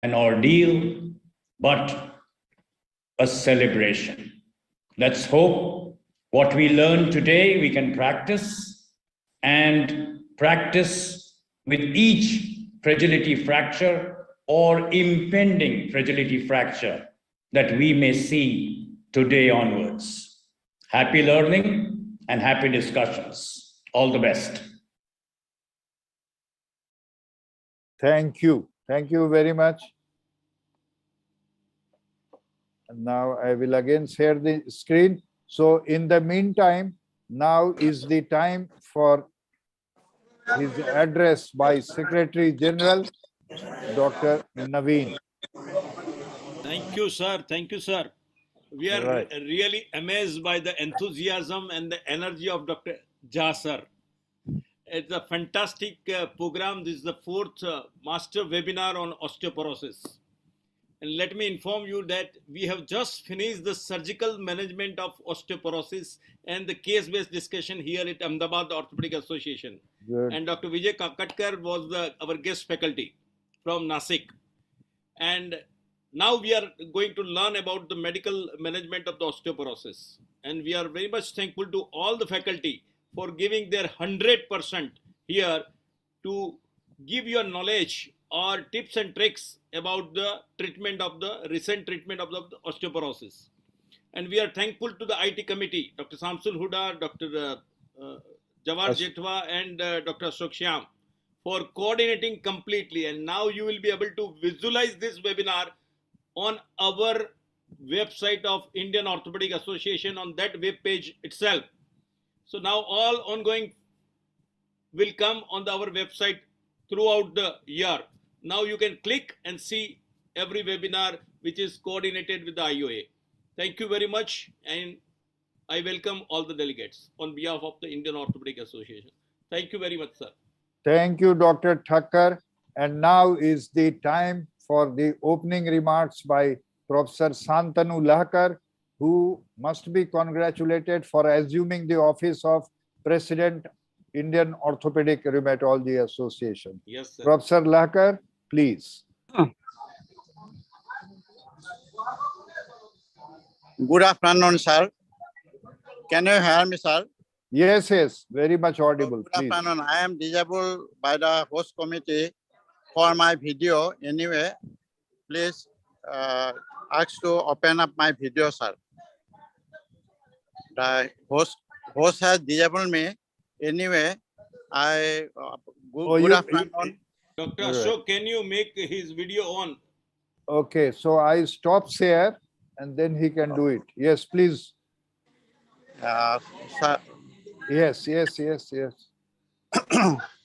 an ordeal, but a celebration. Let's hope what we learn today we can practice, and practice with each fragility fracture or impending fragility fracture that we may see today onwards. Happy learning and happy discussions. All the best. Thank you. Thank you very much. And now I will again share the screen. So in the meantime, now is the time for his address by Secretary General, Dr. Naveen. Thank you, sir. Thank you, sir. We are really amazed by the enthusiasm and the energy of Dr. Jha, sir. It's a fantastic program. This is the fourth master webinar on osteoporosis. And let me inform you that we have just finished the surgical management of osteoporosis and the case-based discussion here at Ahmedabad Orthopaedic Association. Good. And Dr. Vijay Katkar was our guest faculty from Nasik. And now we are going to learn about the medical management of the osteoporosis. And we are very much thankful to all the faculty for giving their 100% here to give your knowledge or tips and tricks about the treatment of the recent treatment of the osteoporosis. And we are thankful to the IT committee, Dr. Samsul Huda, Dr. Jawar Jetwa, and Dr. Ashok Shyam for coordinating completely. And now you will be able to visualize this webinar on our website of Indian Orthopaedic Association on that web page itself. So now all ongoing will come on our website throughout the year. Now you can click and see every webinar which is coordinated with the IOA. Thank you very much, and I welcome all the delegates on behalf of the Indian Orthopaedic Association. Thank you very much, sir. Thank you, Dr. Thakkar. And now is the time for the opening remarks by Professor Santanu Lahkar, who must be congratulated for assuming the office of President, Indian Orthopaedic Rheumatology Association. Yes, sir. Professor Lahkar, please. Good afternoon, sir. Can you hear me, sir? Yes, yes, very much audible. Good afternoon. I am disabled by the host committee for my video. Anyway, please ask to open up my video, sir. The host has disabled me. Anyway, good afternoon. Dr. Ashok, can you make his video on? Okay, so I stop share and then he can do it. Yes, please. Sir. Yes.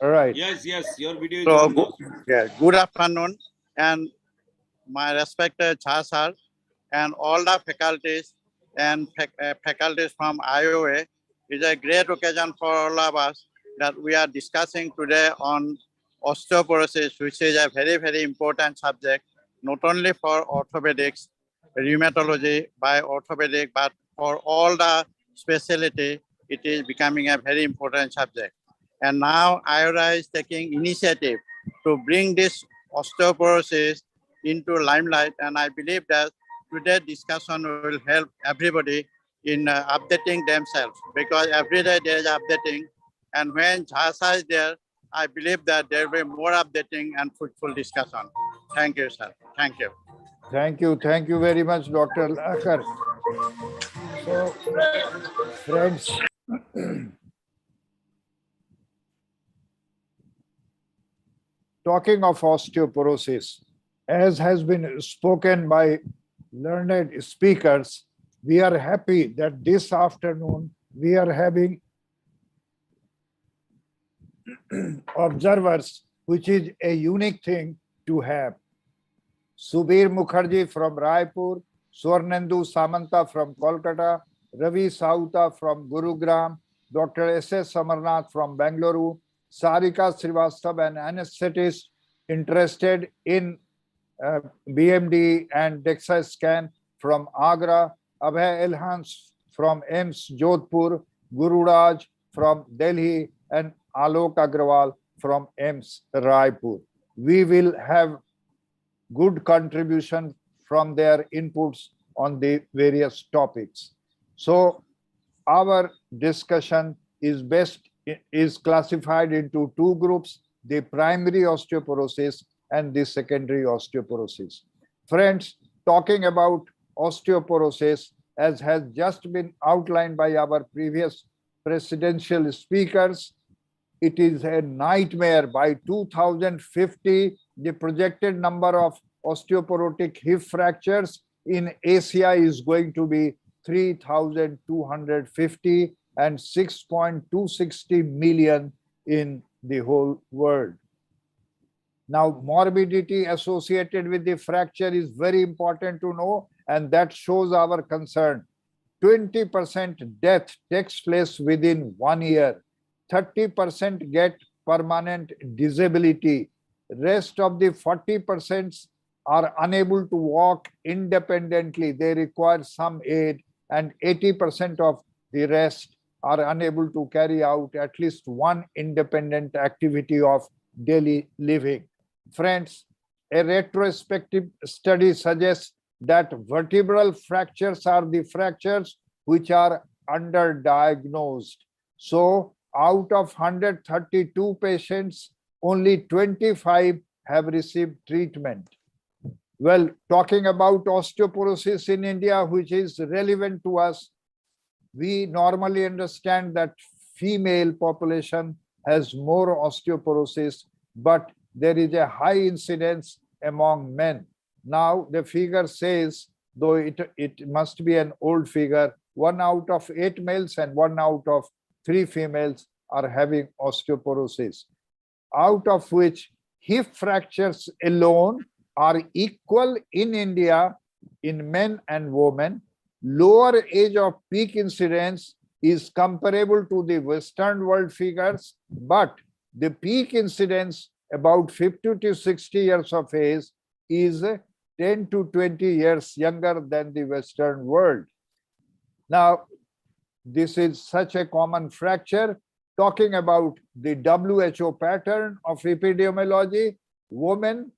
All right. Yes, your video is so, on. Good afternoon, and my respected Jha sir and all the faculties and faculties from IOA. It's a great occasion for all of us that we are discussing today on osteoporosis, which is a very, very important subject, not only for orthopedics, rheumatology by orthopedic, but for all the specialty, it is becoming a very important subject. And now IOA is taking initiative to bring this osteoporosis into limelight. And I believe that today's discussion will help everybody in updating themselves, because every day there is updating. And when Jha is there, I believe that there will be more updating and fruitful discussion. Thank you, sir. Thank you. Thank you. Thank you very much, Dr. Lahkar. So, friends, talking of osteoporosis, as has been spoken by learned speakers, we are happy that this afternoon we are having observers, which is a unique thing to have. Subir Mukherjee from Raipur, Swarnendu Samanta from Kolkata, Ravi Sauta from Gurugram, Dr. S.S. Samarnath from Bengaluru, Sarika Srivastava, an anesthetist interested in BMD and DEXA scan from Agra, Abhay Elhans from AIIMS Jodhpur, Gururaj from Delhi, and Alok Agrawal from AIIMS Raipur. We will have good contribution from their inputs on the various topics. So our discussion is classified into two groups, the primary osteoporosis and the secondary osteoporosis. Friends, talking about osteoporosis, as has just been outlined by our previous presidential speakers, it is a nightmare. By 2050, the projected number of osteoporotic hip fractures in Asia is going to be 3,250 and 6.260 million in the whole world. Now, morbidity associated with the fracture is very important to know, and that shows our concern. 20% death takes place within 1 year. 30% get permanent disability. Rest of the 40% are unable to walk independently. They require some aid, and 80% of the rest are unable to carry out at least one independent activity of daily living. Friends, a retrospective study suggests that vertebral fractures are the fractures which are underdiagnosed. So, out of 132 patients, only 25 have received treatment. Well, talking about osteoporosis in India, which is relevant to us, we normally understand that female population has more osteoporosis, but there is a high incidence among men. Now, the figure says, though it must be an old figure, 1 out of 8 males and 1 out of 3 females are having osteoporosis, out of which hip fractures alone are equal in India in men and women. Lower age of peak incidence is comparable to the Western world figures, but the peak incidence about 50 to 60 years of age is 10 to 20 years younger than the Western world. Now, this is such a common fracture. Talking about the WHO pattern of epidemiology, women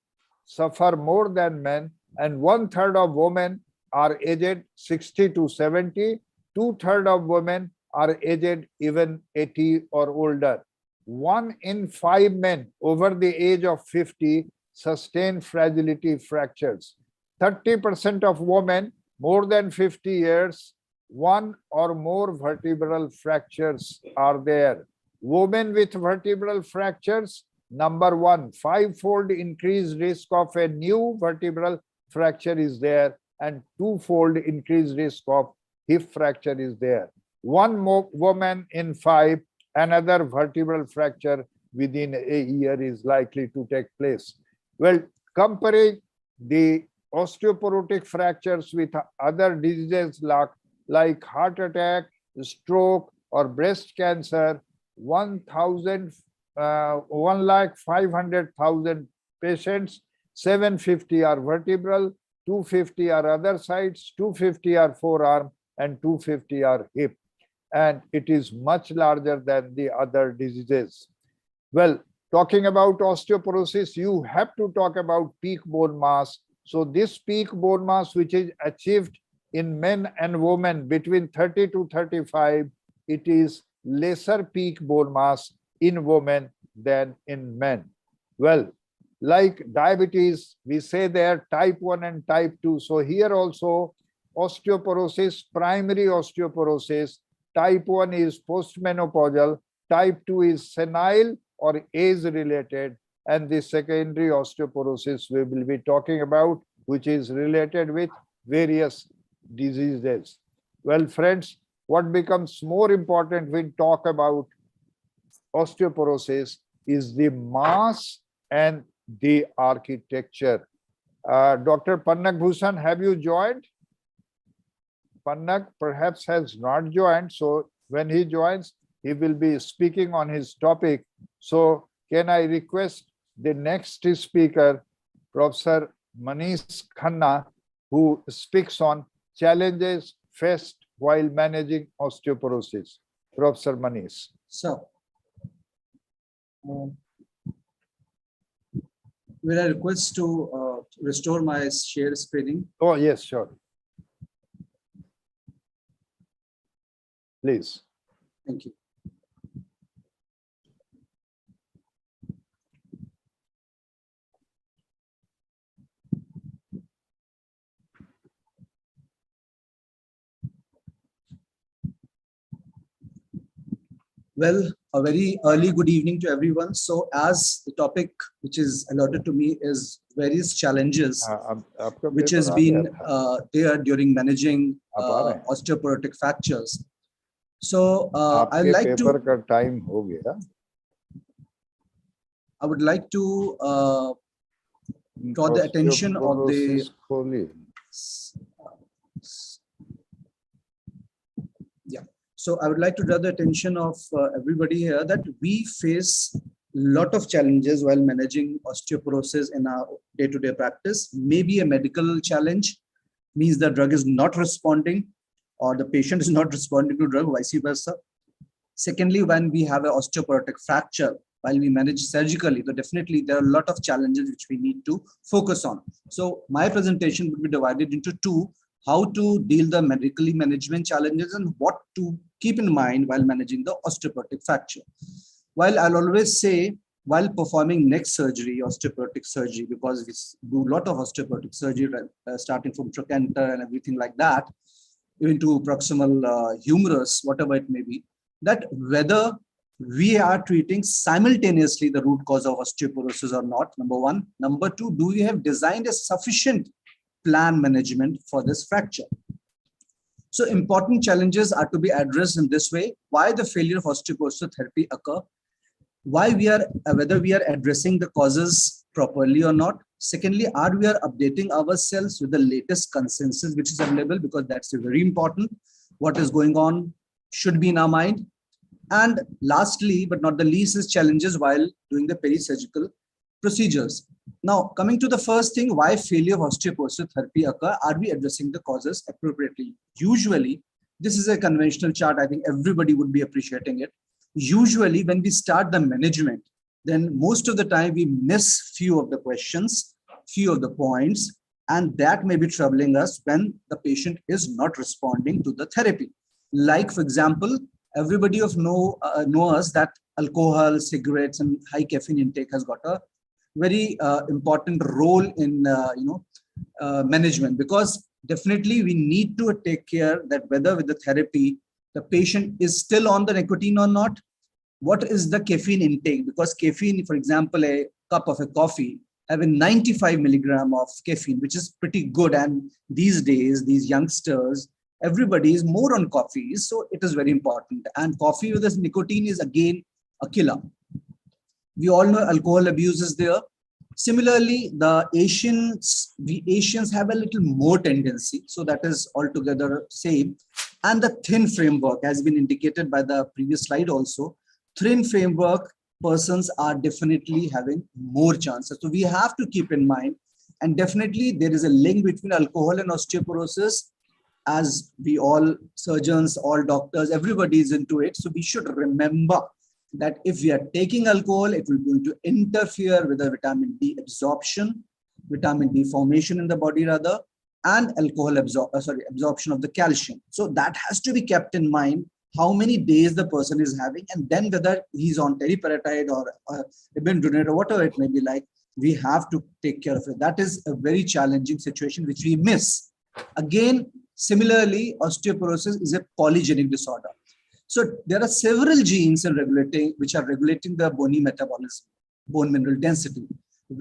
suffer more than men, and 1/3 of women are aged 60 to 70, 2/3 of women are aged even 80 or older. 1 in 5 men over the age of 50 sustain fragility fractures. 30% of women more than 50 years, 1 or more vertebral fractures are there. Women with vertebral fractures, number 1, 5-fold increased risk of a new vertebral fracture is there, and 2-fold increased risk of hip fracture is there. 1 more woman in 5, another vertebral fracture within a year is likely to take place. Well, comparing the osteoporotic fractures with other diseases like heart attack, stroke, or breast cancer, 1,500,000 patients, 750 are vertebral, 250 are other sides, 250 are forearm, and 250 are hip. And it is much larger than the other diseases. Well, talking about osteoporosis, you have to talk about peak bone mass. So this peak bone mass, which is achieved in men and women between 30 to 35, it is lesser peak bone mass in women than in men. Well, like diabetes, we say there type 1 and type 2. So here also osteoporosis, primary osteoporosis, type 1 is postmenopausal, type 2 is senile or age-related, and the secondary osteoporosis we will be talking about, which is related with various diseases. Well, friends, what becomes more important when we talk about osteoporosis is the mass and the architecture. Dr. Pannak Bhushan, have you joined? Pannak perhaps has not joined, so when he joins, he will be speaking on his topic. So can I request the next speaker, Professor Manish Khanna, who speaks on challenges faced while managing osteoporosis. Professor Manish. So, will I request to restore my share screening? Oh, yes, sure. Please. Thank you. Well, a very early good evening to everyone. So as the topic which is allotted to me is various challenges which has been there during managing osteoporotic fractures. So I would like to draw the attention of the So I would like to draw the attention of everybody here that we face a lot of challenges while managing osteoporosis in our day-to-day practice. Maybe a medical challenge means the drug is not responding or the patient is not responding to drug, vice versa. Secondly, when we have an osteoporotic fracture, while we manage surgically, so definitely there are a lot of challenges which we need to focus on. So my presentation would be divided into two: how to deal the medically management challenges and what to keep in mind while managing the osteoporotic fracture. While I'll always say, while performing neck surgery, osteoporotic surgery, because we do a lot of osteoporotic surgery, starting from trochanter and everything like that, even to proximal humerus, whatever it may be, that whether we are treating simultaneously the root cause of osteoporosis or not, number one. Number two, do we have designed a sufficient plan management for this fracture? So important challenges are to be addressed in this way. Why the failure of osteoporosis therapy occur? Why whether we are addressing the causes properly or not. Secondly, are we updating ourselves with the latest consensus which is available, because that's very important. What is going on should be in our mind. And lastly, but not the least, is challenges while doing the peri-surgical procedures. Now, coming to the first thing, why failure of osteoporosis therapy occur? Are we addressing the causes appropriately? Usually, this is a conventional chart. I think everybody would be appreciating it. Usually, when we start the management, then most of the time we miss few of the questions, few of the points, and that may be troubling us when the patient is not responding to the therapy. Like, for example, everybody know us that alcohol, cigarettes, and high caffeine intake has got a very important role in management, because definitely we need to take care that whether with the therapy the patient is still on the nicotine or not. What is the caffeine intake? Because caffeine, for example, a cup of a coffee having 95 milligram of caffeine, which is pretty good. And these days, these youngsters, everybody is more on coffee, so it is very important. And coffee with this nicotine is again a killer. We all know alcohol abuse is there. Similarly, we Asians have a little more tendency, so that is altogether same. And the thin framework has been indicated by the previous slide also. Thin framework persons are definitely having more chances. So we have to keep in mind, and definitely there is a link between alcohol and osteoporosis. As we all surgeons, all doctors, everybody is into it. So we should remember that if we are taking alcohol, it will going to interfere with the vitamin D absorption, vitamin D formation in the body rather, and alcohol absorption of the calcium. So that has to be kept in mind, how many days the person is having, and then whether he's on teriparatide or ibinronate or whatever it may be like, we have to take care of it. That is a very challenging situation which we miss. Again, similarly, osteoporosis is a polygenic disorder. So there are several genes which are regulating the bony metabolism, bone mineral density.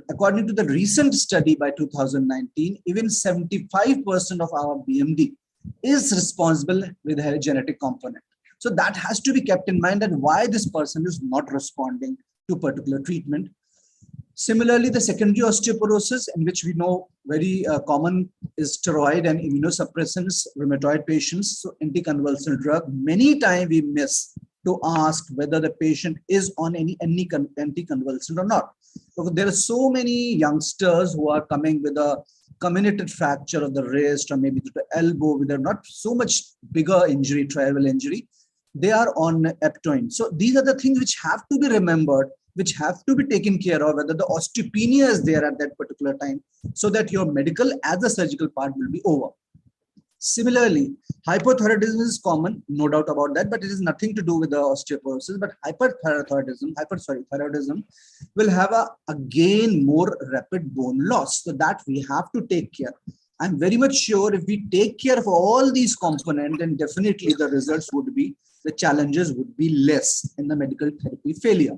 According to the recent study by 2019, even 75% of our BMD is responsible with a genetic component. So that has to be kept in mind, that why this person is not responding to particular treatment. Similarly, the secondary osteoporosis, in which we know very common is steroid and immunosuppressants, rheumatoid patients, so anticonvulsant drug. Many times we miss to ask whether the patient is on any anticonvulsant or not. Because there are so many youngsters who are coming with a comminuted fracture of the wrist or maybe the elbow with a not so much bigger injury, trivial injury. They are on eptoin. So these are the things which have to be remembered, which have to be taken care of, whether the osteopenia is there at that particular time, so that your medical as a surgical part will be over. Similarly, hypothyroidism is common, no doubt about that, but it is nothing to do with the osteoporosis. But hyperthyroidism will have again more rapid bone loss. So that we have to take care. I'm very much sure if we take care of all these components, then definitely the results would be, the challenges would be less in the medical therapy failure.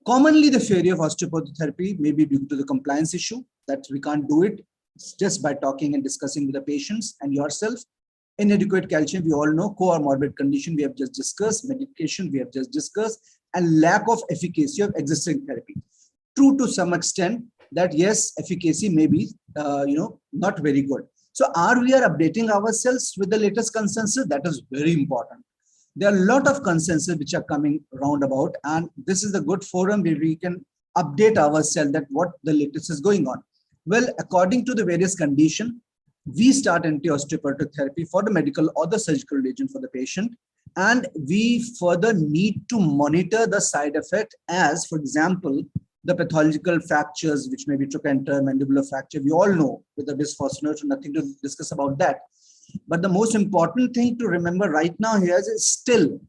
Commonly, the failure of osteopathic therapy may be due to the compliance issue, that we can't do it just by talking and discussing with the patients and yourself. Inadequate calcium, we all know, comorbid condition we have just discussed, medication we have just discussed, and lack of efficacy of existing therapy. True to some extent that yes, efficacy may be not very good. So are we updating ourselves with the latest consensus? That is very important. There are a lot of consensus which are coming round about, and this is a good forum where we can update ourselves that what the latest is going on. Well, according to the various conditions, we start anti-osteoporotic therapy for the medical or the surgical region for the patient, and we further need to monitor the side effect as, for example, the pathological fractures, which may be trochanter, mandibular fracture. We all know with the bisphosphonates, nothing to discuss about that. But the most important thing to remember right now here is still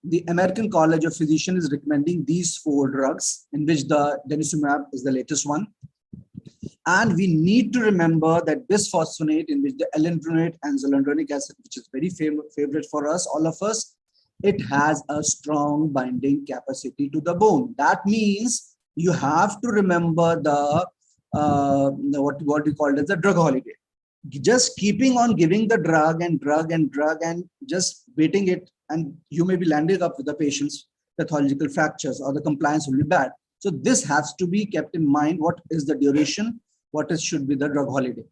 the American College of Physicians is recommending these 4 drugs, in which the denosumab is the latest one. And we need to remember that bisphosphonate, in which the alendronate and zoledronic acid, which is very favorite for us, all of us, it has a strong binding capacity to the bone. That means you have to remember the what we call as the drug holiday. Just keeping on giving the drug and just waiting it, and you may be landing up with the patient's pathological fractures, or the compliance will be bad. So this has to be kept in mind. What is the duration? Should be the drug holiday?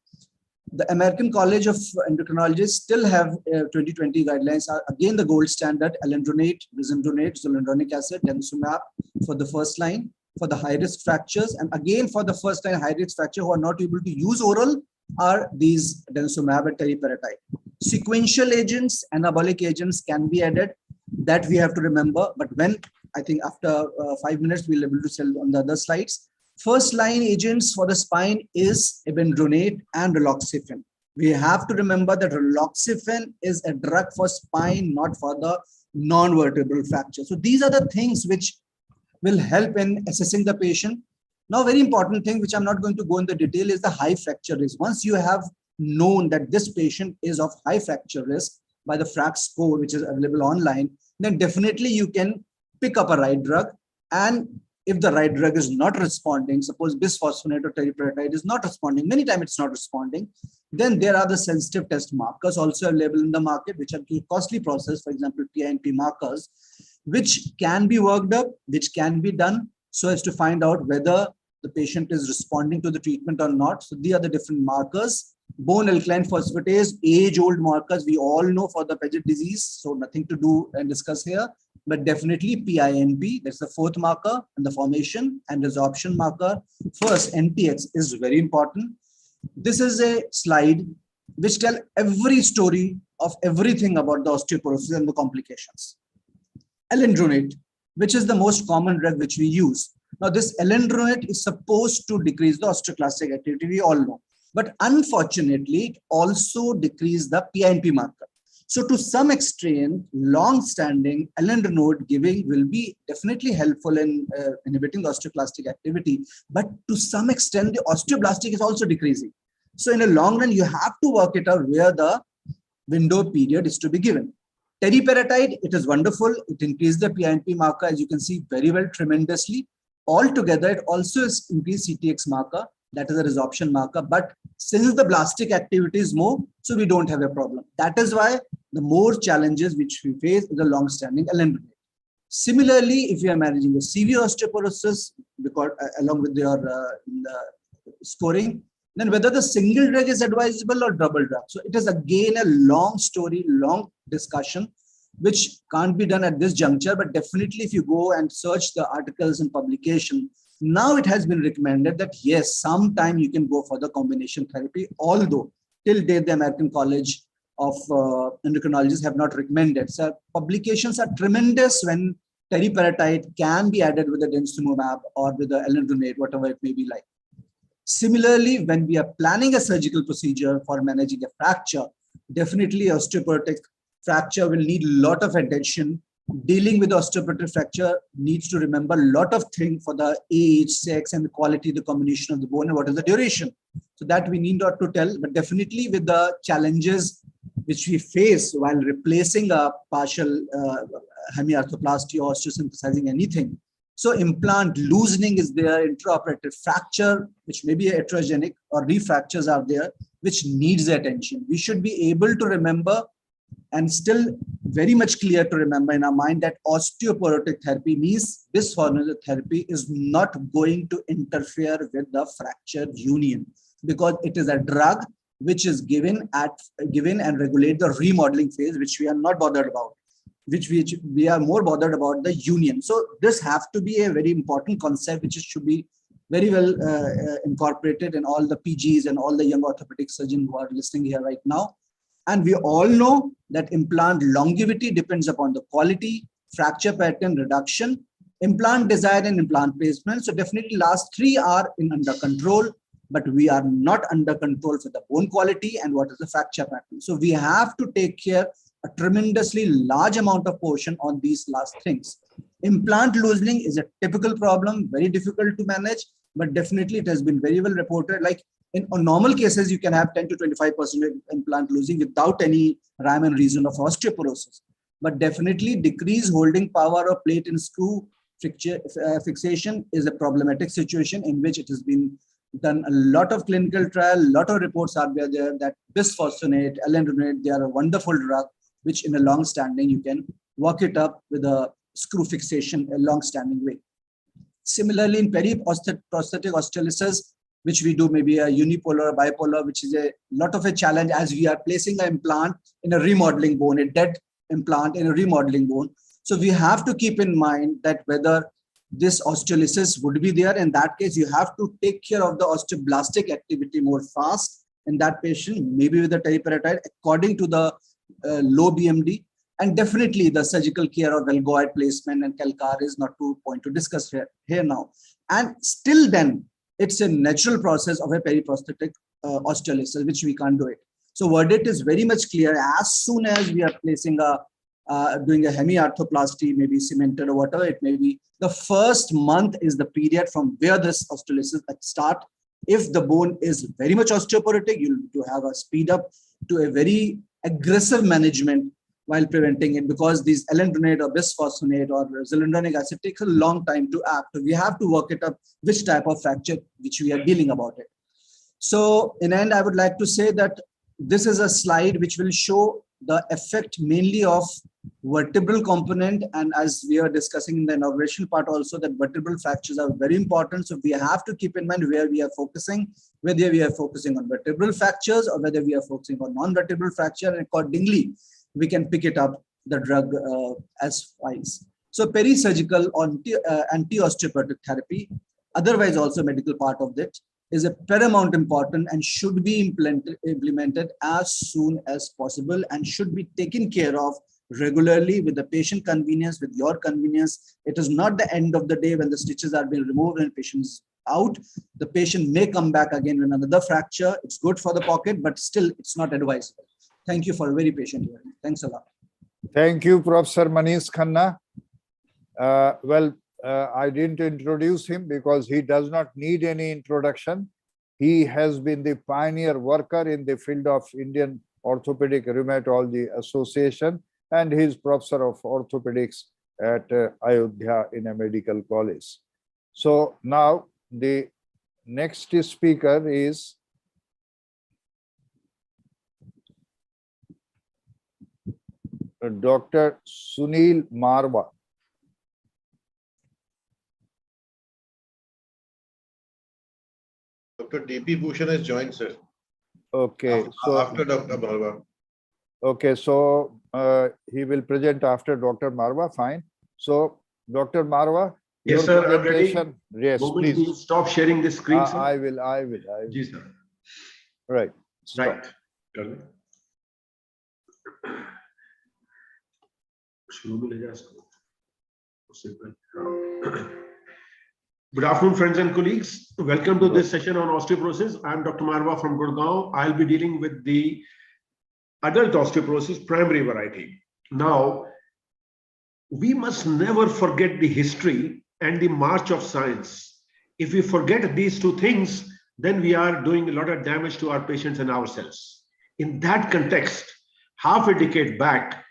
The American College of Endocrinologists still have 2020 guidelines are again the gold standard: alendronate, bisphosphonate, zoledronic acid, denosumab for the first line for the high risk fractures, and again for the first line high risk fracture who are not able to use oral are these denosumab and teriparatide. Sequential agents, anabolic agents can be added. That we have to remember. But when I think after 5 minutes we'll be able to sell on the other slides. First line agents for the spine is ibendronate and raloxifene. We have to remember that raloxifene is a drug for spine, not for the non-vertebral fracture. So these are the things which will help in assessing the patient. Now, very important thing, which I'm not going to go into detail, is the high fracture risk. Once you have known that this patient is of high fracture risk by the FRAC score, which is available online, then definitely you can pick up a right drug. And if the right drug is not responding, suppose bisphosphonate or teriparatide is not responding, many times it's not responding, then there are the sensitive test markers also available in the market, which are costly process, for example, PINP markers, which can be worked up, which can be done so as to find out whether the patient is responding to the treatment or not. So these are the different markers. Bone alkaline phosphatase, age-old markers, we all know for the Paget disease, so nothing to do and discuss here. But definitely PINP, that's the 4th marker, and the formation and resorption marker. First, NTX is very important. This is a slide which tells every story of everything about the osteoporosis and the complications. Alendronate, which is the most common drug which we use. Now, this alendronate is supposed to decrease the osteoclastic activity, we all know. But unfortunately, it also decreases the PINP marker. So to some extent, long-standing alendronate giving will be definitely helpful in inhibiting the osteoclastic activity. But to some extent, the osteoblastic is also decreasing. So in the long run, you have to work it out where the window period is to be given. Teriparatide, it is wonderful. It increased the PINP marker, as you can see, very well, tremendously. Altogether, it also increased CTX marker. That is a resorption marker. But since the blastic activity is more, so we don't have a problem. That is why the more challenges which we face is a long-standing alendronate. Similarly, if you are managing the severe osteoporosis, because along with your scoring, then whether the single drug is advisable or double drug. So it is again a long story, long discussion, which can't be done at this juncture. But definitely, if you go and search the articles and publication, now it has been recommended that yes, sometime you can go for the combination therapy, although till date the American College of Endocrinologists have not recommended. So publications are tremendous when teriparatide can be added with the densumab or with the alendronate, whatever it may be like. Similarly, when we are planning a surgical procedure for managing a fracture, definitely osteoporotic fracture will need a lot of attention. Dealing with osteoporotic fracture needs to remember a lot of things for the age, sex, and the quality, the combination of the bone, and what is the duration. So that we need not to tell, but definitely with the challenges which we face while replacing a partial hemiarthroplasty or osteosynthesizing anything. So implant loosening is there, intraoperative fracture, which may be heterogenic, or refractures are there, which needs attention. We should be able to remember, and still very much clear to remember in our mind, that osteoporotic therapy means bisphosphonate therapy is not going to interfere with the fracture union, because it is a drug which is given and regulate the remodeling phase, which we are not bothered about, which we are more bothered about the union. So this have to be a very important concept, which should be very well incorporated in all the PGs and all the young orthopedic surgeons who are listening here right now. And we all know that implant longevity depends upon the quality, fracture pattern reduction, implant design, and implant placement. So definitely last three are under control, but we are not under control for the bone quality and what is the fracture pattern. So we have to take care a tremendously large amount of portion on these last things. Implant loosening is a typical problem, very difficult to manage, but definitely it has been very well reported. Like in normal cases, you can have 10 to 25% implant losing without any rhyme and reason of osteoporosis. But definitely decreased holding power of plate and screw fixation is a problematic situation in which it has been done a lot of clinical trial, a lot of reports are there that bisphosphonate, alendronate, they are a wonderful drug, which in a long standing, you can work it up with a screw fixation, a long standing way. Similarly, in periprosthetic osteolysis, which we do maybe a unipolar, bipolar, which is a lot of a challenge as we are placing an implant in a remodeling bone, a dead implant in a remodeling bone. So we have to keep in mind that whether this osteolysis would be there. In that case, you have to take care of the osteoblastic activity more fast in that patient, maybe with the teriparatide according to the low BMD. And definitely the surgical care of valgoid placement and calcar is not to point to discuss here now. And still then, it's a natural process of a periprosthetic osteolysis, which we can't do it. So verdict is very much clear. As soon as we are placing doing a hemiarthroplasty, maybe cemented or whatever it may be, the first month is the period from where this osteolysis start. If the bone is very much osteoporotic, you'll need to have a speed up to a very aggressive management while preventing it, because these alendronate or bisphosphonate or zoledronic acid takes a long time to act. We have to work it up which type of fracture which we are dealing about it. So in end, I would like to say that this is a slide which will show the effect mainly of vertebral component, and as we are discussing in the inauguration part also, that vertebral fractures are very important. So we have to keep in mind where we are focusing, whether we are focusing on vertebral fractures or whether we are focusing on non-vertebral fracture, and accordingly we can pick it up the drug as wise. So peri-surgical anti-osteoporotic therapy, otherwise also medical part of it, is a paramount important and should be implemented as soon as possible and should be taken care of regularly with the patient convenience, with your convenience. It is not the end of the day when the stitches are being removed and patient's out. The patient may come back again with another fracture. It's good for the pocket, but still it's not advisable. Thank you for a very patient hearing. Thanks a lot. Thank you, Professor Manish Khanna. I didn't introduce him because he does not need any introduction. He has been the pioneer worker in the field of Indian Orthopaedic Rheumatology Association, and he is professor of orthopedics at Ayodhya in a medical college. So now the next speaker is Dr. Sunil Marwa. Dr. D.P. Bhushan has joined, sir. Okay. So after Dr. Marwa. Okay, so he will present after Dr. Marwa. Fine. So Dr. Marwa. Yes, sir. I'm ready. Yes, Moment, please. stop sharing the screen, sir. I will. Yes, sir. Right. Right. शुरू में ले जा इसको Good afternoon, friends and colleagues. Welcome to this session on osteoporosis. I'm Dr. Marwa from Gurgaon. I'll be dealing with the adult osteoporosis primary variety. Now, we must never forget the history and the march of science. If we forget these two things, then we are doing a lot of damage to our patients and ourselves. In that context, half a decade back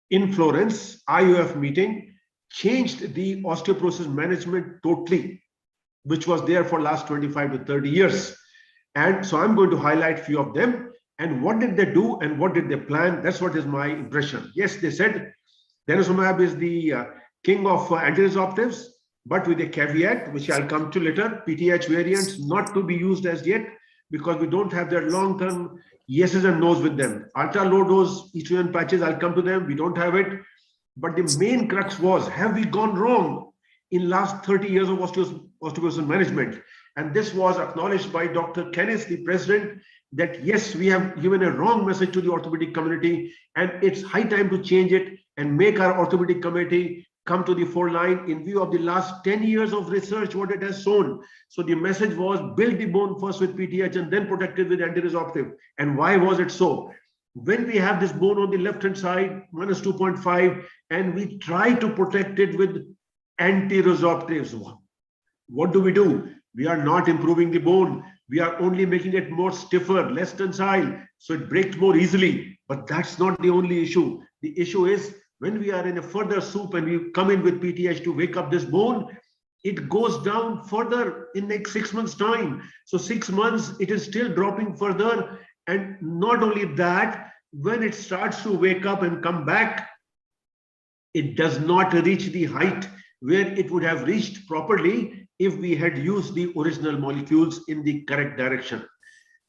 in Florence, IOF meeting changed the osteoporosis management totally, which was there for last 25 to 30 years. And so I'm going to highlight a few of them. And what did they do and what did they plan? That's what is my impression. Yes, they said denosumab is the king of antiresorptives, but with a caveat, which I'll come to later, PTH variants not to be used as yet, because we don't have their long-term yeses and nos with them. Ultra-low dose estrogen patches, I'll come to them, we don't have it. But the main crux was, have we gone wrong in last 30 years of osteoporosis management? And this was acknowledged by Dr. Kenneth, the president, that yes, we have given a wrong message to the orthopedic community, and it's high time to change it and make our orthopedic community come to the foreline in view of the last 10 years of research, what it has shown. So the message was build the bone first with PTH and then protect it with antiresorptive. And why was it so? When we have this bone on the left-hand side, minus 2.5, and we try to protect it with antiresorptives, what do? We are not improving the bone. We are only making it more stiffer, less tensile, so it breaks more easily. But that's not the only issue. The issue is when we are in a further soup and we come in with PTH to wake up this bone, it goes down further in next 6 months' time. So 6 months, it is still dropping further. And not only that, when it starts to wake up and come back, it does not reach the height where it would have reached properly if we had used the original molecules in the correct direction.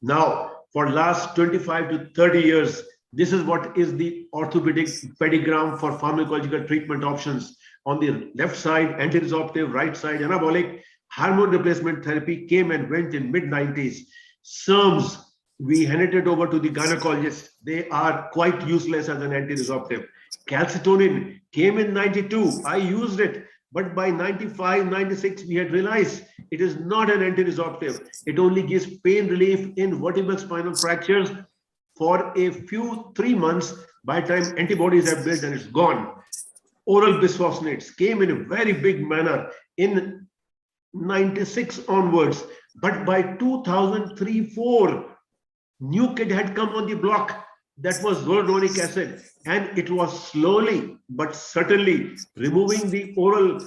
Now, for last 25 to 30 years, this is what is the orthopedic pedigram for pharmacological treatment options. On the left side, antiresorptive, right side, anabolic. Hormone replacement therapy came and went in mid-90s. SERMs, we handed it over to the gynecologists. They are quite useless as an antiresorptive. Calcitonin came in 92. I used it. But by 95, 96, we had realized it is not an antiresorptive. It only gives pain relief in vertebral spinal fractures for a few 3 months. By the time antibodies have built and it's gone. Oral bisphosphonates came in a very big manner in 96 onwards. But by 2003-04, new kid had come on the block. That was zoledronic acid, and it was slowly but certainly removing the oral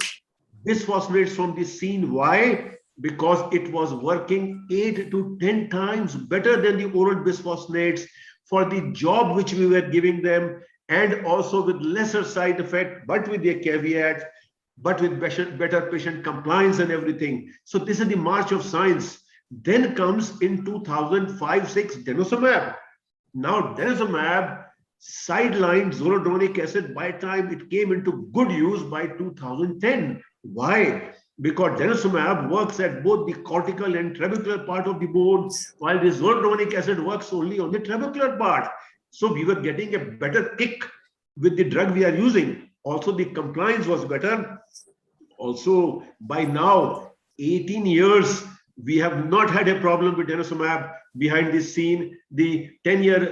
bisphosphonates from the scene. Why? Because it was working 8 to 10 times better than the oral bisphosphonates for the job which we were giving them, and also with lesser side effect, but with a caveat, but with better patient compliance and everything. So this is the march of science. Then comes in 2005-06 denosumab. Now, denosumab sidelined zoledronic acid by the time it came into good use by 2010. Why? Because denosumab works at both the cortical and trabecular part of the bone, while the zoledronic acid works only on the trabecular part. So we were getting a better kick with the drug we are using. Also, the compliance was better. Also, by now, 18 years, we have not had a problem with denosumab behind this scene. The 10-year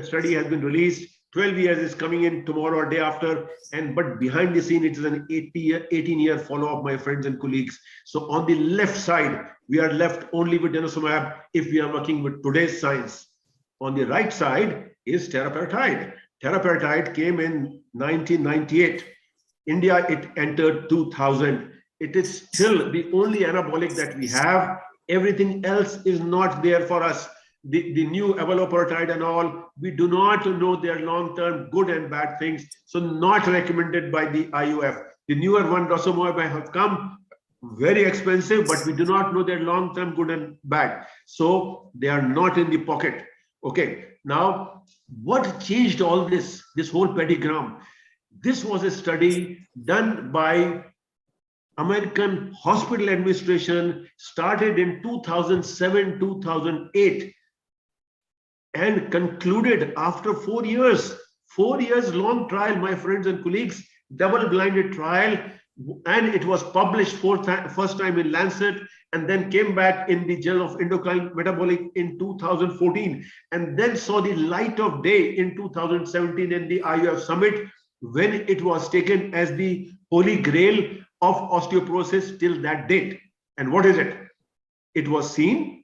study has been released. 12 years is coming in tomorrow or day after. But behind the scene, it is an 18-year follow-up, my friends and colleagues. So on the left side, we are left only with denosumab if we are working with today's science. On the right side is teriparatide. Teriparatide came in 1998. India, it entered 2000. It is still the only anabolic that we have. Everything else is not there for us. The new abaloparatide and all, we do not know their long-term good and bad things. So not recommended by the IOF. The newer one, Rosumoab, have come, very expensive, but we do not know their long-term good and bad. So they are not in the pocket. Okay, now what changed all this whole pedigram? This was a study done by American Hospital Administration, started in 2007-2008 and concluded after 4 years. 4 years long trial, my friends and colleagues, double-blinded trial and it was published first time in Lancet, and then came back in the Journal of Endocrine Metabolic in 2014, and then saw the light of day in 2017 in the IOF Summit, when it was taken as the holy grail of osteoporosis till that date. And what is it? It was seen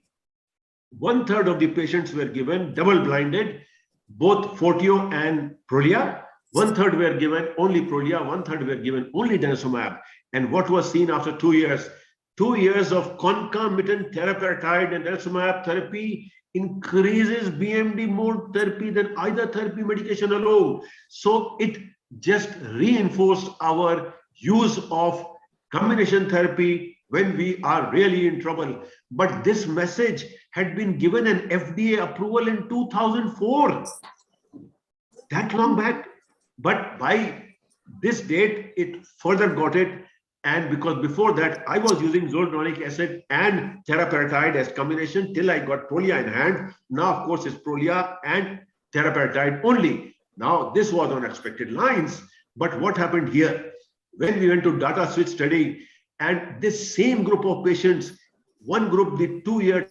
1/3 of the patients were given double-blinded, both Forteo and Prolia. 1/3 were given only Prolia, 1/3 were given only denosumab. And what was seen after 2 years? 2 years of concomitant teriparatide and denosumab therapy increases BMD more therapy than either therapy medication alone. So it just reinforced our use of combination therapy when we are really in trouble. But this message had been given an FDA approval in 2004, that long back. But by this date, it further got it. And because before that, I was using zoledronic acid and teriparatide as combination till I got Prolia in hand. Now, of course, it's Prolia and teriparatide only. Now, this was on expected lines. But what happened here? When we went to data switch study, and this same group of patients, one group, the 2-year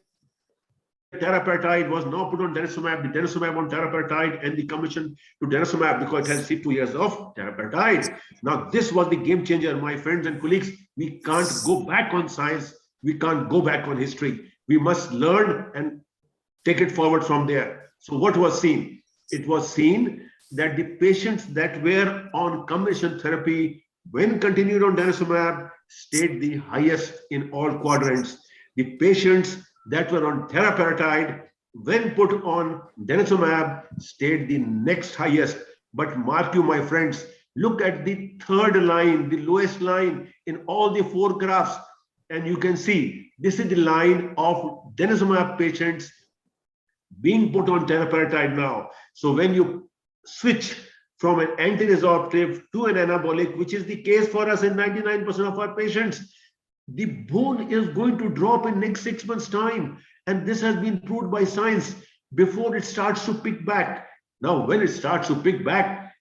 teriparatide was now put on denosumab, the denosumab on teriparatide, and the combination to denosumab because it has 2 years of teriparatide. Now, this was the game changer, my friends and colleagues. We can't go back on science. We can't go back on history. We must learn and take it forward from there. So what was seen? It was seen that the patients that were on combination therapy, when continued on denosumab, stayed the highest in all quadrants. The patients that were on teriparatide, when put on denosumab, stayed the next highest. But mark you, my friends, look at the third line, the lowest line in all the 4 graphs, and you can see this is the line of denosumab patients being put on teriparatide now. So when you switch from an anti-resorptive to an anabolic, which is the case for us in 99% of our patients, the bone is going to drop in next 6 months' time. And this has been proved by science before it starts to pick back. Now, when it starts to pick back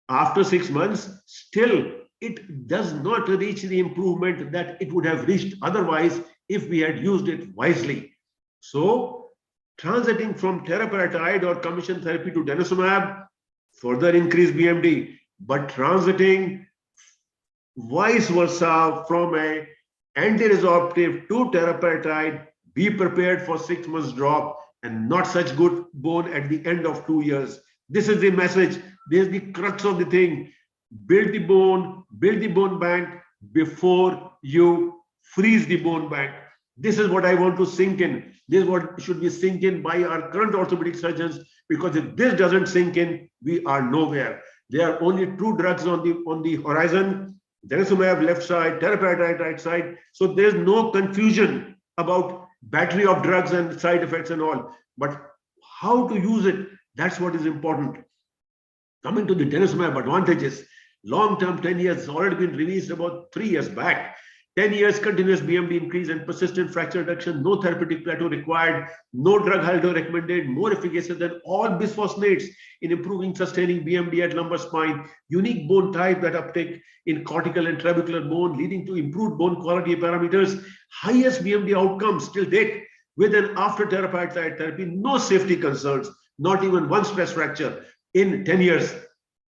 after 6 months, still it does not reach the improvement that it would have reached otherwise if we had used it wisely. So, transiting from teriparatide or combination therapy to denosumab further increase BMD, but transiting vice versa from a anti-resorptive to teriparatide, be prepared for 6 months drop and not such good bone at the end of 2 years. This is the message. This is the crux of the thing. Build the bone bank before you freeze the bone bank. This is what I want to sink in. This is what should be sink in by our current orthopedic surgeons, because if this doesn't sink in, we are nowhere. There are only 2 drugs on the horizon: denosumab left side, teriparatide right side. So there's no confusion about battery of drugs and side effects and all. But how to use it, that's what is important. Coming to the denosumab advantages, long-term 10 years has already been released about 3 years back. 10 years continuous BMD increase and persistent fracture reduction, no therapeutic plateau required, no drug haldol recommended, more efficacious than all bisphosphonates in improving sustaining BMD at lumbar spine, unique bone type that uptake in cortical and trabecular bone, leading to improved bone quality parameters, highest BMD outcomes till date with an after teriparatide therapy, no safety concerns, not even one stress fracture in 10 years.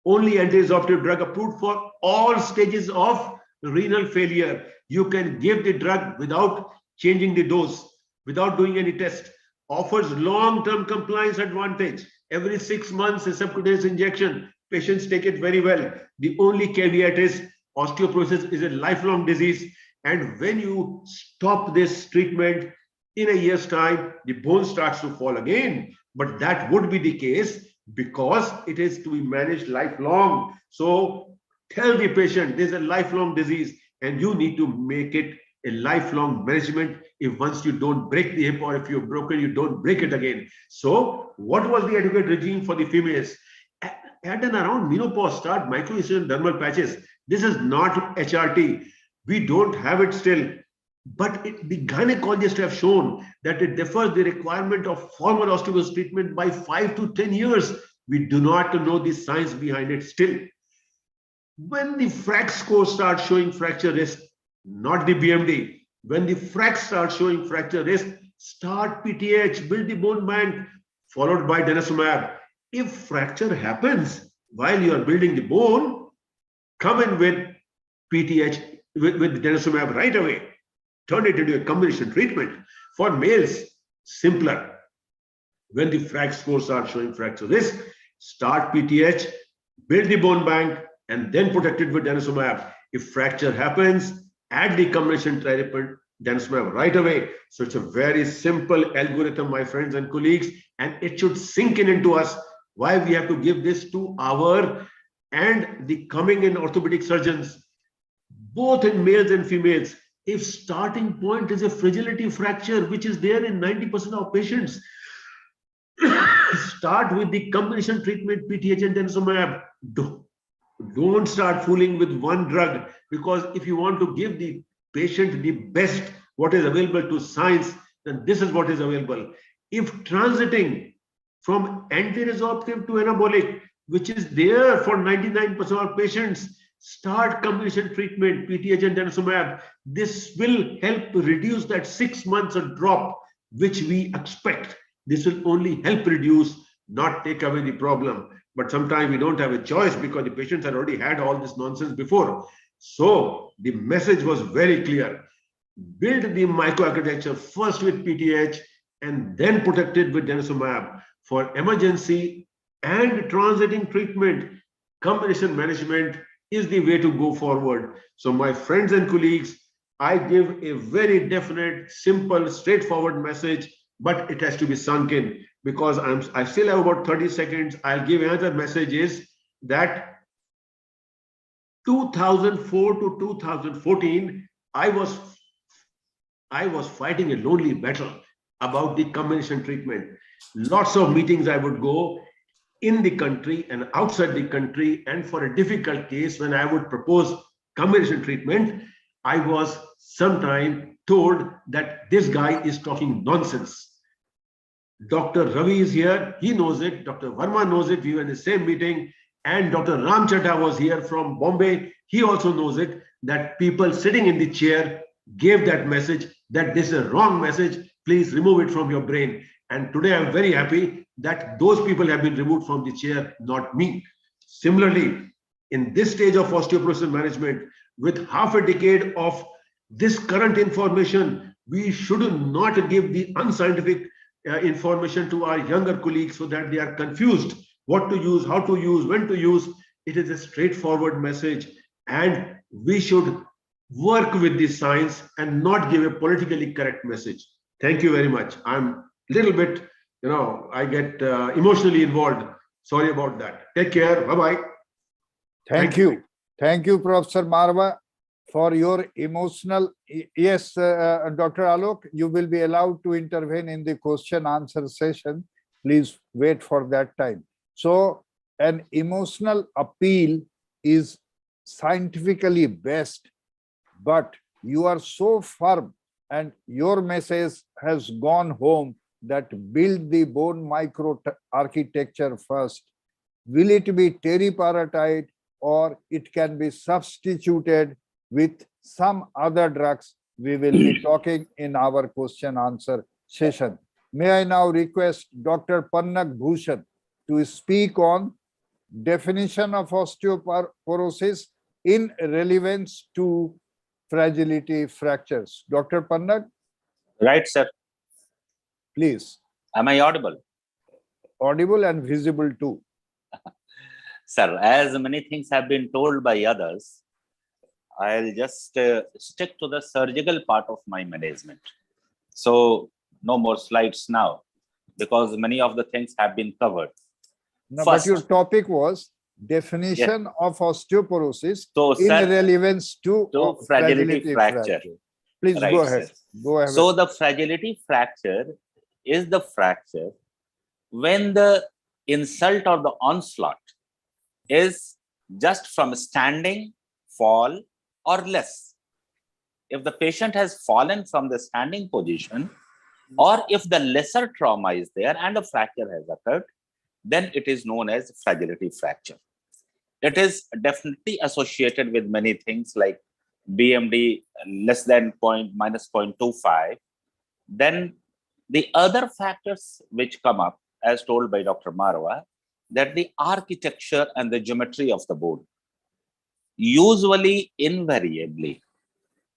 Only anti-resorptive drug approved for all stages of renal failure. You can give the drug without changing the dose, without doing any test. Offers long-term compliance advantage. Every 6 months, a subcutaneous injection. Patients take it very well. The only caveat is osteoporosis is a lifelong disease. And when you stop this treatment, in a year's time, the bone starts to fall again. But that would be the case because it is to be managed lifelong. So tell the patient this is a lifelong disease and you need to make it a lifelong management. If once you don't break the hip or if you're broken, you don't break it again. So what was the adequate regime for the females? At and around menopause, start microincisional dermal patches. This is not HRT. We don't have it still. But the gynecologists have shown that it differs the requirement of formal osteoporosis treatment by 5 to 10 years. We do not know the science behind it still. When the FRAX score starts showing fracture risk, not the BMD, when the FRAX starts showing fracture risk, start PTH, build the bone bank, followed by denosumab. If fracture happens while you are building the bone, come in with PTH, with denosumab right away. Turn it into a combination treatment. For males, simpler. When the FRAX scores are showing fracture risk, start PTH, build the bone bank, and then protect it with denosumab. If fracture happens, add the combination treatment, denosumab right away. So it's a very simple algorithm, my friends and colleagues, and it should sink in into us why we have to give this to our and the coming in orthopedic surgeons, both in males and females. If starting point is a fragility fracture, which is there in 90% of patients, start with the combination treatment, PTH and denosumab. Don't start fooling with one drug, because if you want to give the patient the best what is available to science, then this is what is available. If transiting from anti-resorptive to anabolic, which is there for 99% of patients, start combination treatment, PTH and denosumab. This will help to reduce that 6 months of drop, which we expect. This will only help reduce, not take away the problem. But sometimes we don't have a choice because the patients had already had all this nonsense before. So the message was very clear. Build the microarchitecture first with PTH and then protect it with denosumab. For emergency and transiting treatment, combination management is the way to go forward. So my friends and colleagues, I give a very definite, simple, straightforward message, but it has to be sunk in, because I still have about 30 seconds. I'll give another message is that 2004 to 2014, I was fighting a lonely battle about the combination treatment. Lots of meetings I would go in the country and outside the country, and for a difficult case, when I would propose combination treatment, I was sometimes told that this guy is talking nonsense. Dr. Ravi is here, he knows it. Dr. Verma knows it, we were in the same meeting. And Dr. Ramchatta was here from Bombay, he also knows it, that people sitting in the chair gave that message, that this is a wrong message, please remove it from your brain. And today I'm very happy that those people have been removed from the chair, not me. Similarly, in this stage of osteoporosis management, with half a decade of this current information, we should not give the unscientific information to our younger colleagues so that they are confused what to use, how to use, when to use. It is a straightforward message, and we should work with the science and not give a politically correct message. Thank you very much. I'm a little bit, I get emotionally involved. Sorry about that. Take care. Bye-bye. Thank you. Thank you, Professor Marwa, for your emotional. Yes, Dr. Alok, you will be allowed to intervene in the question answer session. Please wait for that time. So an emotional appeal is scientifically best, but you are so firm and your message has gone home that build the bone micro architecture first. Will it be teriparatide, or it can be substituted with some other drugs? We will be talking in our question answer session. May I now request Dr. Pannak Bhushan to speak on definition of osteoporosis in relevance to fragility fractures. Dr. Pannak? Right, sir. Please. Am I audible? Audible and visible too. Sir, as many things have been told by others, I'll just stick to the surgical part of my management. So no more slides now, because many of the things have been covered. No, First, but your topic was definition of osteoporosis in relevance to fragility fracture. Please right, go ahead. Sir. Go ahead. So the fragility fracture is the fracture when the insult or the onslaught is just from standing, fall, or less. If the patient has fallen from the standing position, or if the lesser trauma is there and a fracture has occurred, then it is known as fragility fracture. It is definitely associated with many things like BMD less than minus 0.25. Then the other factors which come up, as told by Dr. Marwa, that the architecture and the geometry of the bone. Usually, invariably,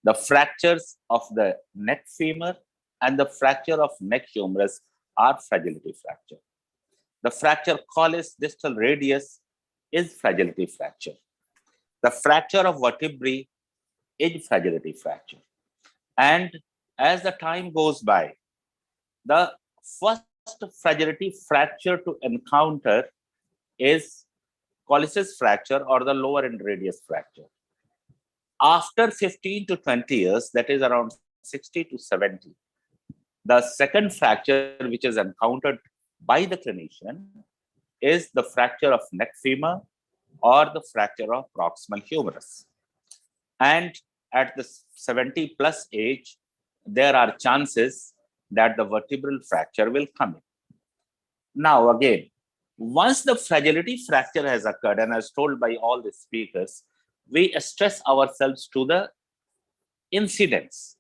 the fractures of the neck femur and the fracture of neck humerus are fragility fracture. The fracture collis distal radius is fragility fracture. The fracture of vertebrae is fragility fracture. And as the time goes by, the first fragility fracture to encounter is collisus fracture or the lower end radius fracture. After 15 to 20 years, that is around 60 to 70, the second fracture which is encountered by the clinician is the fracture of neck femur or the fracture of proximal humerus. And at the 70 plus age, there are chances that the vertebral fracture will come in. Now again, once the fragility fracture has occurred, and as told by all the speakers, we stress ourselves to the incidents.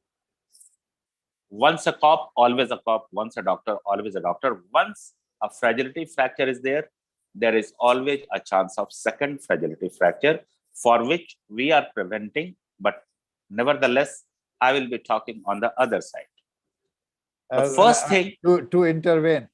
Once a cop, always a cop. Once a doctor, always a doctor. Once a fragility fracture is there is always a chance of second fragility fracture, for which we are preventing. But nevertheless, I will be talking on the other side. The first thing to intervene,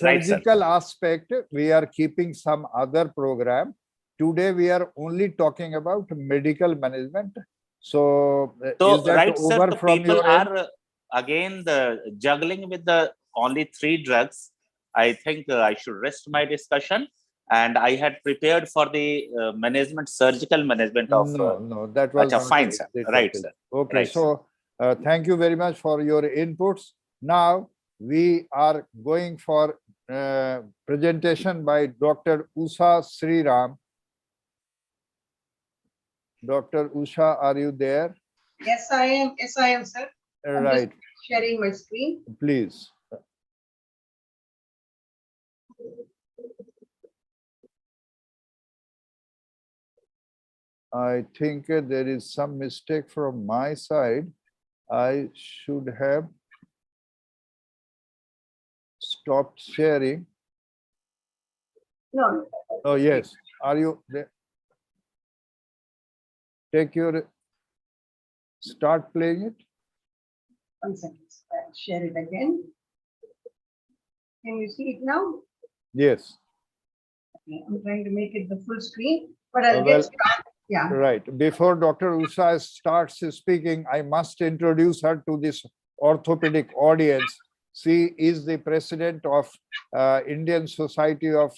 Right, sir. surgical aspect, we are keeping some other program. Today we are only talking about medical management. So, is that right, sir, over the from people your end? are again the juggling with the only 3 drugs. I think I should rest my discussion. And I had prepared for the management, surgical management of. No, that was not fine, the sir. topic. Right, sir. Okay, Right, so thank you very much for your inputs. Now we are going for presentation by Dr. Usha Sriram. Dr. Usha, are you there? Yes, I am. Yes, I am, sir. I'm Right, just sharing my screen. please. I think there is some mistake from my side. I should have stopped sharing. No, Oh, yes. Are you there? Take your, start playing it. 1 second. I'll share it again. Can you see it now? Yes. Okay, I'm trying to make it the full screen, but I'll Well, get started. Yeah. Right. Before Dr. Usha starts speaking, I must introduce her to this orthopedic audience. She is the president of Indian Society of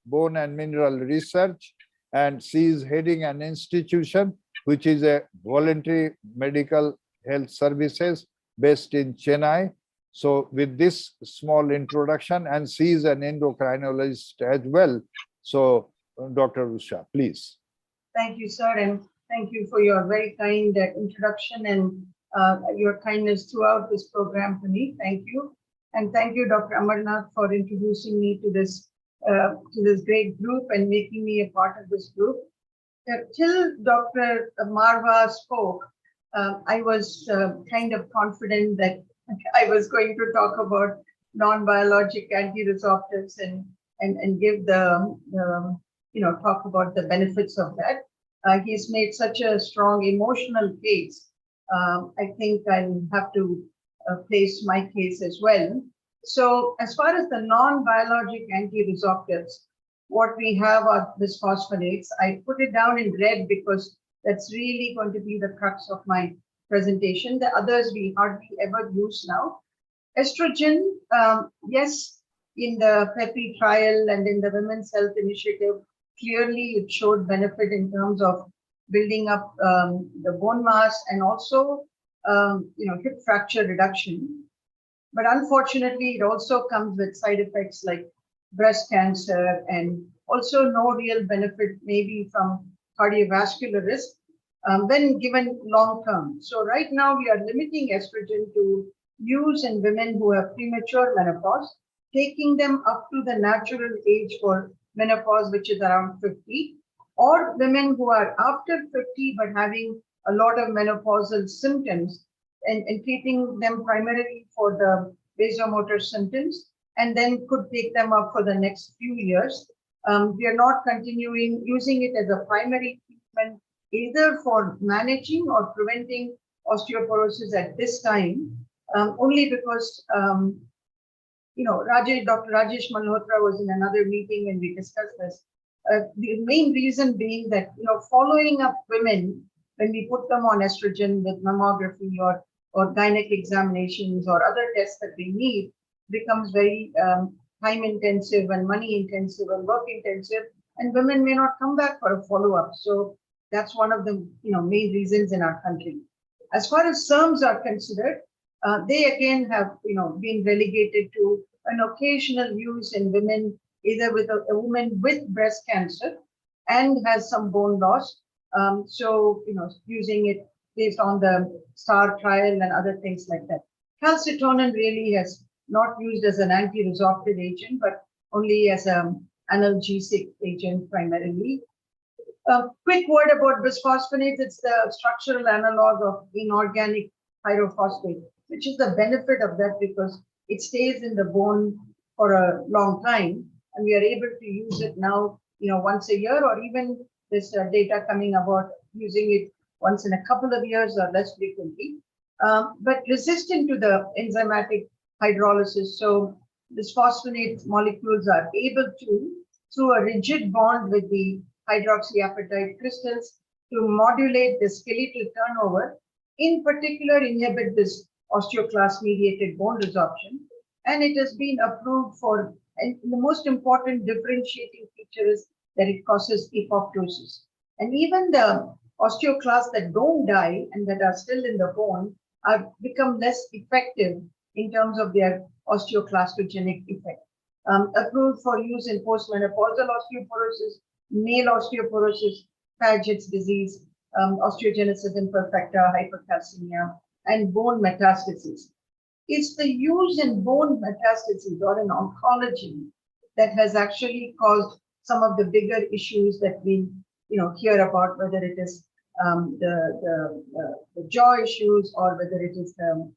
Bone and Mineral Research, and she is heading an institution which is a voluntary medical health services based in Chennai. So with this small introduction, and she is an endocrinologist as well. So Dr. Usha, please. Thank you, sir, and thank you for your very kind introduction and your kindness throughout this program to me. Thank you. And thank you, Dr. Amarnath, for introducing me to this great group and making me a part of this group. Till Dr. Marwa spoke, I was kind of confident that I was going to talk about non-biologic anti-resorptives and give the talk about the benefits of that. He's made such a strong emotional case. I think I'll have to place my case as well. So as far as the non-biologic anti-resorptives, what we have are bisphosphonates. I put it down in red because that's really going to be the crux of my presentation. The others we hardly ever use now. Estrogen, yes, in the PEPI trial and in the Women's Health Initiative, clearly it showed benefit in terms of building up the bone mass and also hip fracture reduction. But unfortunately, it also comes with side effects like breast cancer and also no real benefit maybe from cardiovascular risk when given long term. So right now we are limiting estrogen to use in women who have premature menopause, taking them up to the natural age for menopause, which is around 50. or women who are after 50 but having a lot of menopausal symptoms, and treating them primarily for the vasomotor symptoms, and then could take them up for the next few years. We are not continuing using it as a primary treatment either for managing or preventing osteoporosis at this time, only because Dr. Rajesh Malhotra was in another meeting and we discussed this. The main reason being that, following up women when we put them on estrogen with mammography or gynec examinations or other tests that they need becomes very time intensive and money intensive and work intensive, and women may not come back for a follow-up. So that's one of the main reasons in our country. As far as SERMs are considered, they again have been relegated to an occasional use in women, either with a woman with breast cancer and has some bone loss. Using it based on the STAR trial and other things like that. Calcitonin really has not used as an anti-resorptive agent, but only as an analgesic agent primarily. Quick word about bisphosphonates. It's the structural analog of inorganic pyrophosphate, which is the benefit of that because it stays in the bone for a long time, and we are able to use it now, once a year, or even this data coming about using it once in a couple of years or less frequently, but resistant to the enzymatic hydrolysis. So bisphosphonate molecules are able to, through a rigid bond with the hydroxyapatite crystals, to modulate the skeletal turnover, in particular inhibit this osteoclast-mediated bone resorption. And it has been approved for, and the most important differentiating feature is that it causes apoptosis. And even the osteoclasts that don't die and that are still in the bone are become less effective in terms of their osteoclastogenic effect. Approved for use in postmenopausal osteoporosis, male osteoporosis, Paget's disease, osteogenesis imperfecta, hypercalcemia, and bone metastases. It's the use in bone metastases or in oncology that has actually caused some of the bigger issues that we hear about, whether it is the jaw issues or whether it is the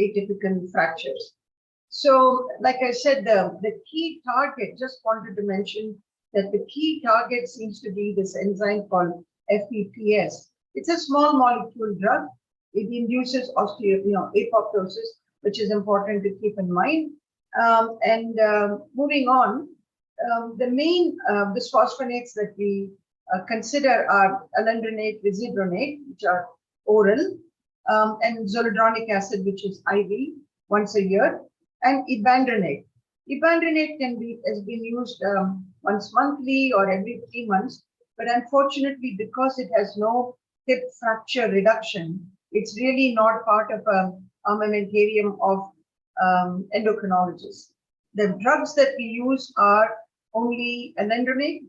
atypical fractures. So, like I said, the key target, just wanted to mention that the key target seems to be this enzyme called FEPS. It's a small molecule drug. It induces apoptosis, which is important to keep in mind. Moving on, the main bisphosphonates that we consider are alendronate, risedronate, which are oral, and zoledronic acid, which is IV once a year, and ibandronate. Ibandronate has been used once monthly or every 3 months, but unfortunately, because it has no hip fracture reduction, it's really not part of an armamentarium of endocrinologists. The drugs that we use are only alendronate,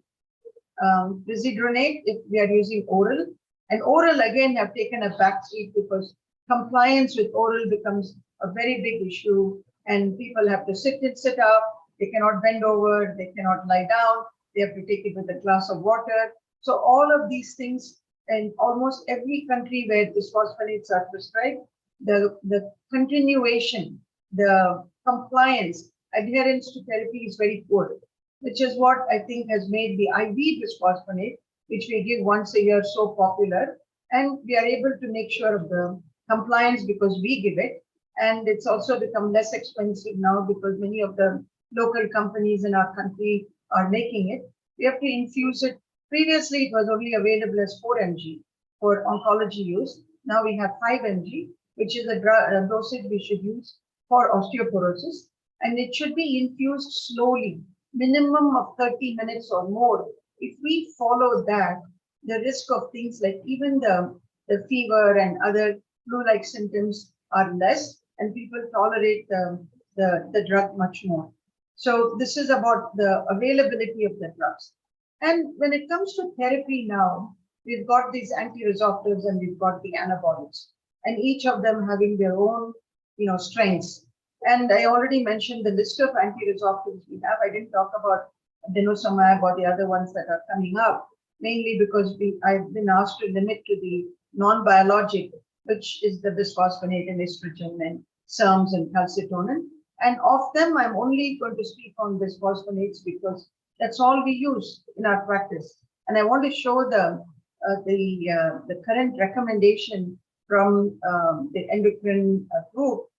risedronate if we are using oral, and oral again have taken a backseat because compliance with oral becomes a very big issue, and people have to sit up, they cannot bend over, they cannot lie down, they have to take it with a glass of water. So all of these things, in almost every country where bisphosphonates are prescribed, the continuation, the compliance, adherence to therapy is very poor, which is what I think has made the IV bisphosphonate, which we give once a year, so popular. And we are able to make sure of the compliance because we give it. And it's also become less expensive now because many of the local companies in our country are making it. We have to infuse it. Previously, it was only available as 4 mg for oncology use. Now we have 5 mg, which is a dosage we should use for osteoporosis. And it should be infused slowly, minimum of 30 minutes or more. If we follow that, the risk of things like even the fever and other flu-like symptoms are less, and people tolerate the drug much more. So this is about the availability of the drugs. And when it comes to therapy now, we've got these anti-resorptives and we've got the anabolics, and each of them having their own, strengths. And I already mentioned the list of anti-resorptives we have. I didn't talk about denosumab or the other ones that are coming up, mainly because I've been asked to limit to the non-biologic, which is the bisphosphonate and estrogen and SERMs and calcitonin. And of them, I'm only going to speak on bisphosphonates because that's all we use in our practice. And I want to show the current recommendation from the endocrine group,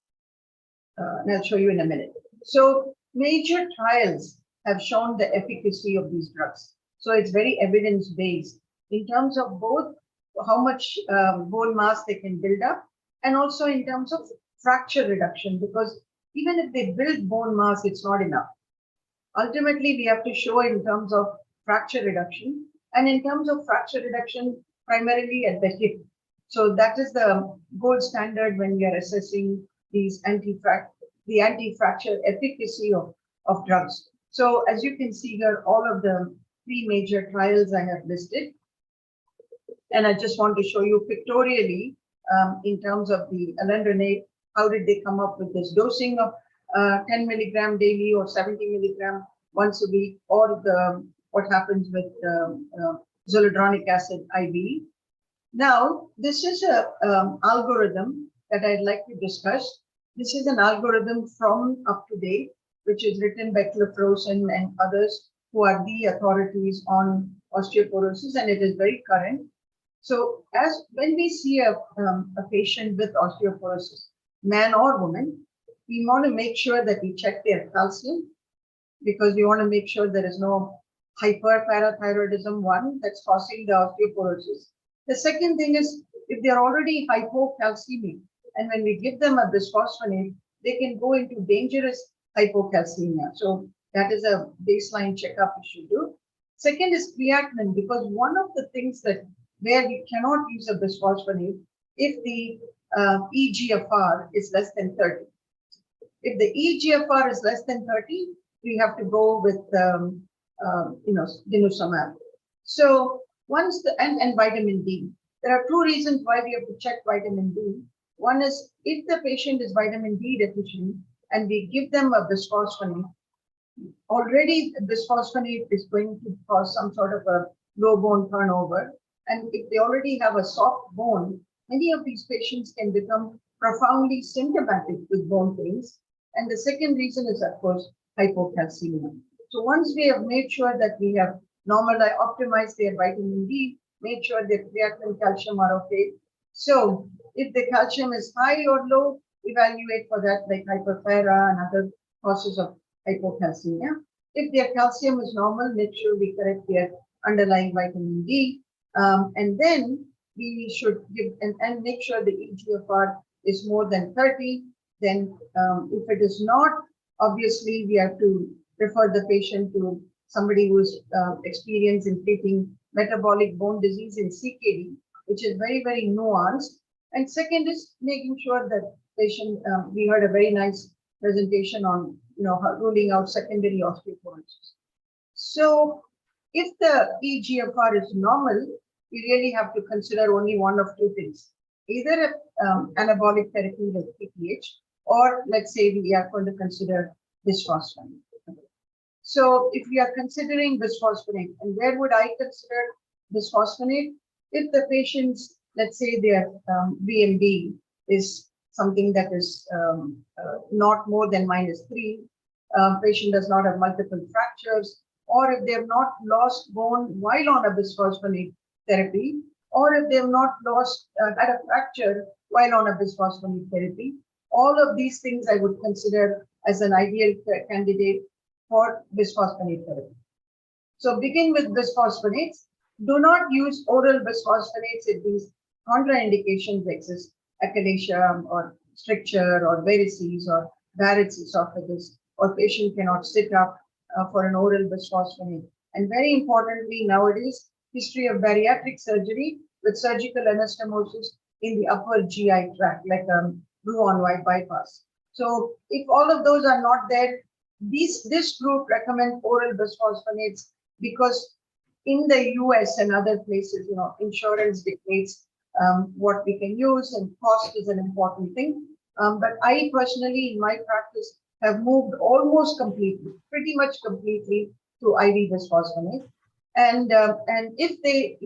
and I'll show you in a minute. So major trials have shown the efficacy of these drugs. So it's very evidence-based in terms of both how much bone mass they can build up and also in terms of fracture reduction, because even if they build bone mass, it's not enough. Ultimately, we have to show in terms of fracture reduction and in terms of fracture reduction, primarily at the hip. So that is the gold standard when we are assessing these anti-fracture efficacy of drugs. So as you can see here, all of the 3 major trials I have listed. And I just want to show you pictorially in terms of the alendronate, how did they come up with this dosing of 10 milligram daily or 70 milligram once a week, or what happens with zoledronic acid IV. Now, this is a algorithm that I'd like to discuss. This is an algorithm from UpToDate, which is written by Cliff Rosen and others who are the authorities on osteoporosis, and it is very current. So when we see a patient with osteoporosis, man or woman, we want to make sure that we check their calcium, because we want to make sure there is no hyperparathyroidism, one, that's causing the osteoporosis. The second thing is, if they're already hypocalcemic, and when we give them a bisphosphonate, they can go into dangerous hypocalcemia. So that is a baseline checkup we should do. Second is creatinine, because one of the things where we cannot use a bisphosphonate if the eGFR is less than 30. If the eGFR is less than 30, we have to go with denosumab. So once and vitamin D. There are 2 reasons why we have to check vitamin D. One is if the patient is vitamin D deficient and we give them a bisphosphonate, already bisphosphonate is going to cause some sort of a low bone turnover. And if they already have a soft bone, many of these patients can become profoundly symptomatic with bone pains. And the second reason is, of course, hypocalcemia. So once we have made sure that we have optimized their vitamin D, made sure their creatinine, calcium are okay. So if the calcium is high or low, evaluate for that, like hyperpara and other causes of hypocalcemia. If their calcium is normal, make sure we correct their underlying vitamin D. And then we should give and make sure the eGFR is more than 30. Then if it is not, obviously we have to refer the patient to somebody who is experienced in treating metabolic bone disease in CKD, which is very, very nuanced. And second is making sure that patient, we heard a very nice presentation on, ruling out secondary osteoporosis. So if the eGFR is normal, we really have to consider only one of 2 things, either anabolic therapy like PTH, or let's say we are going to consider bisphosphonate. So if we are considering bisphosphonate, and where would I consider bisphosphonate? If the patient's, let's say their BMD is something that is not more than -3, patient does not have multiple fractures, or if they have not lost bone while on a bisphosphonate therapy, or if they have not had a fracture while on a bisphosphonate therapy, all of these things I would consider as an ideal candidate for bisphosphonate therapy. So begin with bisphosphonates. Do not use oral bisphosphonates if these contraindications exist, achalasia or stricture or varices or Barrett's esophagus, or patient cannot sit up for an oral bisphosphonate. And very importantly, nowadays, history of bariatric surgery with surgical anastomosis in the upper GI tract, like blue on white bypass. So if all of those are not there, this group recommend oral bisphosphonates because in the US and other places, insurance dictates what we can use, and cost is an important thing. But I personally, in my practice, have moved almost completely, pretty much completely to IV bisphosphonate. And if they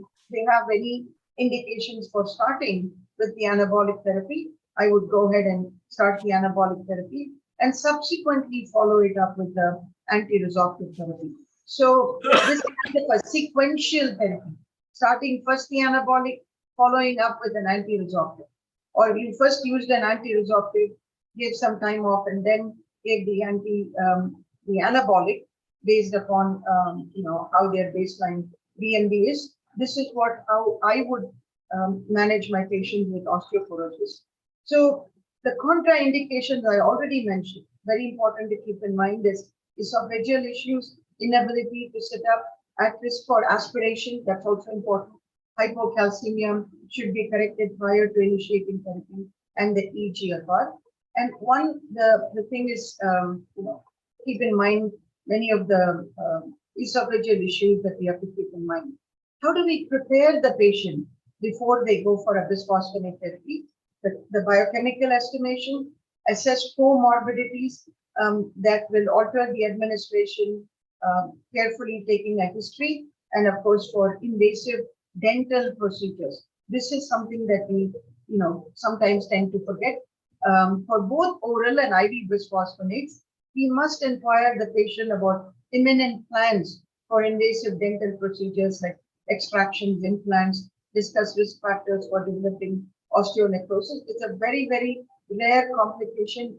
have any indications for starting with the anabolic therapy, I would go ahead and start the anabolic therapy and subsequently follow it up with the anti-resorptive therapy. So this is kind of a sequential therapy, starting first the anabolic, following up with an anti-resorptive. Or you first used an anti-resorptive, gave some time off, and then gave the anabolic based upon how their baseline BMD is. This is how I would manage my patients with osteoporosis. So the contraindications I already mentioned, very important to keep in mind, is esophageal issues, inability to sit up, at risk for aspiration, that's also important. Hypocalcemia should be corrected prior to initiating therapy, and the eGFR. And the thing is, keep in mind many of the esophageal issues that we have to keep in mind. How do we prepare the patient before they go for a bisphosphonate therapy? The biochemical estimation, assess comorbidities that will alter the administration, carefully taking a history, and of course for invasive dental procedures. This is something that we sometimes tend to forget. For both oral and IV bisphosphonates, we must inquire the patient about imminent plans for invasive dental procedures like extractions, implants, discuss risk factors for developing osteonecrosis. It's a very, very rare complication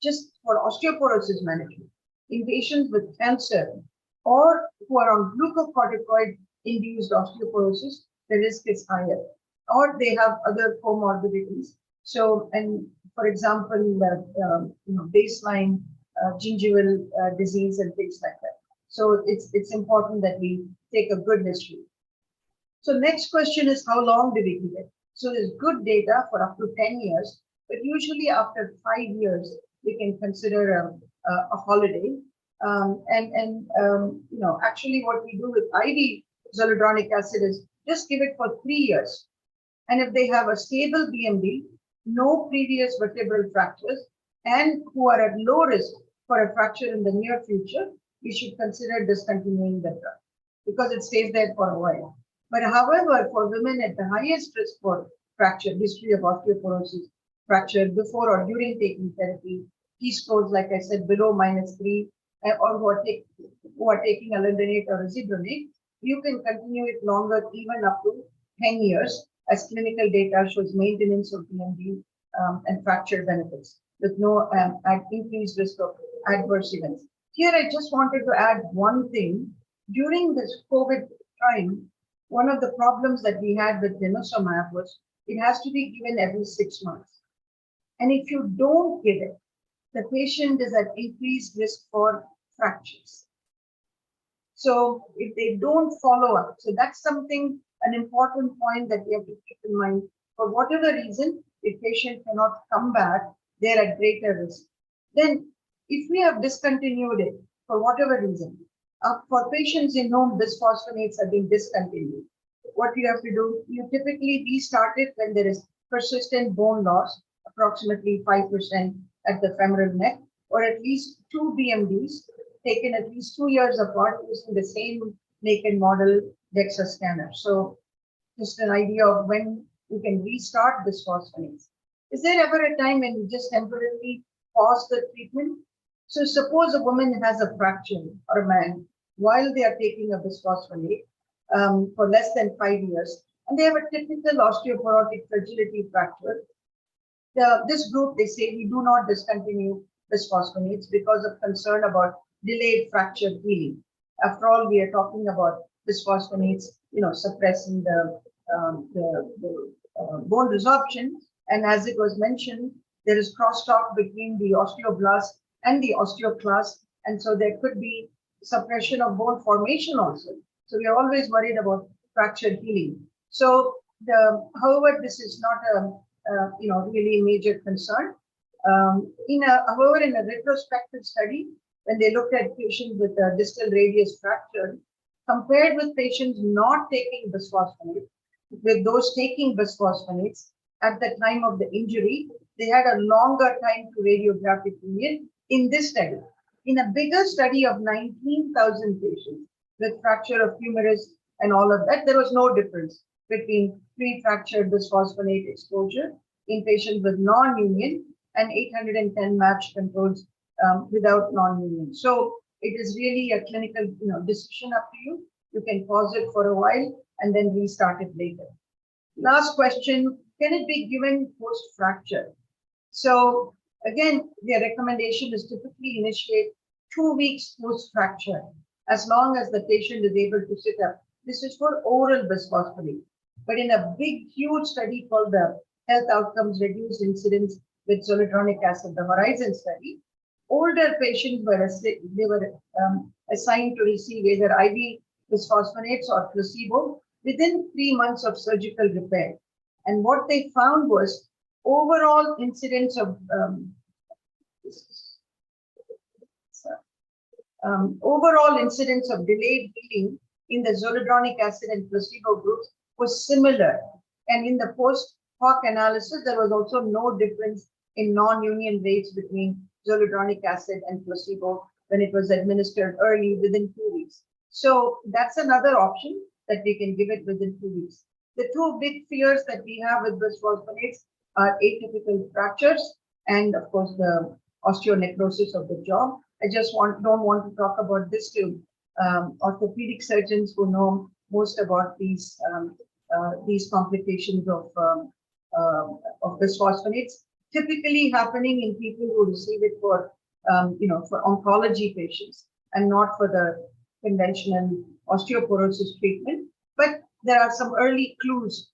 just for osteoporosis management. In patients with cancer or who are on glucocorticoid-induced osteoporosis, the risk is higher, or they have other comorbidities. So, and for example, baseline gingival disease and things like that. So it's important that we take a good history. So next question is, how long do we give it? So there's good data for up to 10 years, but usually after 5 years, we can consider a holiday. Actually what we do with IV zoledronic acid is just give it for 3 years. And if they have a stable BMD, no previous vertebral fractures, and who are at low risk for a fracture in the near future, we should consider discontinuing the drug because it stays there for a while. But however, for women at the highest risk for fracture, history of osteoporosis, fracture before or during taking therapy, T-scores, like I said, below -3, or who are taking alendronate or azidronate, you can continue it longer, even up to 10 years, as clinical data shows maintenance of BMD and fracture benefits with no increased risk of adverse events. Here, I just wanted to add one thing. During this COVID time, one of the problems that we had with denosumab was it has to be given every 6 months. And if you don't give it, the patient is at increased risk for fractures. So if they don't follow up, so that's something, an important point that we have to keep in mind. For whatever reason, if patient cannot come back, they're at greater risk. Then if we have discontinued it for whatever reason, for patients in whom bisphosphonates have been discontinued, what you have to do, you typically restart it when there is persistent bone loss, approximately 5% at the femoral neck, or at least 2 BMDs taken at least 2 years apart using the same naked model DEXA scanner. So just an idea of when you can restart bisphosphonates. Is there ever a time when you just temporarily pause the treatment? So suppose a woman has a fracture, or a man, while they are taking a bisphosphonate for less than 5 years, and they have a typical osteoporotic fragility fracture. This group, they say, we do not discontinue bisphosphonates because of concern about delayed fracture healing. After all, we are talking about bisphosphonates, suppressing the bone resorption. And as it was mentioned, there is crosstalk between the osteoblast and the osteoclast. And so there could be suppression of bone formation also. So we are always worried about fracture healing. So however, this is not a really major concern. However, in a retrospective study, when they looked at patients with a distal radius fracture, compared with patients not taking bisphosphonates, with those taking bisphosphonates at the time of the injury, they had a longer time to radiographic period in this study. in a bigger study of 19,000 patients with fracture of humerus and all of that, there was no difference between pre-fracture bisphosphonate exposure in patients with non-union and 810 matched controls without non-union. So it is really a clinical decision up to you. You can pause it for a while and then restart it later. Last question, can it be given post-fracture? So again, the recommendation is typically initiate 2 weeks post-fracture, as long as the patient is able to sit up. This is for oral bisphosphonate. But in a big, huge study called the Health Outcomes Reduced Incidence with Zoledronic Acid, the Horizon study, older patients were assigned to receive either IV bisphosphonates or placebo within 3 months of surgical repair. And what they found was overall incidence of delayed healing in the zoledronic acid and placebo groups was similar. And in the post hoc analysis, there was also no difference in non-union rates between zoledronic acid and placebo when it was administered early within 2 weeks. So that's another option that we can give it within 2 weeks. The two big fears that we have with bisphosphonates are atypical fractures and, of course, the osteonecrosis of the jaw. I just don't want to talk about this to orthopedic surgeons who know most about these complications of bisphosphonates, typically happening in people who receive it for oncology patients and not for the conventional osteoporosis treatment. But there are some early clues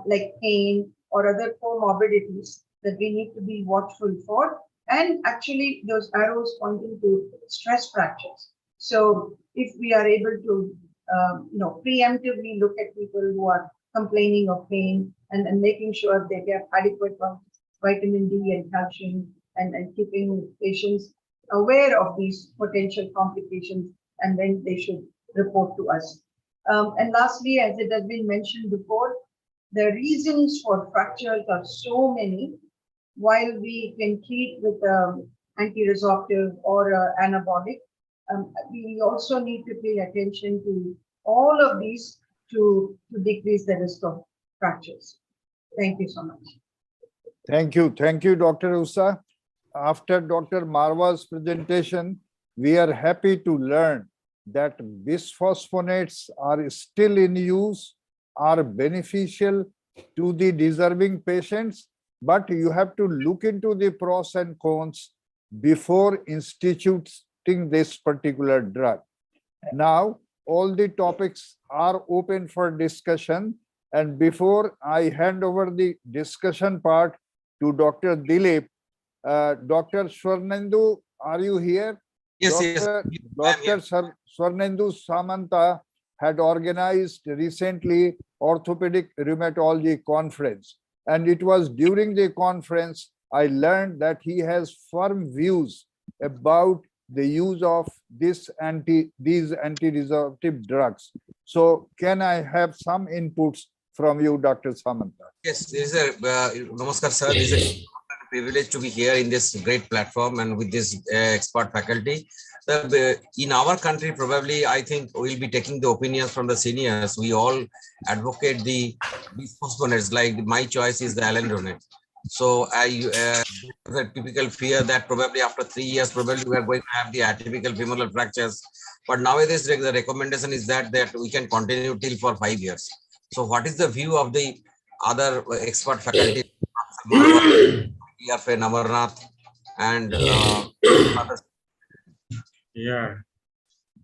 like pain or other comorbidities that we need to be watchful for. And actually those arrows pointing to stress fractures. So if we are able to, preemptively look at people who are complaining of pain and making sure they get adequate vitamin D and calcium and keeping patients aware of these potential complications, and then they should report to us. And lastly, as it has been mentioned before, the reasons for fractures are so many. While we can treat with anti-resorptive or anabolic, we also need to pay attention to all of these to decrease the risk of fractures. Thank you so much. Thank you, Dr. Usa. After Dr. Marwa's presentation, we are happy to learn that bisphosphonates are still in use, are beneficial to the deserving patients, but you have to look into the pros and cons before instituting this particular drug. Now, all the topics are open for discussion. And before I hand over the discussion part to Dr. Dilip, Dr. Swarnendu, are you here? Yes, Dr. Swarnendu Samanta had organized recently Orthopaedic Rheumatology Conference. And it was during the conference I learned that he has firm views about the use of these anti-resorptive drugs. So can I have some inputs from you, Dr. Samanta? Yes, this is a Namaskar, sir. This is a privilege to be here in this great platform and with this expert faculty. In our country, probably, I think we'll be taking the opinions from the seniors. We all advocate the bisphosphonates, like my choice is the alendronate. So I the typical fear that probably after 3 years, probably we are going to have the atypical femoral fractures. But nowadays, the recommendation is that we can continue till for 5 years. So what is the view of the other expert faculty, Namarnath, and others? Yeah.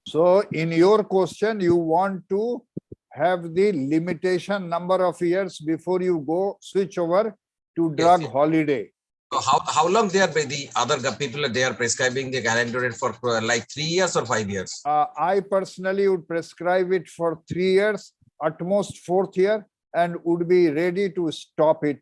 So in your question, you want to have the limitation number of years before you switch over to drug holiday. So how long the other people they are prescribing the alendronate for like 3 years or 5 years? I personally would prescribe it for 3 years, at most 4th year, and would be ready to stop it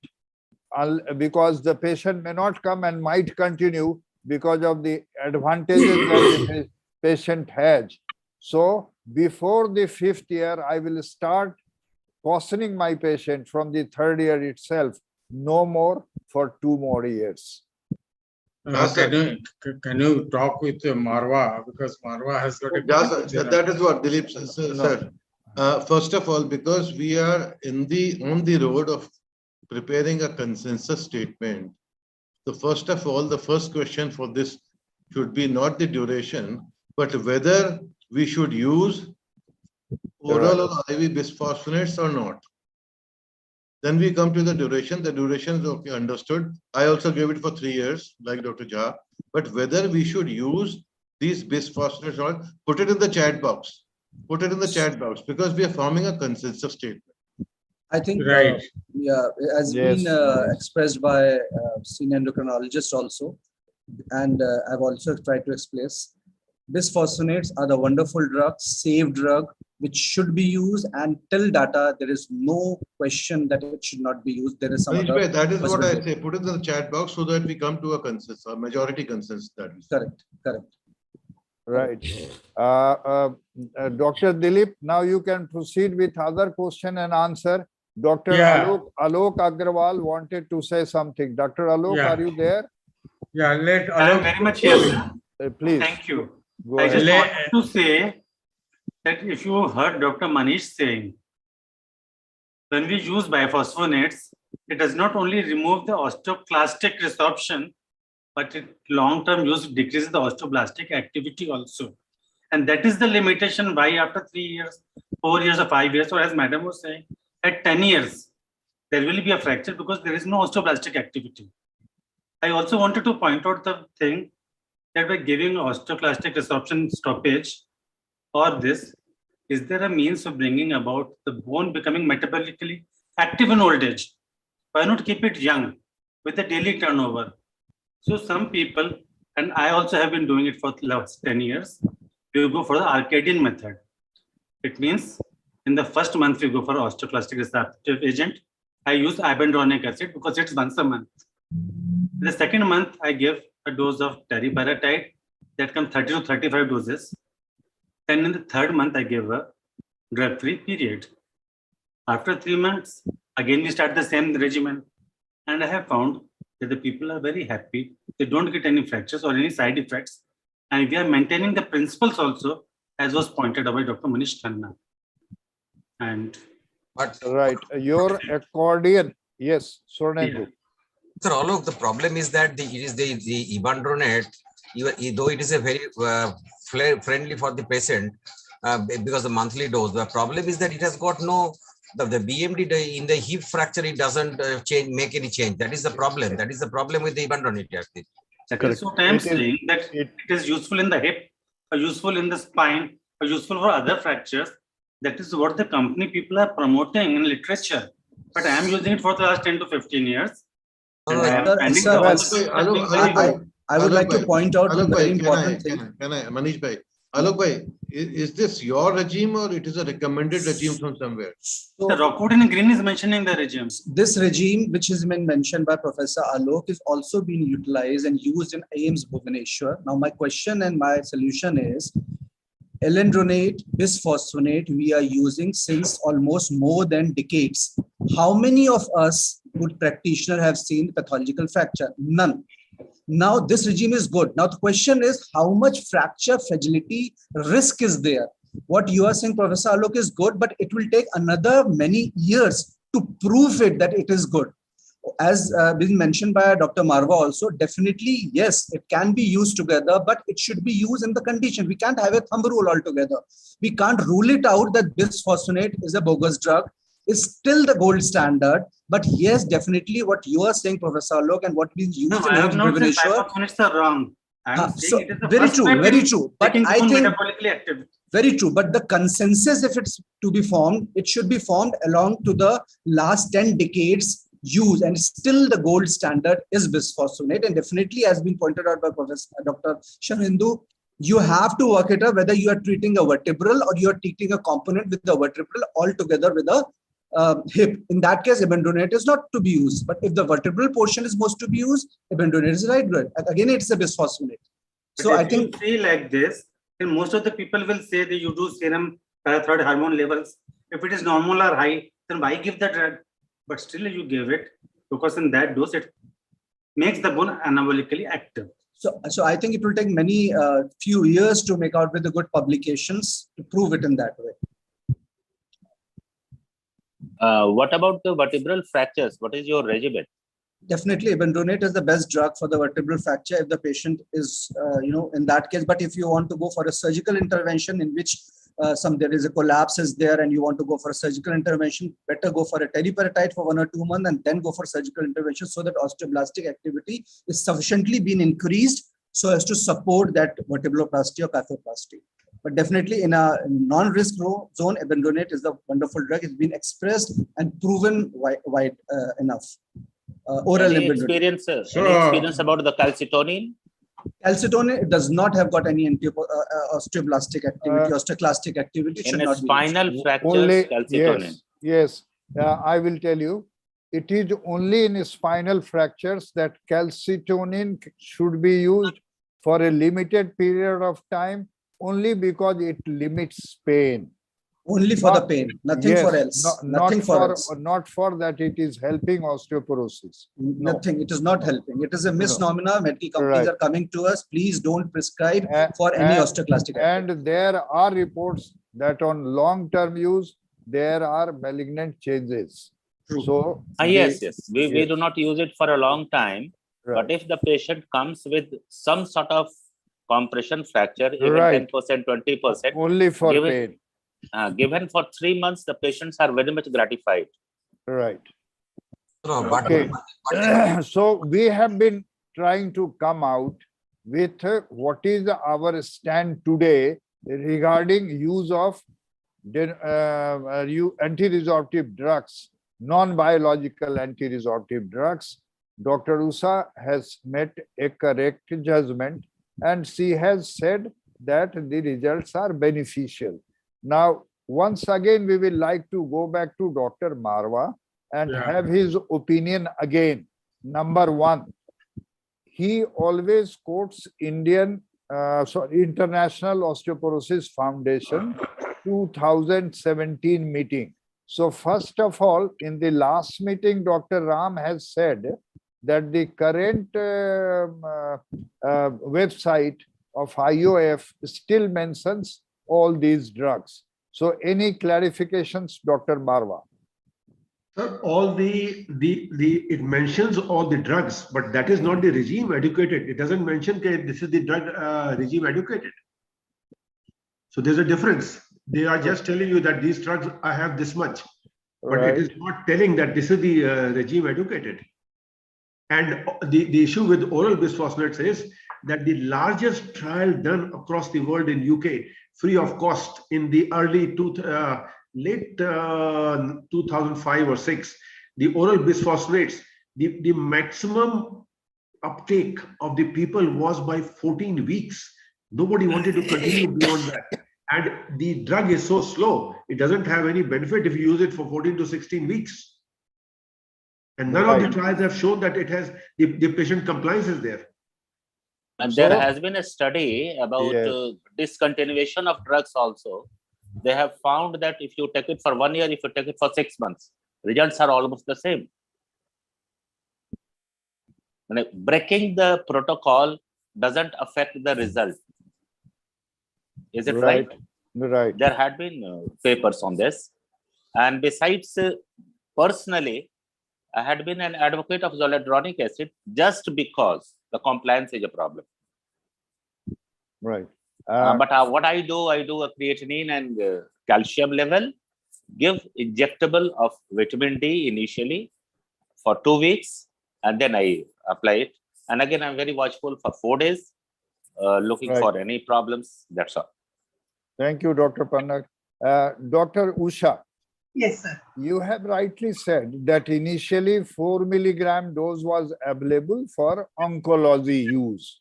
because the patient may not come and might continue because of the advantages that the patient has. So before the 5th year, I will start cautioning my patient from the 3rd year itself, no more for 2 more years. Can you talk with Marwa, because Marwa has got a that is what Dilip said. First of all, because we are on the road of preparing a consensus statement. So first of all, the first question for this should be not the duration, but whether we should use oral or IV bisphosphonates or not. Then we come to the duration. The duration is okay, understood. I also gave it for 3 years, like Dr. Jha. But whether we should use these bisphosphonates or not, put it in the chat box. Put it in the chat box, because we are forming a consensus statement. I think, Right. yeah, as been expressed by senior endocrinologists also, and I've also tried to explain. Bisphosphonates are the wonderful drug, safe drug, which should be used, and till data, there is no question that it should not be used. There is some other That is what I possibility. say. Put it in the chat box so that we come to a consensus, a majority consensus. That is Correct, correct. Right. Dr. Dilip, now you can proceed with other question and answer. Dr. Alok Agrawal wanted to say something. Dr. Alok, are you there? Yeah, let I am very much here, sir. Please. Thank you. Go I just ahead. wanted to say that if you heard Dr. Manish saying, when we use biphosphonates, it does not only remove the osteoclastic resorption, but it long-term use decreases the osteoblastic activity also. And that is the limitation why after 3 years, 4 years or 5 years, or as Madam was saying, at 10 years, there will be a fracture because there is no osteoblastic activity. I also wanted to point out the thing that by giving osteoclastic resorption stoppage or this, is there a means of bringing about the bone becoming metabolically active in old age? Why not keep it young with the daily turnover? So some people, and I also have been doing it for the last 10 years, we go for the Arcadian method. It means in the first month, we go for osteoclastic resorptive agent. I use ibandronic acid because it's once a month. The second month, I give a dose of teriparatide that comes 30 to 35 doses. Then in the third month, I give a drug-free period. After 3 months, again, we start the same regimen. And I have found that the people are very happy. They don't get any fractures or any side effects. And we are maintaining the principles also, as was pointed out by Dr. Manish Khanna. And right, your accordion, yes, Swarnendu. Sir, Alok, the problem is that it is the ibandronate, though it is a very friendly for the patient because the monthly dose. The problem is that it has got no the BMD in the hip fracture. It doesn't make any change. That is the problem. That is the problem with the ibandronate. That is what I am saying, that it is useful in the hip, or useful in the spine, or useful for other fractures. That is what the company people are promoting in literature. But I am using it for the last 10 to 15 years. And I am finding I would like to point out one very important thing. Can I, Manish bhai? Alok bhai, is this your regime or it is a recommended regime from somewhere? So, the Rockwood in green is mentioning the regime. This regime, which has been mentioned by Professor Alok, is also being utilized and used in AIIMS Bhubaneswar. Now, my question and my solution is, alendronate, bisphosphonate, we are using since almost more than decades. How many of us, good practitioners, have seen pathological fracture? None. Now, this regime is good. Now, the question is, how much fracture fragility risk is there? What you are saying, Professor Alok, is good, but it will take another many years to prove it that it is good. As been mentioned by Dr. Marwa also, definitely, yes, it can be used together, but it should be used in the condition. We can't have a thumb rule altogether. We can't rule it out that bisphosphonate is a bogus drug. It's still the gold standard. But yes, definitely what you are saying, Professor Alok, and what we used I have not said biphosphonates are wrong. I am saying it is the very first true, step very in true. But making I think metabolically active. Very true. But the consensus, if it's to be formed, it should be formed along to the last 10 decades use, and still the gold standard is bisphosphonate. And definitely, as been pointed out by Professor Dr. Swarnendu, you have to work it out whether you are treating a vertebral or you are treating a component with the vertebral altogether with a hip. In that case, ibandronate is not to be used. But if the vertebral portion is most to be used, ibandronate is right good. Again, it's a bisphosphonate. But so if I think you say like this, then most of the people will say that you do serum parathyroid hormone levels. If it is normal or high, then why give the drug? But still you give it because in that dose it makes the bone anabolically active. So I think it will take many few years to make out with the good publications to prove it in that way. What about the vertebral fractures? What is your regimen? Definitely, ibandronate is the best drug for the vertebral fracture if the patient is, in that case. But if you want to go for a surgical intervention in which there is a collapse is there and you want to go for a surgical intervention, better go for a teriparatide for 1 or 2 months and then go for surgical intervention so that osteoblastic activity is sufficiently been increased so as to support that vertebroplasty or kyphoplasty. But definitely in a non-risk zone, ibandronate is a wonderful drug. It's been expressed and proven wide enough. Oral Any experience about the calcitonin? Calcitonin does not have got any osteoblastic activity, osteoclastic activity. In a spinal fractures, calcitonin. Yes, I will tell you. It is only in spinal fractures that calcitonin should be used for a limited period of time, only because it limits pain. Only for the pain, nothing for else. Nothing for else. Not for that it is helping osteoporosis. Nothing. It is not helping. It is a misnomer. Medical companies are coming to us. Please don't prescribe for any osteoclastic activity. And there are reports that on long-term use, there are malignant changes. True. So yes. We do not use it for a long time. Right. But if the patient comes with some sort of compression fracture, even 10%, 20%, only for pain. Given for 3 months, the patients are very much gratified. Right. Okay. So we have been trying to come out with what is our stand today regarding use of anti-resorptive drugs, non-biological anti-resorptive drugs. Dr. Usha has made a correct judgment and she has said that the results are beneficial. Now, once again, we will like to go back to Dr. Marwa and have his opinion again. Number one, he always quotes International Osteoporosis Foundation 2017 meeting. So first of all, in the last meeting, Dr. Ram has said that the current website of IOF still mentions all these drugs. So any clarifications, Dr. Marwa? Sir, it mentions all the drugs, but that is not the regime educated. It doesn't mention that this is the drug regime educated. So there's a difference. They are just telling you that these drugs I have this much, but it is not telling that this is the regime educated. And the issue with oral bisphosphonates is that the largest trial done across the world in UK, free of cost, in the late 2005 or 6, the oral bisphosphonates, the maximum uptake of the people was by 14 weeks. Nobody wanted to continue beyond that. And the drug is so slow, it doesn't have any benefit if you use it for 14 to 16 weeks. And none of the trials have shown that it has the patient compliance is there. And there has been a study about discontinuation of drugs also. They have found that if you take it for 1 year, if you take it for 6 months, results are almost the same. And breaking the protocol doesn't affect the result. Is it right? Right. There had been papers on this. And besides, personally, I had been an advocate of zoledronic acid just because the compliance is a problem. Right. But what I do a creatinine and calcium level, give injectable of vitamin D initially for 2 weeks, and then I apply it. And again, I'm very watchful for 4 days, looking for any problems. That's all. Thank you, Dr. Pannak. Dr. Usha. Yes, sir. You have rightly said that initially 4 milligram dose was available for oncology use.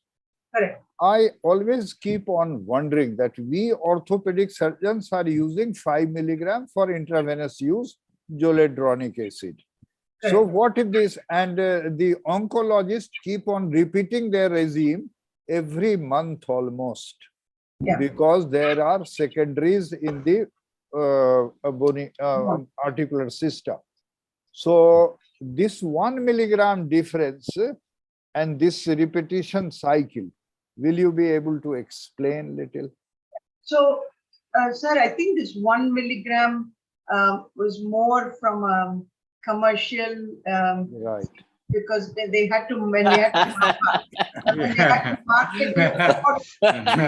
Correct. I always keep on wondering that we orthopedic surgeons are using 5 milligram for intravenous use, zoledronic acid. Correct. So what is this? And the oncologists keep on repeating their regime every month almost, because there are secondaries in the articular system. So this 1 milligram difference and this repetition cycle. Will you be able to explain little? So, sir, I think this 1 milligram was more from a commercial, Right. because they had to, when they had to market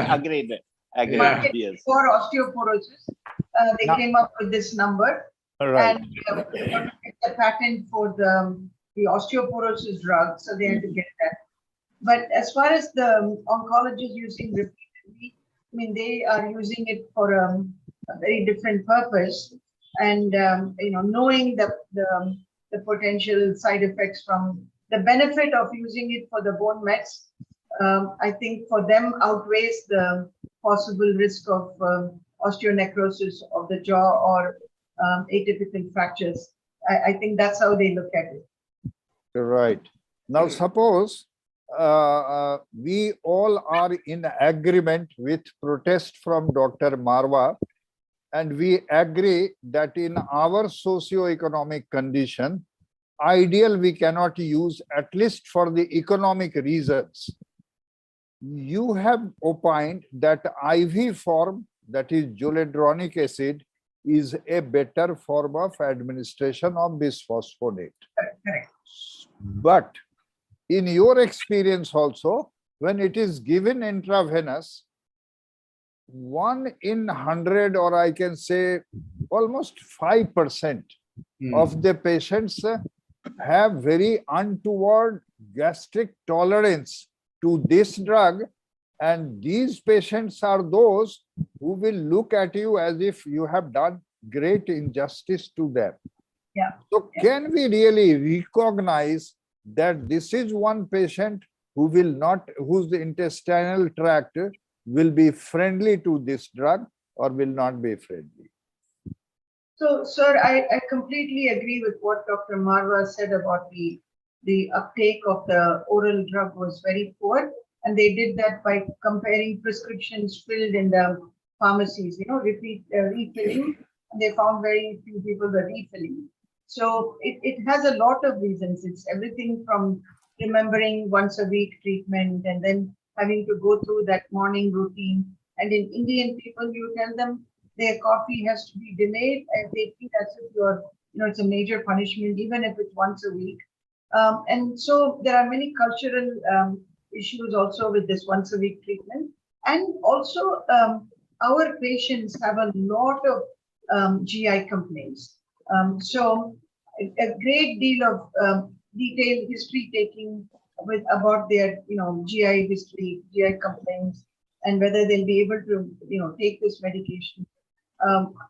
Agreed. Agreed. market Yes. for osteoporosis, they Now- came up with this number. Right. And they wanted to get the patent for the osteoporosis drug, so they had to get that. But as far as the oncologists using repeatedly, I mean, they are using it for a very different purpose, and knowing the potential side effects from the benefit of using it for the bone mets, I think for them outweighs the possible risk of osteonecrosis of the jaw or atypical fractures. I think that's how they look at it. Right. Now, suppose we all are in agreement with protest from Dr. Marwa, and we agree that in our socio-economic condition, ideal we cannot use, at least for the economic reasons. You have opined that IV form, that is zoledronic acid, is a better form of administration of bisphosphonate. Correct. But in your experience also, when it is given intravenous, 1 in 100, or I can say almost 5% of the patients have very untoward gastric tolerance to this drug, and these patients are those who will look at you as if you have done great injustice to them. Yeah. So can we really recognize that this is one patient who will not, whose intestinal tract will be friendly to this drug or will not be friendly? So, sir, I completely agree with what Dr. Marwa said about the uptake of the oral drug was very poor, and they did that by comparing prescriptions filled in the pharmacies, refilling, and they found very few people were refilling. So it has a lot of reasons. It's everything from remembering once a week treatment and then having to go through that morning routine. And in Indian people, you tell them their coffee has to be delayed, and they feel as if it's a major punishment, even if it's once a week. And so there are many cultural issues also with this once a week treatment. And also our patients have a lot of GI complaints. So a great deal of detailed history taking about their GI history, GI complaints, and whether they'll be able to take this medication.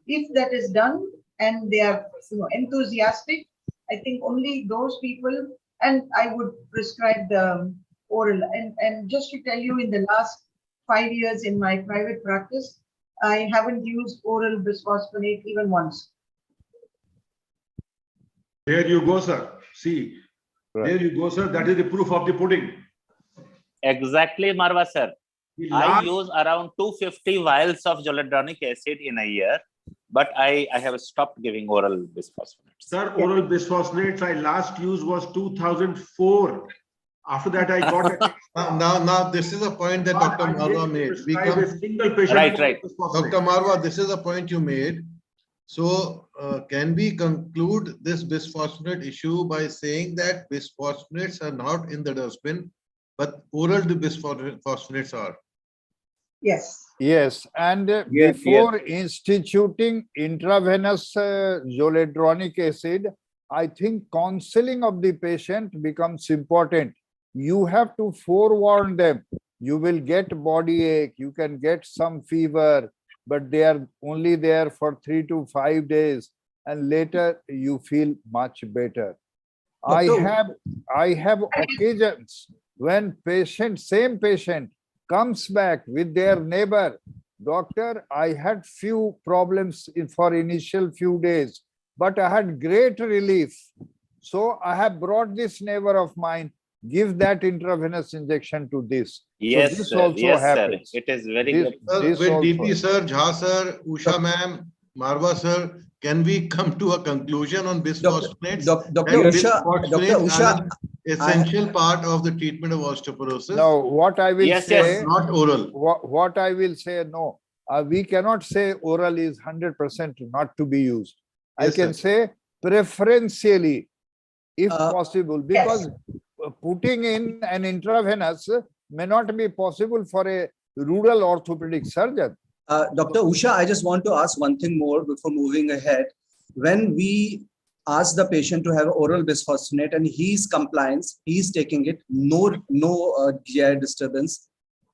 If that is done and they are enthusiastic, I think only those people, and I would prescribe the oral. And just to tell you, in the last 5 years in my private practice, I haven't used oral bisphosphonate even once. There you go, sir. See, Right. there you go, sir. That is the proof of the pudding. Exactly, Marwa sir. The I last- use around 250 vials of zoledronic acid in a year, but I have stopped giving oral bisphosphonates. Sir, oral bisphosphonates I last used was 2004. After that, I got it. Now, this is a point that Dr. Marwa made. We Prescribe come, a single patient Right, with right. bisphosphonates. Dr. Marwa, this is a point you made. So, can we conclude this bisphosphonate issue by saying that bisphosphonates are not in the dustbin, but oral bisphosphonates are? Yes. Yes, and Yes, before instituting intravenous zoledronic acid, I think counseling of the patient becomes important. You have to forewarn them. You will get body ache, you can get some fever, but they are only there for 3 to 5 days, and later you feel much better. Doctor- I have occasions when same patient comes back with their neighbor. Doctor, I had few problems for initial few days, but I had great relief. So I have brought this neighbor of mine, give that intravenous injection to this. Yes, so this sir. also Yes, happens. sir. It is very This- good. this With also- DP sir, Jha sir, Usha ma'am, Marwa sir, can we come to a conclusion on bisphosphonates? Dr. That Usha, bisphosphonates Dr. Usha, and- essential part of the treatment of osteoporosis. Now, what I will Yes, say, yes. Not oral. what I will say, no, we cannot say oral is 100% not to be used. I Yes, can sir. say preferentially, if Uh, possible, because putting in an intravenous may not be possible for a rural orthopedic surgeon. Dr. Usha, I just want to ask one thing more before moving ahead. When we ask the patient to have oral bisphosphonate and he's compliance, he's taking it, no GI disturbance.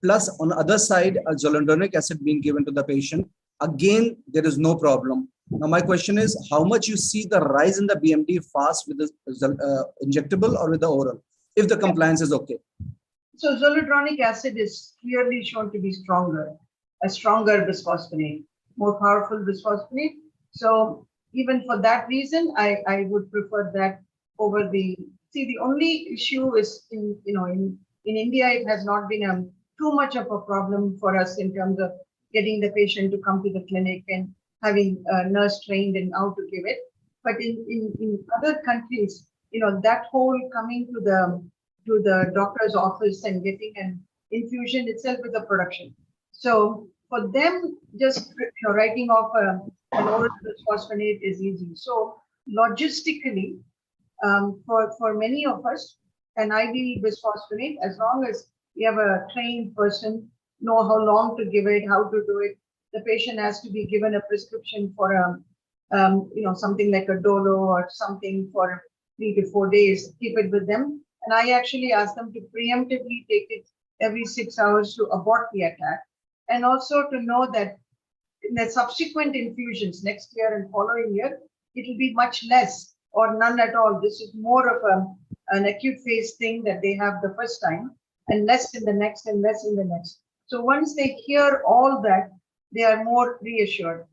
Plus, on the other side, a zoledronic acid being given to the patient. Again, there is no problem. Now, my question is, how much you see the rise in the BMD fast with the injectable or with the oral, if the compliance is okay? So zoledronic acid is clearly shown to be stronger, a stronger bisphosphonate, more powerful bisphosphonate. So even for that reason, I would prefer that over the, see, the only issue is in India, it has not been too much of a problem for us in terms of getting the patient to come to the clinic and having a nurse trained in how to give it. But in other countries, that whole coming to the doctor's office and getting an infusion itself is a production. So for them, just writing off an oral bisphosphonate is easy. So logistically, for many of us, an IV bisphosphonate, as long as we have a trained person, know how long to give it, how to do it, the patient has to be given a prescription for something like a dolo or something for 3 to 4 days, keep it with them. And I actually ask them to preemptively take it every 6 hours to abort the attack. And also to know that in the subsequent infusions next year and following year, it will be much less or none at all. This is more of an acute phase thing that they have the first time and less in the next and less in the next. So once they hear all that, they are more reassured.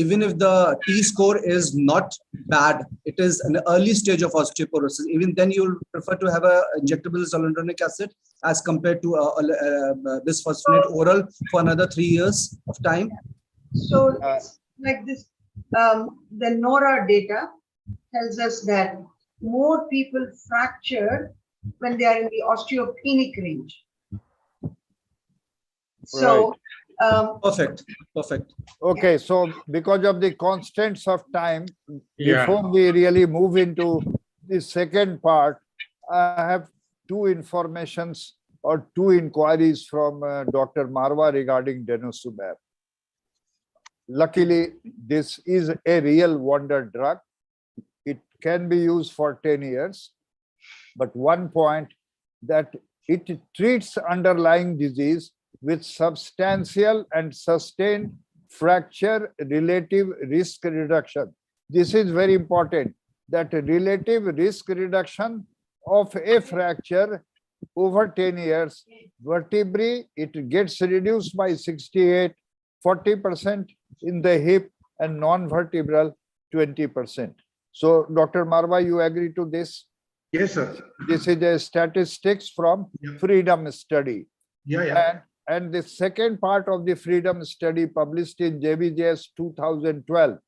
Even if the T-score is not bad, it is an early stage of osteoporosis. Even then, you'll prefer to have a injectable zoledronic acid as compared to bisphosphonate oral for another 3 years of time. So it's like this. The NORA data tells us that more people fracture when they are in the osteopenic range. So. Perfect. Okay, so because of the constraints of time, before we really move into the second part, I have two informations or two inquiries from Dr. Marwa regarding denosumab. Luckily, this is a real wonder drug. It can be used for 10 years. But one point that it treats underlying disease with substantial and sustained fracture relative risk reduction. This is very important, that relative risk reduction of a fracture over 10 years, vertebrae, it gets reduced by 68, 40% in the hip, and non-vertebral 20%. So Dr. Marwa, you agree to this? Yes, sir. This is a statistics from Freedom Study. Yeah. And the second part of the Freedom Study published in JBJS 2012,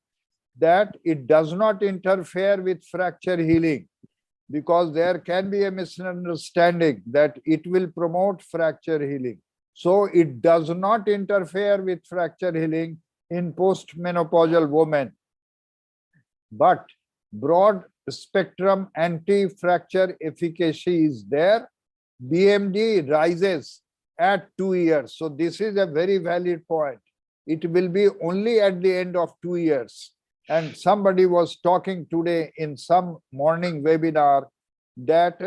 that it does not interfere with fracture healing, because there can be a misunderstanding that it will promote fracture healing. So it does not interfere with fracture healing in postmenopausal women. But broad spectrum anti-fracture efficacy is there. BMD rises at 2 years. So this is a very valid point. It will be only at the end of 2 years. And somebody was talking today in some morning webinar that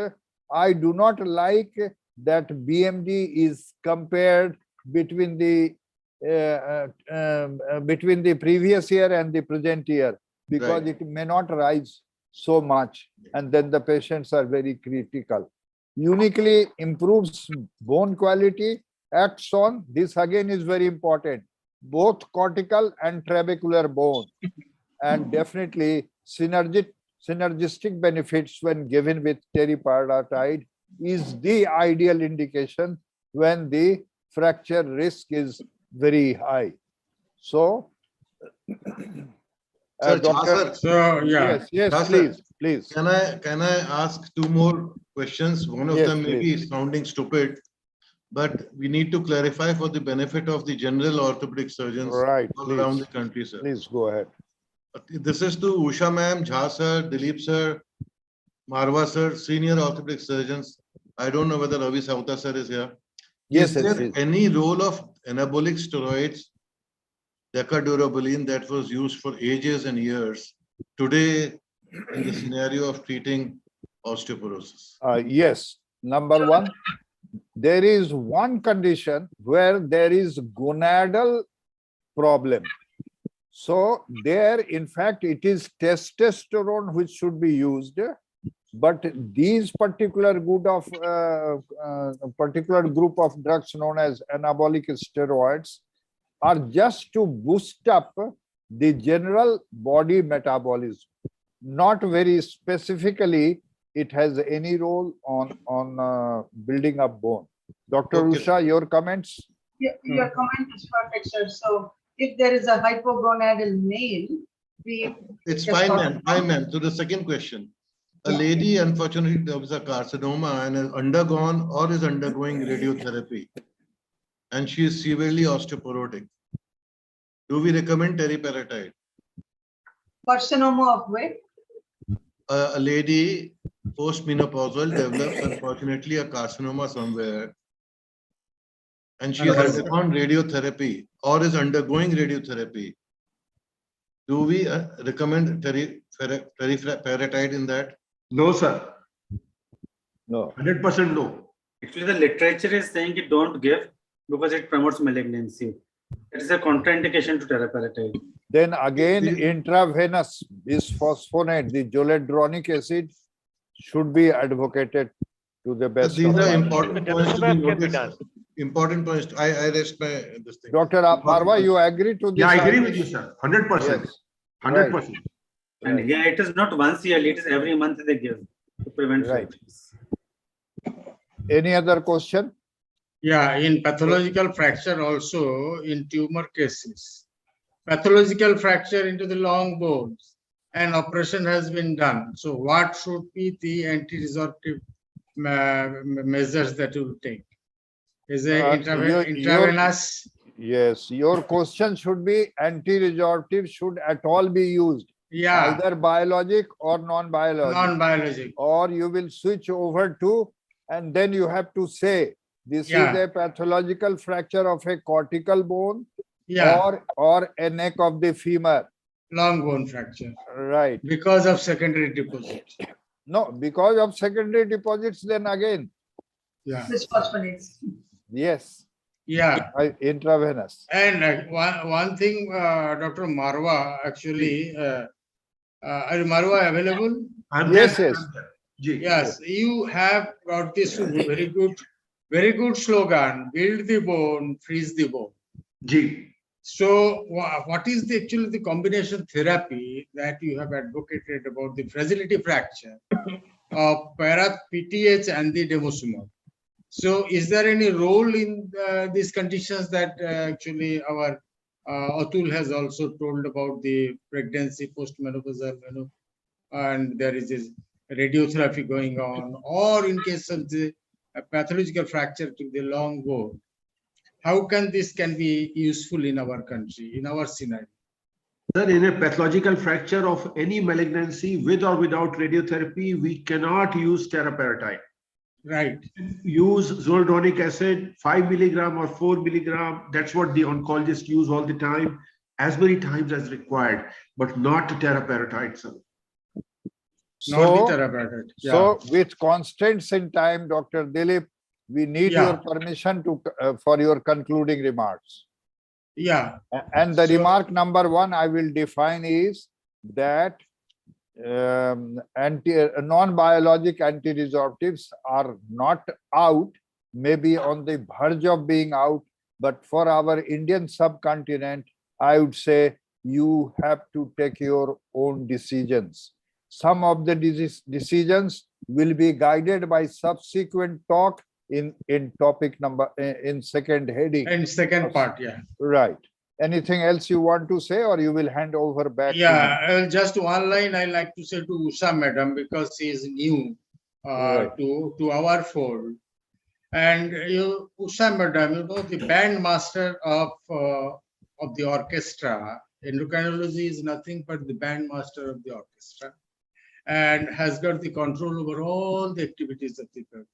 I do not like that BMD is compared between the previous year and the present year, because it may not rise so much, and then the patients are very critical. Uniquely improves bone quality, acts on, this again is very important, both cortical and trabecular bone, and definitely synergistic benefits when given with teriparatide is the ideal indication when the fracture risk is very high. So, Sir, Doctor, So, yes, Sir, please. Can I ask two more questions. One of Yes, them may be please. sounding stupid, but we need to clarify for the benefit of the general orthopedic surgeons Right, all around the please. country, sir. Please go ahead. This is to Usha ma'am, Jha sir, Dilip sir, Marwa sir, senior orthopedic surgeons. I don't know whether Ravi Sauta sir is here. Yes, Is yes, there yes. any role of anabolic steroids, decadurabolin, that was used for ages and years today in the scenario of treating osteoporosis? Yes. Number one, there is one condition where there is gonadal problem. So there, in fact, it is testosterone which should be used, but these particular group of drugs known as anabolic steroids are just to boost up the general body metabolism. Not very specifically, it has any role on building up bone. Dr. Okay. Usha, your comments? Your comment is perfect, sir. So if there is a hypogonadal male, It's just fine, talk ma'am. Fine, ma'am. So the second question. A lady, unfortunately, develops a carcinoma and has undergone or is undergoing radiotherapy, and she is severely osteoporotic. Do we recommend teriparatide? carcinoma of where? A lady postmenopausal develops, unfortunately, a carcinoma somewhere, and she has undergone radiotherapy or is undergoing radiotherapy. Do we recommend teriparatide in that? No, sir. No. 100% no. Actually, the literature is saying you don't give because it promotes malignancy. It is a contraindication to teriparatide. Then again, intravenous bisphosphonate, the zoledronic acid, should be advocated to the best These of are my important knowledge. points to be noted. Important points. I rest my this thing. Dr. Marwa, you agree to this? Yeah, I agree with you, sir. 100%. Yes. 100%. And Right. here it is not once yearly, it is every month they give to prevent Right. fractures. Any other question? Yeah, in pathological fracture also in tumor cases, pathological fracture into the long bones, and operation has been done. So what should be the anti-resorptive measures that you will take? Is it intravenous? Yes, your question should be anti-resorptive should at all be used. Yeah. Either biologic or non-biologic. Non-biologic. Or you will switch over to, and then you have to say, this is a pathological fracture of a cortical bone or a neck of the femur. Long bone fracture. Right. Because of secondary deposits. No, because of secondary deposits, then again. Yeah. Bisphosphonates. Yes. Yeah. Intravenous. And one thing, Dr. Marwa, actually, are Marwa available? Yes, yes. Yes, you have got this very good slogan, build the bone, freeze the bone. G. So what is actually the combination therapy that you have advocated about the fragility fracture of PTH and the demosumab? So is there any role in these conditions that actually our Atul has also told about the pregnancy, postmenopausal, and there is this radiotherapy going on, or in case of the pathological fracture to the long bone? How can this be useful in our country, in our scenario? Sir, in a pathological fracture of any malignancy, with or without radiotherapy, we cannot use teriparatide. Right. Use zoledronic acid, 5 milligram or 4 milligram. That's what the oncologists use all the time, as many times as required, but not teriparatide, sir. So with constraints in time, Dr. Dilip, we need your permission to for your concluding remarks. Yeah. And the remark number one I will define is that non-biologic anti-resorptives are not out, maybe on the verge of being out, but for our Indian subcontinent, I would say you have to take your own decisions. Some of the decisions will be guided by subsequent talk in topic number in second heading. In second part, yeah. Right. Anything else you want to say, or you will hand over back? Yeah, just one line I like to say to Usha madam, because she is new. to our fold. And you, Usha madam, you know, the bandmaster of the orchestra. Endocrinology is nothing but the bandmaster of the orchestra, and has got the control over all the activities of the body.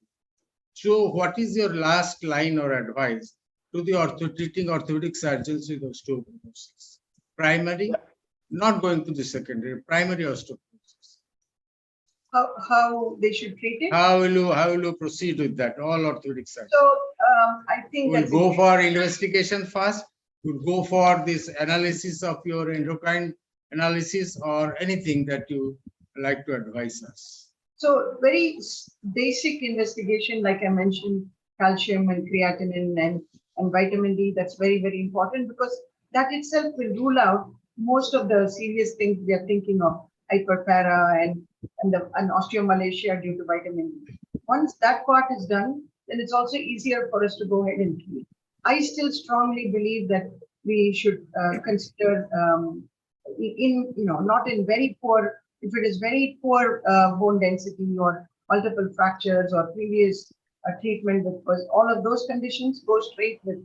So, what is your last line or advice to the treating orthopedic surgeons with osteoporosis? Primary, not going to the secondary, primary osteoporosis. How they should treat it? How will you proceed with that? All orthopedic surgeons. So I think we'll go for investigation first. We'll go for this analysis of your endocrine analysis or anything that you like to advise us. So very basic investigation, like I mentioned, calcium and creatinine and vitamin D, that's very, very important because that itself will rule out most of the serious things we are thinking of, hyperpara and osteomalacia due to vitamin D. Once that part is done, then it's also easier for us to go ahead and treat. I still strongly believe that we should consider not in very poor, if it is very poor bone density or multiple fractures or previous treatment with all of those conditions, go straight with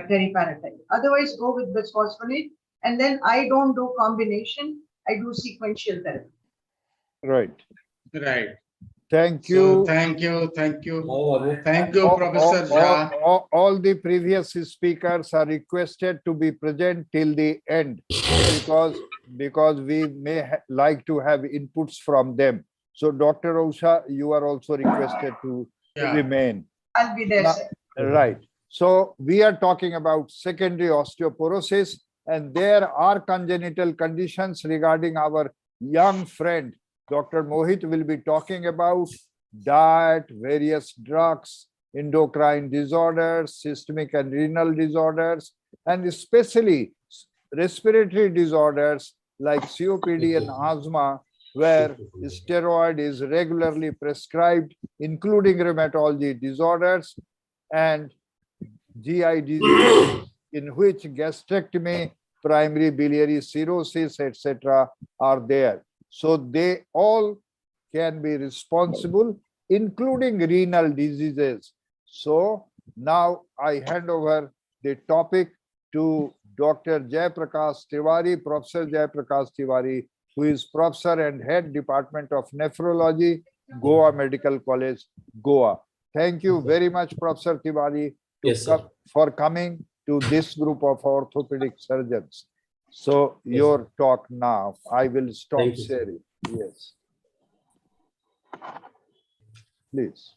teriparatide. Otherwise, go with bisphosphonate. And then I don't do combination, I do sequential therapy. Right. Right. Thank you. So, thank you. Thank you, Professor Jha. All the previous speakers are requested to be present till the end because we may like to have inputs from them. So, Dr. Usha, you are also requested to remain. I'll be there, sir. Right. So, we are talking about secondary osteoporosis, and there are congenital conditions regarding our young friend. Dr. Mohit will be talking about diet, various drugs, endocrine disorders, systemic and renal disorders, and especially respiratory disorders like COPD and asthma, where steroid is regularly prescribed, including rheumatology disorders and GI diseases in which gastrectomy, primary biliary cirrhosis, etc. are there. So they all can be responsible, including renal diseases. So now I hand over the topic to Dr. Jayaprakash Tiwari, Professor Jayaprakash Tiwari, who is Professor and Head Department of Nephrology, Goa Medical College, Goa. Thank you very much, Professor Tiwari, for coming to this group of orthopedic surgeons. So your talk now. I will stop sharing. Yes. Please.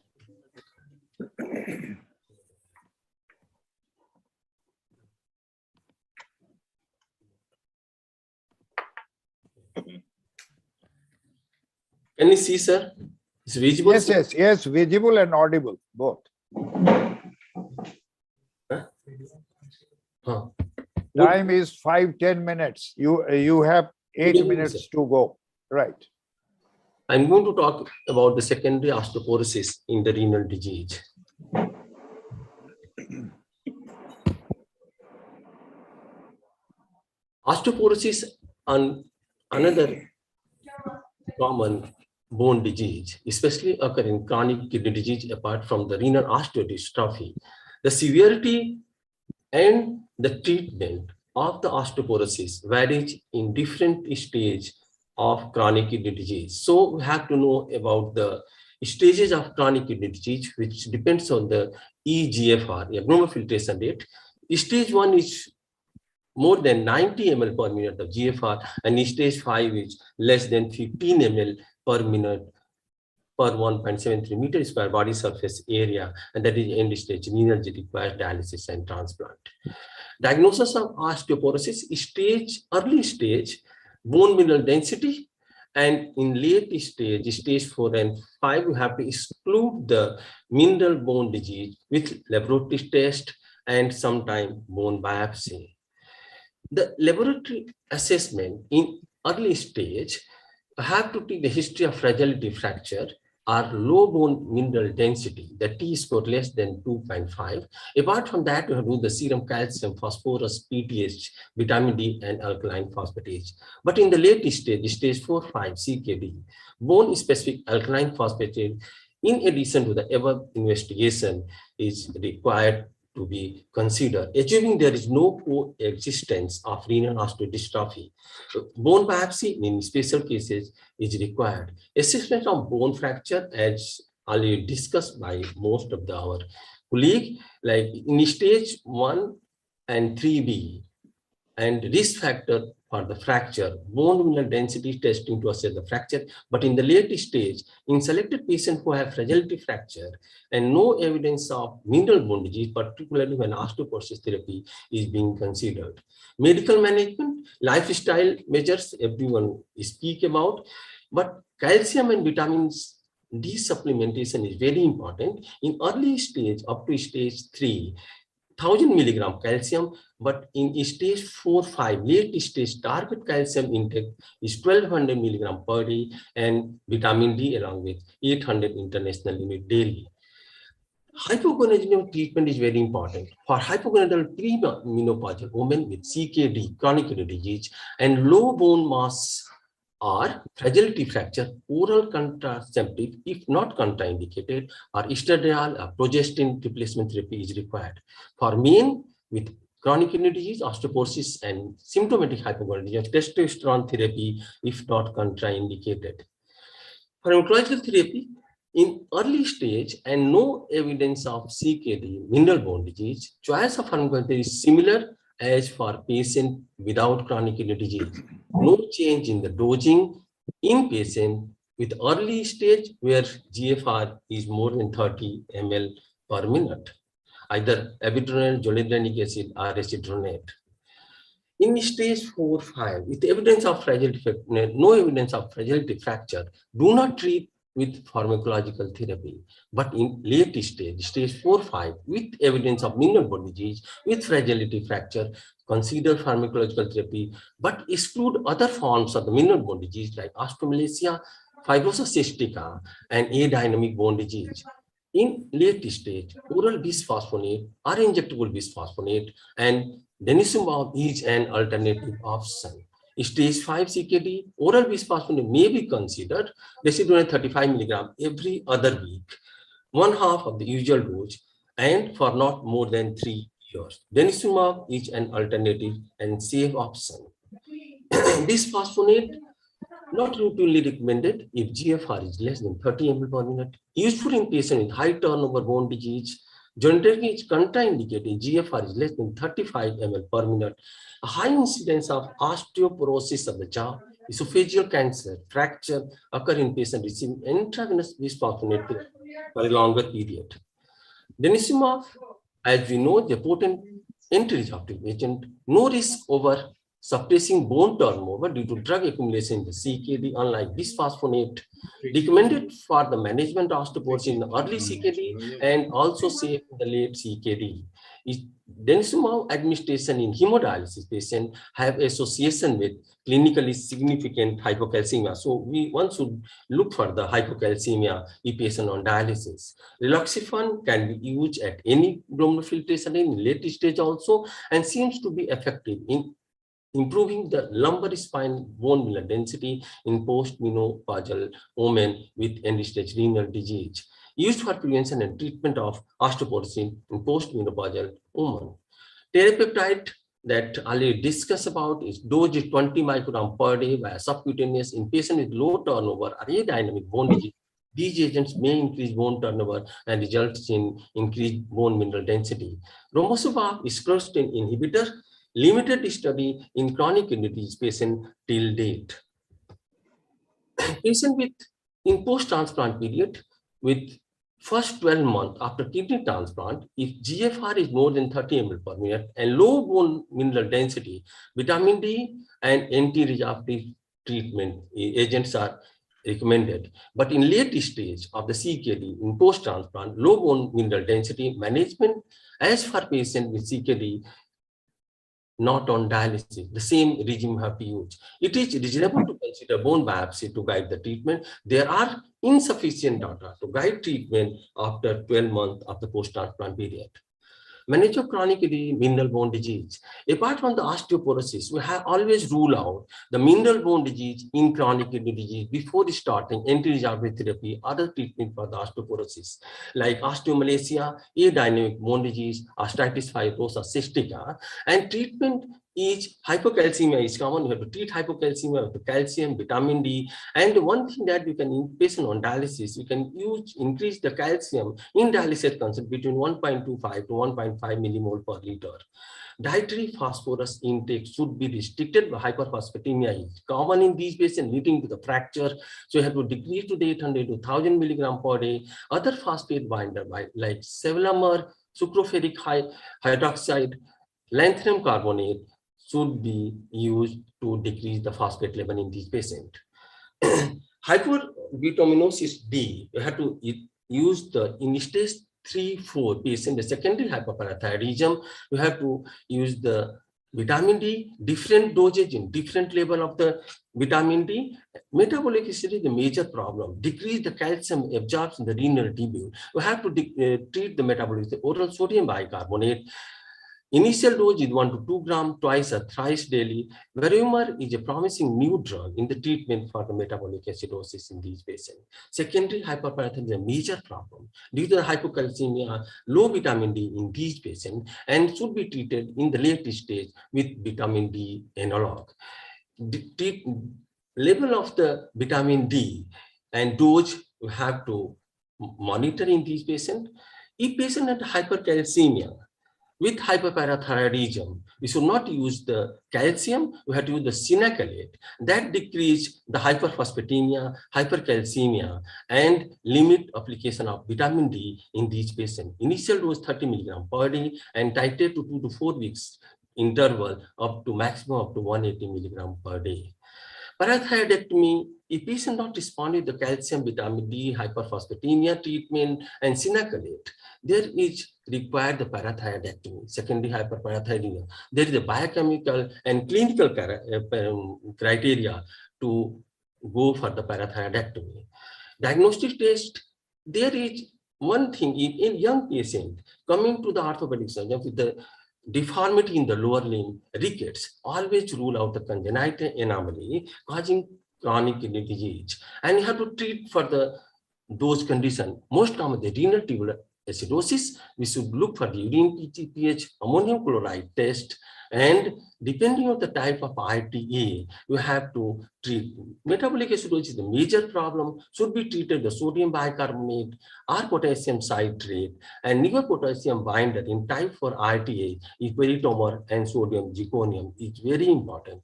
Can you see, sir? It's visible? Yes, visible and audible, both. Time is 5-10 minutes. You have 8 minutes to go. Right. I'm going to talk about the secondary osteoporosis in the renal disease. Osteoporosis and another common bone disease, especially occur in chronic kidney disease apart from the renal osteodystrophy. The severity and the treatment of the osteoporosis varies in different stages of chronic kidney disease. So we have to know about the stages of chronic kidney disease, which depends on the eGFR, abnormal filtration rate. Stage 1 is more than 90 ml per minute of GFR, and stage 5 is less than 15 ml per minute per 1.73 meter square body surface area, and that is end stage renal requires dialysis and transplant. Diagnosis of osteoporosis: early stage, bone mineral density, and in late stage 4 and 5, you have to exclude the mineral bone disease with laboratory test and sometimes bone biopsy. The laboratory assessment in early stage have to take the history of fragility fracture are low bone mineral density, the T score less than 2.5. Apart from that, we have to do the serum calcium, phosphorus, PTH, vitamin D, and alkaline phosphatase. But in the late stage, stage 4-5 CKD, bone-specific alkaline phosphatase, in addition to the above investigation, is required to be considered, assuming there is no coexistence of renal osteodystrophy. Bone biopsy in special cases is required. Assessment of bone fracture, as already discussed by most of our colleagues, like in stage 1 and 3B, and risk factor for the fracture, bone mineral density testing to assess the fracture. But in the late stage, in selected patients who have fragility fracture and no evidence of mineral bone disease, particularly when osteoporosis therapy is being considered. Medical management, lifestyle measures, everyone speak about, but calcium and vitamins D supplementation is very important. In early stage, up to stage 3, 1000 milligram calcium, but in stage 4-5, late stage, target calcium intake is 1200 milligram per day, and vitamin D along with 800 international unit daily. Hypogonadism treatment is very important. For hypogonadal premenopausal women with CKD, chronic kidney disease, and low bone mass or fragility fracture, oral contraceptive, if not contraindicated, or estradiol or progestin replacement therapy is required. For men with chronic kidney disease, osteoporosis, and symptomatic hypogonadism, testosterone therapy, if not contraindicated. Pharmacological therapy, in early stage and no evidence of CKD, mineral bone disease, choice of pharmacology is similar as for patient without chronic kidney disease. No change in the dosing in patient with early stage where GFR is more than 30 ml per minute, either abitronate, zoledronic acid, or acidronate. In stage 4-5, with evidence of fragility, no evidence of fragility fracture, do not treat with pharmacological therapy. But in late stage, stage 4-5, with evidence of mineral bone disease, with fragility fracture, consider pharmacological therapy, but exclude other forms of the mineral bone disease like osteomalacia, fibrosis cystica, and adynamic bone disease. In late stage, oral bisphosphonate or injectable bisphosphonate and denosumab is an alternative option. Stage 5 CKD, oral bisphosphonate may be considered, decidone 35 milligram every other week, 1/2 of the usual dose, and for not more than 3 years. Denosumab is an alternative and safe option. Bisphosphonate not routinely recommended if GFR is less than 30 ml per minute. Useful in patients with high turnover bone disease. Generally, it's contraindicated. GFR is less than 35 ml per minute. A high incidence of osteoporosis of the jaw, esophageal cancer, fracture occur in patients receiving intravenous bisphosphonate for a longer period. Denosumab, as we know, the potent anti-resorptive agent, no risk over suppressing bone turnover due to drug accumulation in the CKD, unlike bisphosphonate, recommended for the management of osteoporosis in the early CKD and also safe in the late CKD. Denosumab administration in hemodialysis patients have association with clinically significant hypocalcemia. So one should look for the hypocalcemia in patient on dialysis. Riloxifan can be used at any glomerular filtration in late stage also, and seems to be effective in improving the lumbar spine bone mineral density in post-menopausal women with end-stage renal disease, used for prevention and treatment of osteoporosis in post-menopausal women. Teriparatide that already discussed about is dose is 20 microgram per day via subcutaneous in patients with low turnover or adynamic bone disease. These agents may increase bone turnover and results in increased bone mineral density. Romosozumab is sclerostin inhibitor, limited study in chronic kidney disease patient till date. Patient with in post-transplant period with first 12 months after kidney transplant, if GFR is more than 30 ml per minute and low bone mineral density, vitamin D and anti-resorptive treatment agents are recommended. But in late stage of the CKD, in post-transplant, low bone mineral density management as for patient with CKD not on dialysis, the same regime have to use. It is reasonable to consider bone biopsy to guide the treatment. There are insufficient data to guide treatment after 12 months of the post-transplant period. Manage of chronic mineral bone disease. Apart from the osteoporosis, we have always ruled out the mineral bone disease in chronic kidney disease before starting anti-resorptive therapy, other treatment for the osteoporosis, like osteomalacia, adynamic bone disease, osteoarthritis fibrosa cystica, and treatment is hypocalcemia is common. You have to treat hypocalcemia with calcium, vitamin D, and one thing that we can in patient on dialysis, we can increase the calcium in dialysis consent between 1.25 to 1.5 millimole per liter. Dietary phosphorus intake should be restricted. Hyperphosphatemia is common in these patients, leading to the fracture. So you have to decrease to the 800 to 1000 milligram per day. Other phosphate binder like sevelamer, sucroferric hydroxide, lanthanum carbonate should be used to decrease the phosphate level in these patients. Hypervitaminosis D, you have to use the in stage 3-4 patient, the secondary hyperparathyroidism, you have to use the vitamin D, different dosage in different level of the vitamin D. Metabolic acidity is the major problem. Decrease the calcium absorbs in the renal tubule. You have to treat the metabolic, the oral sodium bicarbonate. Initial dose is 1 to 2 grams twice or thrice daily. Verumer is a promising new drug in the treatment for the metabolic acidosis in these patients. Secondary hyperparathyroidism is a major problem due to the hypocalcemia, low vitamin D in these patients, and should be treated in the late stage with vitamin D analog. The level of the vitamin D and dose you have to monitor in these patients. If patient had hypercalcemia, with hyperparathyroidism, we should not use the calcium, we have to use the cinacalate. That decrease the hyperphosphatemia, hypercalcemia, and limit application of vitamin D in these patients. Initial dose 30 milligram per day and titrate to 2 to 4 weeks interval up to maximum up to 180 milligram per day. Parathyroidectomy, if patient not responding to the calcium, vitamin D, hyperphosphatemia treatment, and cinacalate, there is required the parathyroidectomy, secondary hyperparathyroidism. There is a biochemical and clinical criteria to go for the parathyroidectomy. Diagnostic test, there is one thing, in young patient coming to the orthopedic surgeon with the deformity in the lower limb, rickets, always rule out the congenital anomaly causing chronic kidney disease. And you have to treat for those conditions. Most common, the renal tubular acidosis, we should look for the urine pH, ammonium chloride test, and depending on the type of ITA, you have to treat. Metabolic acidosis is the major problem, should be treated the sodium bicarbonate or potassium citrate, and neopotassium binder in type 4 ITA is peritomer and sodium zirconium is very important.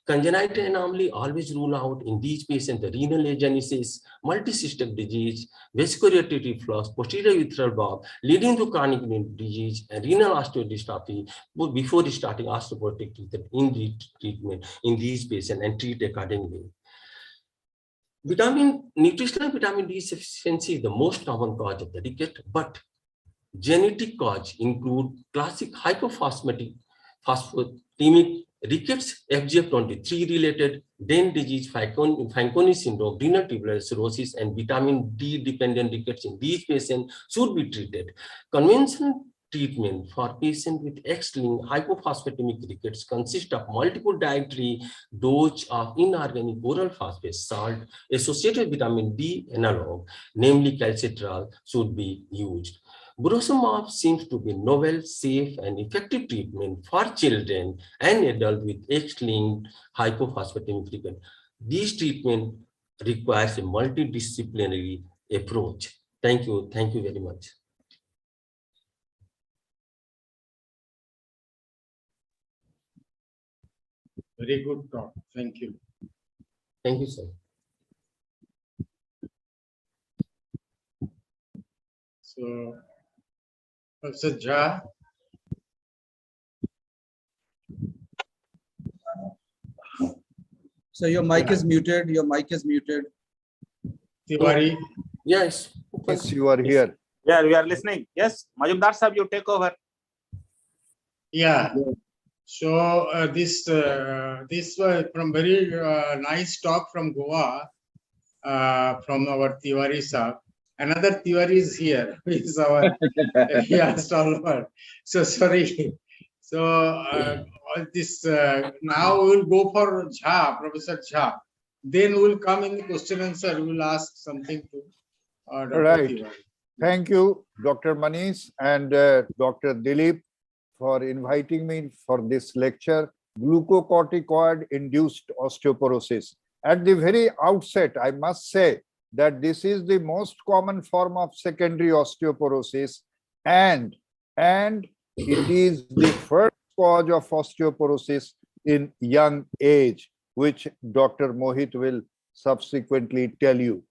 Congenital anomaly always rule out in these patients the renal agenesis, multisystem disease, vascular reflux, posterior urethral valve, leading to chronic disease and renal osteodystrophy before starting osteoporotic treatment in these patients and treat accordingly. Nutritional vitamin D deficiency is the most common cause of the ricket, but genetic cause include classic hypophosphatemic rickets, FGF23 related, Den disease, Fanconi syndrome, renal tubular cirrhosis, and vitamin D dependent rickets in these patients should be treated. Conventional treatment for patients with X-linked hypophosphatemic rickets consists of multiple dietary dose of inorganic oral phosphate salt associated with vitamin D analog, namely calcitriol, should be used. Burosumab seems to be novel, safe, and effective treatment for children and adults with X-linked hypophosphatemic ricket. This treatment requires a multidisciplinary approach. Thank you. Thank you very much. Very good talk. Thank you. Thank you, sir. So, Professor Jha. So your mic is muted. Your mic is muted. Tiwari. Yes. Yes, you are here. Yeah, we are listening. Yes, Majumdar Sahab, you take over. Yeah. So this was from very nice talk from Goa, from our Tiwari Sahab. Another Tiwari is here, who is our stalwart. So sorry. So all this now we will go for Jha, Professor Jha. Then we will come in the question answer. We will ask something to Dr. Right. Tiwari. Thank you, Dr. Manish and Dr. Dilip, for inviting me for this lecture, glucocorticoid-induced osteoporosis. At the very outset, I must say that this is the most common form of secondary osteoporosis, and it is the first cause of osteoporosis in young age, which Dr. Mohit will subsequently tell you.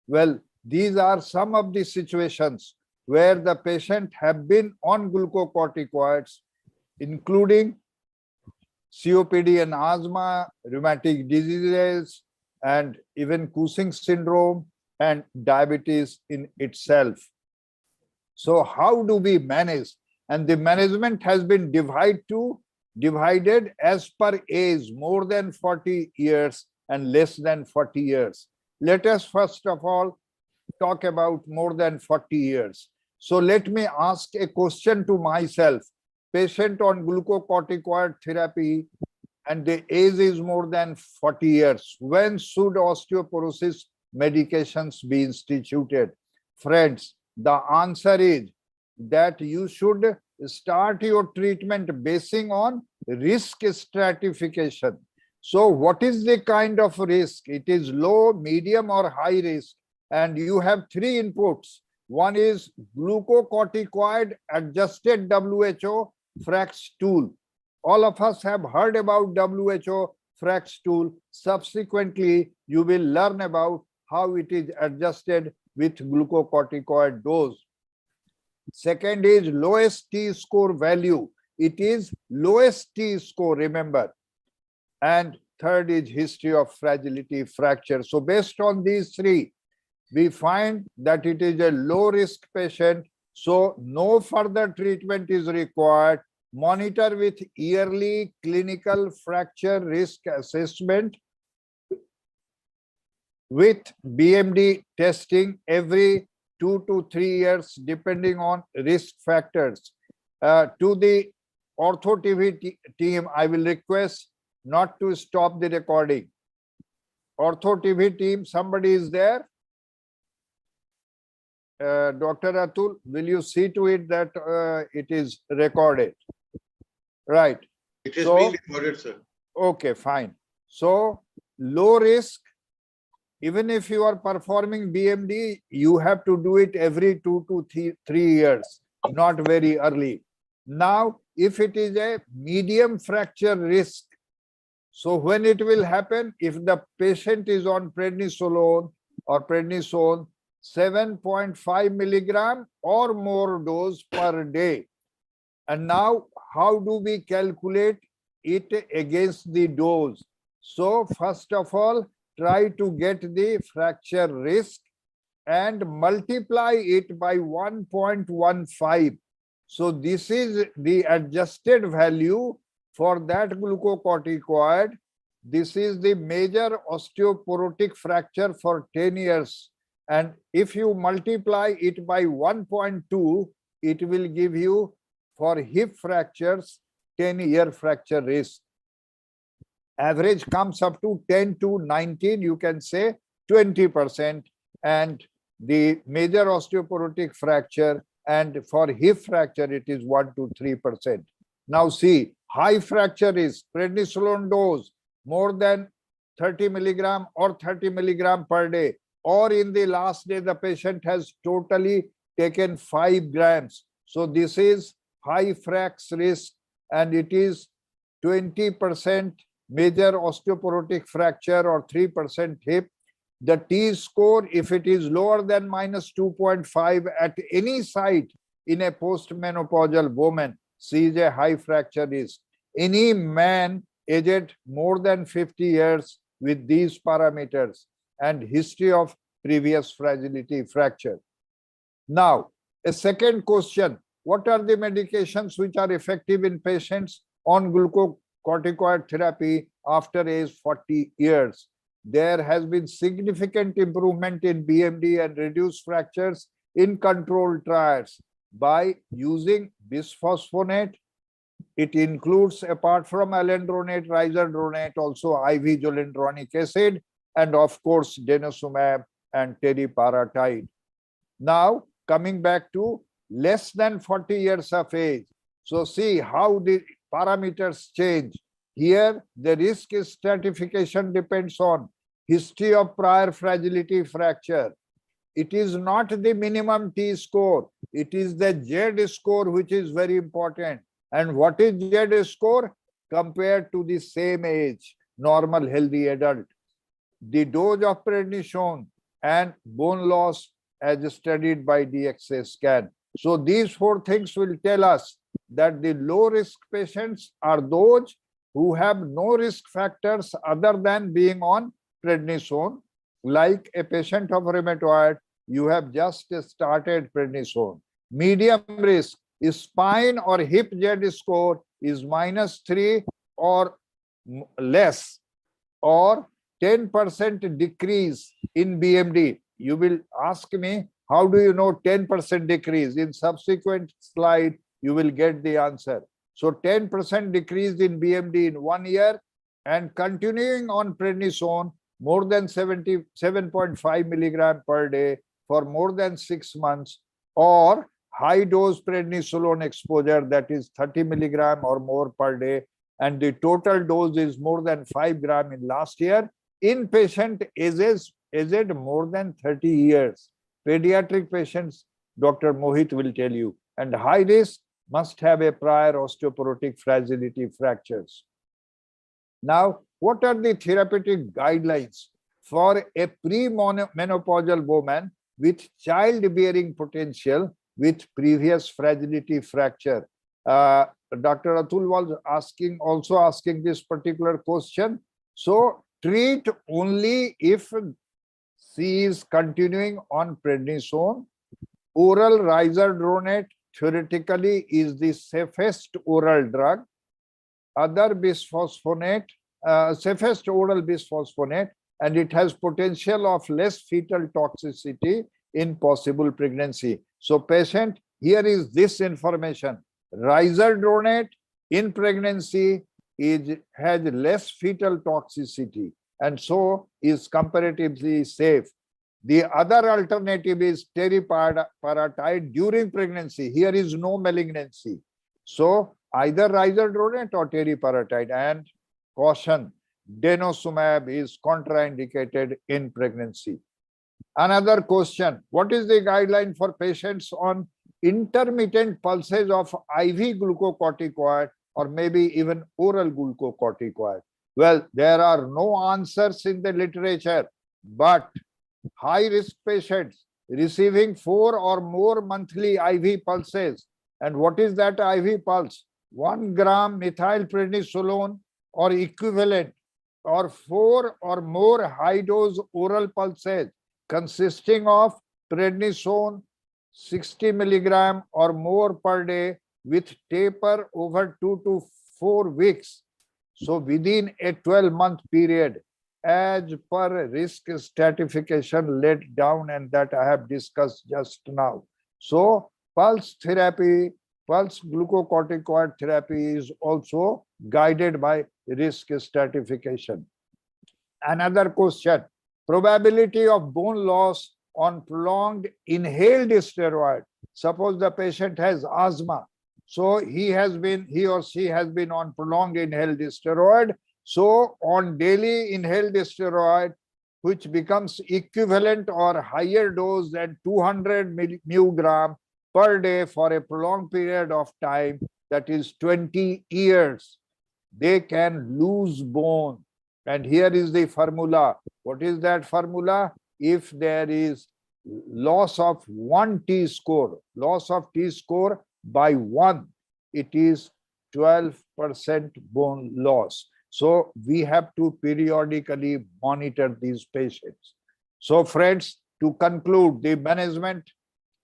Well, these are some of the situations where the patient have been on glucocorticoids, including COPD and asthma, rheumatic diseases, and even Cushing's syndrome and diabetes in itself. So how do we manage? And the management has been divided as per age, more than 40 years and less than 40 years. Let us first of all talk about more than 40 years. So let me ask a question to myself. Patient on glucocorticoid therapy and the age is more than 40 years. When should osteoporosis medications be instituted? Friends, the answer is that you should start your treatment basing on risk stratification. So what is the kind of risk? It is low, medium, or high risk. And you have three inputs. One is glucocorticoid adjusted WHO FRAX tool. All of us have heard about WHO FRAX tool. Subsequently, you will learn about how it is adjusted with glucocorticoid dose. Second is lowest T-score value. It is lowest T-score, remember. And third is history of fragility fracture. So based on these three, we find that it is a low-risk patient, so no further treatment is required. Monitor with yearly clinical fracture risk assessment with BMD testing every 2 to 3 years, depending on risk factors. To the OrthoTV team, I will request not to stop the recording. OrthoTV team, somebody is there? Dr. Atul, will you see to it that it is recorded? Right. It is being recorded, sir. Okay, fine. So low risk, even if you are performing BMD, you have to do it every 2 to 3 years, not very early. Now, if it is a medium fracture risk, so when it will happen, if the patient is on prednisolone or prednisone, 7.5 milligram or more dose per day. And now, how do we calculate it against the dose? So first of all, try to get the fracture risk and multiply it by 1.15. So this is the adjusted value for that glucocorticoid. This is the major osteoporotic fracture for 10 years. And if you multiply it by 1.2, it will give you for hip fractures 10-year fracture risk. Average comes up to 10 to 19, you can say 20%. And the major osteoporotic fracture and for hip fracture, it is 1 to 3%. Now see, high fracture is prednisolone dose more than 30 milligram or 30 milligram per day, or in the last day, the patient has totally taken 5 grams. So this is high frax risk, and it is 20% major osteoporotic fracture or 3% hip. The T-score, if it is lower than minus 2.5 at any site in a postmenopausal woman, sees a high fracture risk. Any man aged more than 50 years with these parameters and history of previous fragility fracture. Now, a second question, what are the medications which are effective in patients on glucocorticoid therapy after age 40 years. There has been significant improvement in BMD and reduced fractures in controlled trials by using bisphosphonate. It includes, apart from alendronate, risodronate, also IV zoledronic acid, and of course, denosumab and teriparatide. Now, coming back to less than 40 years of age. So see how the parameters change. Here, the risk stratification depends on history of prior fragility fracture. It is not the minimum T-score. It is the Z score which is very important. And what is Z score? Compared to the same age, normal healthy adult. The dose of prednisone and bone loss as studied by DXA scan. So these four things will tell us that the low risk patients are those who have no risk factors other than being on prednisone. Like a patient of rheumatoid, you have just started prednisone. Medium risk is spine or hip Z score is -3 or less, or 10% decrease in BMD. You will ask me, how do you know 10% decrease? In subsequent slide, you will get the answer. So 10% decrease in BMD in 1 year, and continuing on prednisone more than 77.5 milligram per day for more than 6 months, or high dose prednisolone exposure, that is 30 milligram or more per day, and the total dose is more than 5 gram in last year, in patient aged more than 30 years. Pediatric patients, Dr. Mohit will tell you, and high risk must have a prior osteoporotic fragility fractures. Now, what are the therapeutic guidelines for a pre-menopausal woman with childbearing potential with previous fragility fracture? Dr. Atul was also asking this particular question. So treat only if she is continuing on prednisone. Oral risodronate theoretically is the safest oral drug. Other bisphosphonate, safest oral bisphosphonate, and it has potential of less fetal toxicity in possible pregnancy. So patient, here is this information. Risodronate in pregnancy has less fetal toxicity and so is comparatively safe. The other alternative is teriparatide during pregnancy. Here is no malignancy. So either risodronate or teriparatide, and caution, denosumab is contraindicated in pregnancy. Another question, what is the guideline for patients on intermittent pulses of IV glucocorticoid or maybe even oral glucocorticoid? Well, there are no answers in the literature, but high-risk patients receiving 4 or more monthly IV pulses. And what is that IV pulse? 1 gram methylprednisolone or equivalent, or 4 or more high-dose oral pulses consisting of prednisone 60 milligram or more per day with taper over 2 to 4 weeks. So within a 12-month period, as per risk stratification laid down, and that I have discussed just now. So pulse therapy, pulse glucocorticoid therapy is also guided by risk stratification. Another question, probability of bone loss on prolonged inhaled steroid. Suppose the patient has asthma. So he or she has been on prolonged inhaled steroid. So on daily inhaled steroid, which becomes equivalent or higher dose than 200 milligram per day for a prolonged period of time, that is 20 years, they can lose bone. And here is the formula. What is that formula? If there is loss of 1 T-score, loss of T-score by 1, it is 12% bone loss. So we have to periodically monitor these patients. So friends, to conclude, the management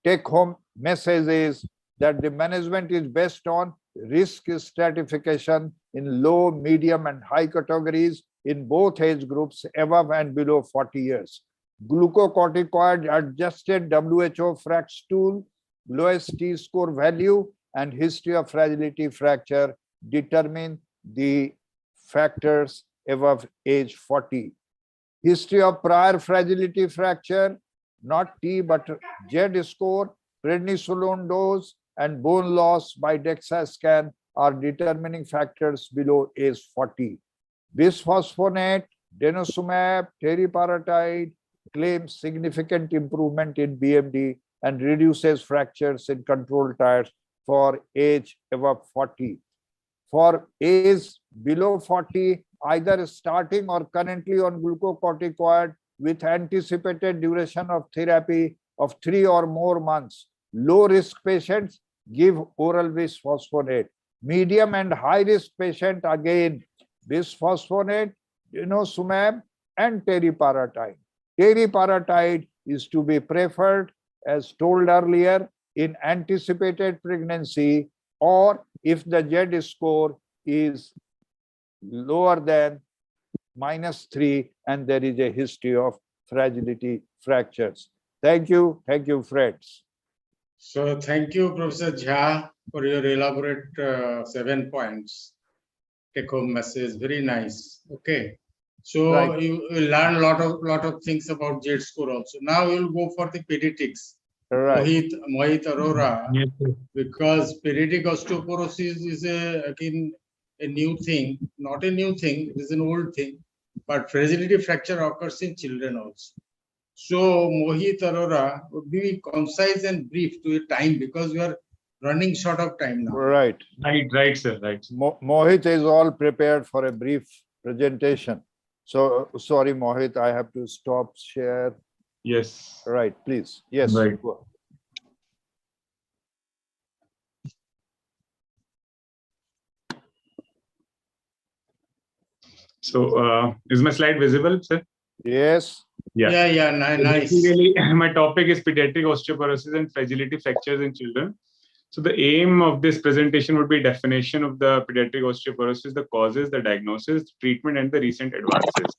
take-home message is that the management is based on risk stratification in low, medium, and high categories in both age groups above and below 40 years. Glucocorticoid adjusted WHO FRAX tool, lowest T-score value, and history of fragility fracture determine the factors above age 40. History of prior fragility fracture, not T but Z score, prednisolone dose, and bone loss by DEXA scan are determining factors below age 40. Bisphosphonate, denosumab, teriparatide claims significant improvement in BMD and reduces fractures in control trials for age above 40. For age below 40, either starting or currently on glucocorticoid with anticipated duration of therapy of 3 or more months. Low risk patients give oral bisphosphonate. Medium and high risk patient again bisphosphonate, denosumab, and teriparatide. Teriparatide is to be preferred, as told earlier, in anticipated pregnancy or if the Z score is lower than -3 and there is a history of fragility fractures. Thank you, friends. So thank you, Professor Jha, for your elaborate 7 points. Take home message, very nice. Okay, so Right. you learn lot of things about Z score also. Now you'll go for the pediatrics. Right. Mohit Arora, Yes, sir. because pediatric osteoporosis is again a new thing, not a new thing, it is an old thing, but fragility fracture occurs in children also. So Mohit Arora, be concise and brief to your time because we are running short of time now. Right. Right, sir, right. Mohit is all prepared for a brief presentation. So sorry, Mohit, I have to stop share. Yes. Right, please. Yes. Right. So is my slide visible, sir? Yes. Yeah, nice. Basically, my topic is pediatric osteoporosis and fragility fractures in children. So the aim of this presentation would be definition of the pediatric osteoporosis, the causes, the diagnosis, treatment, and the recent advances.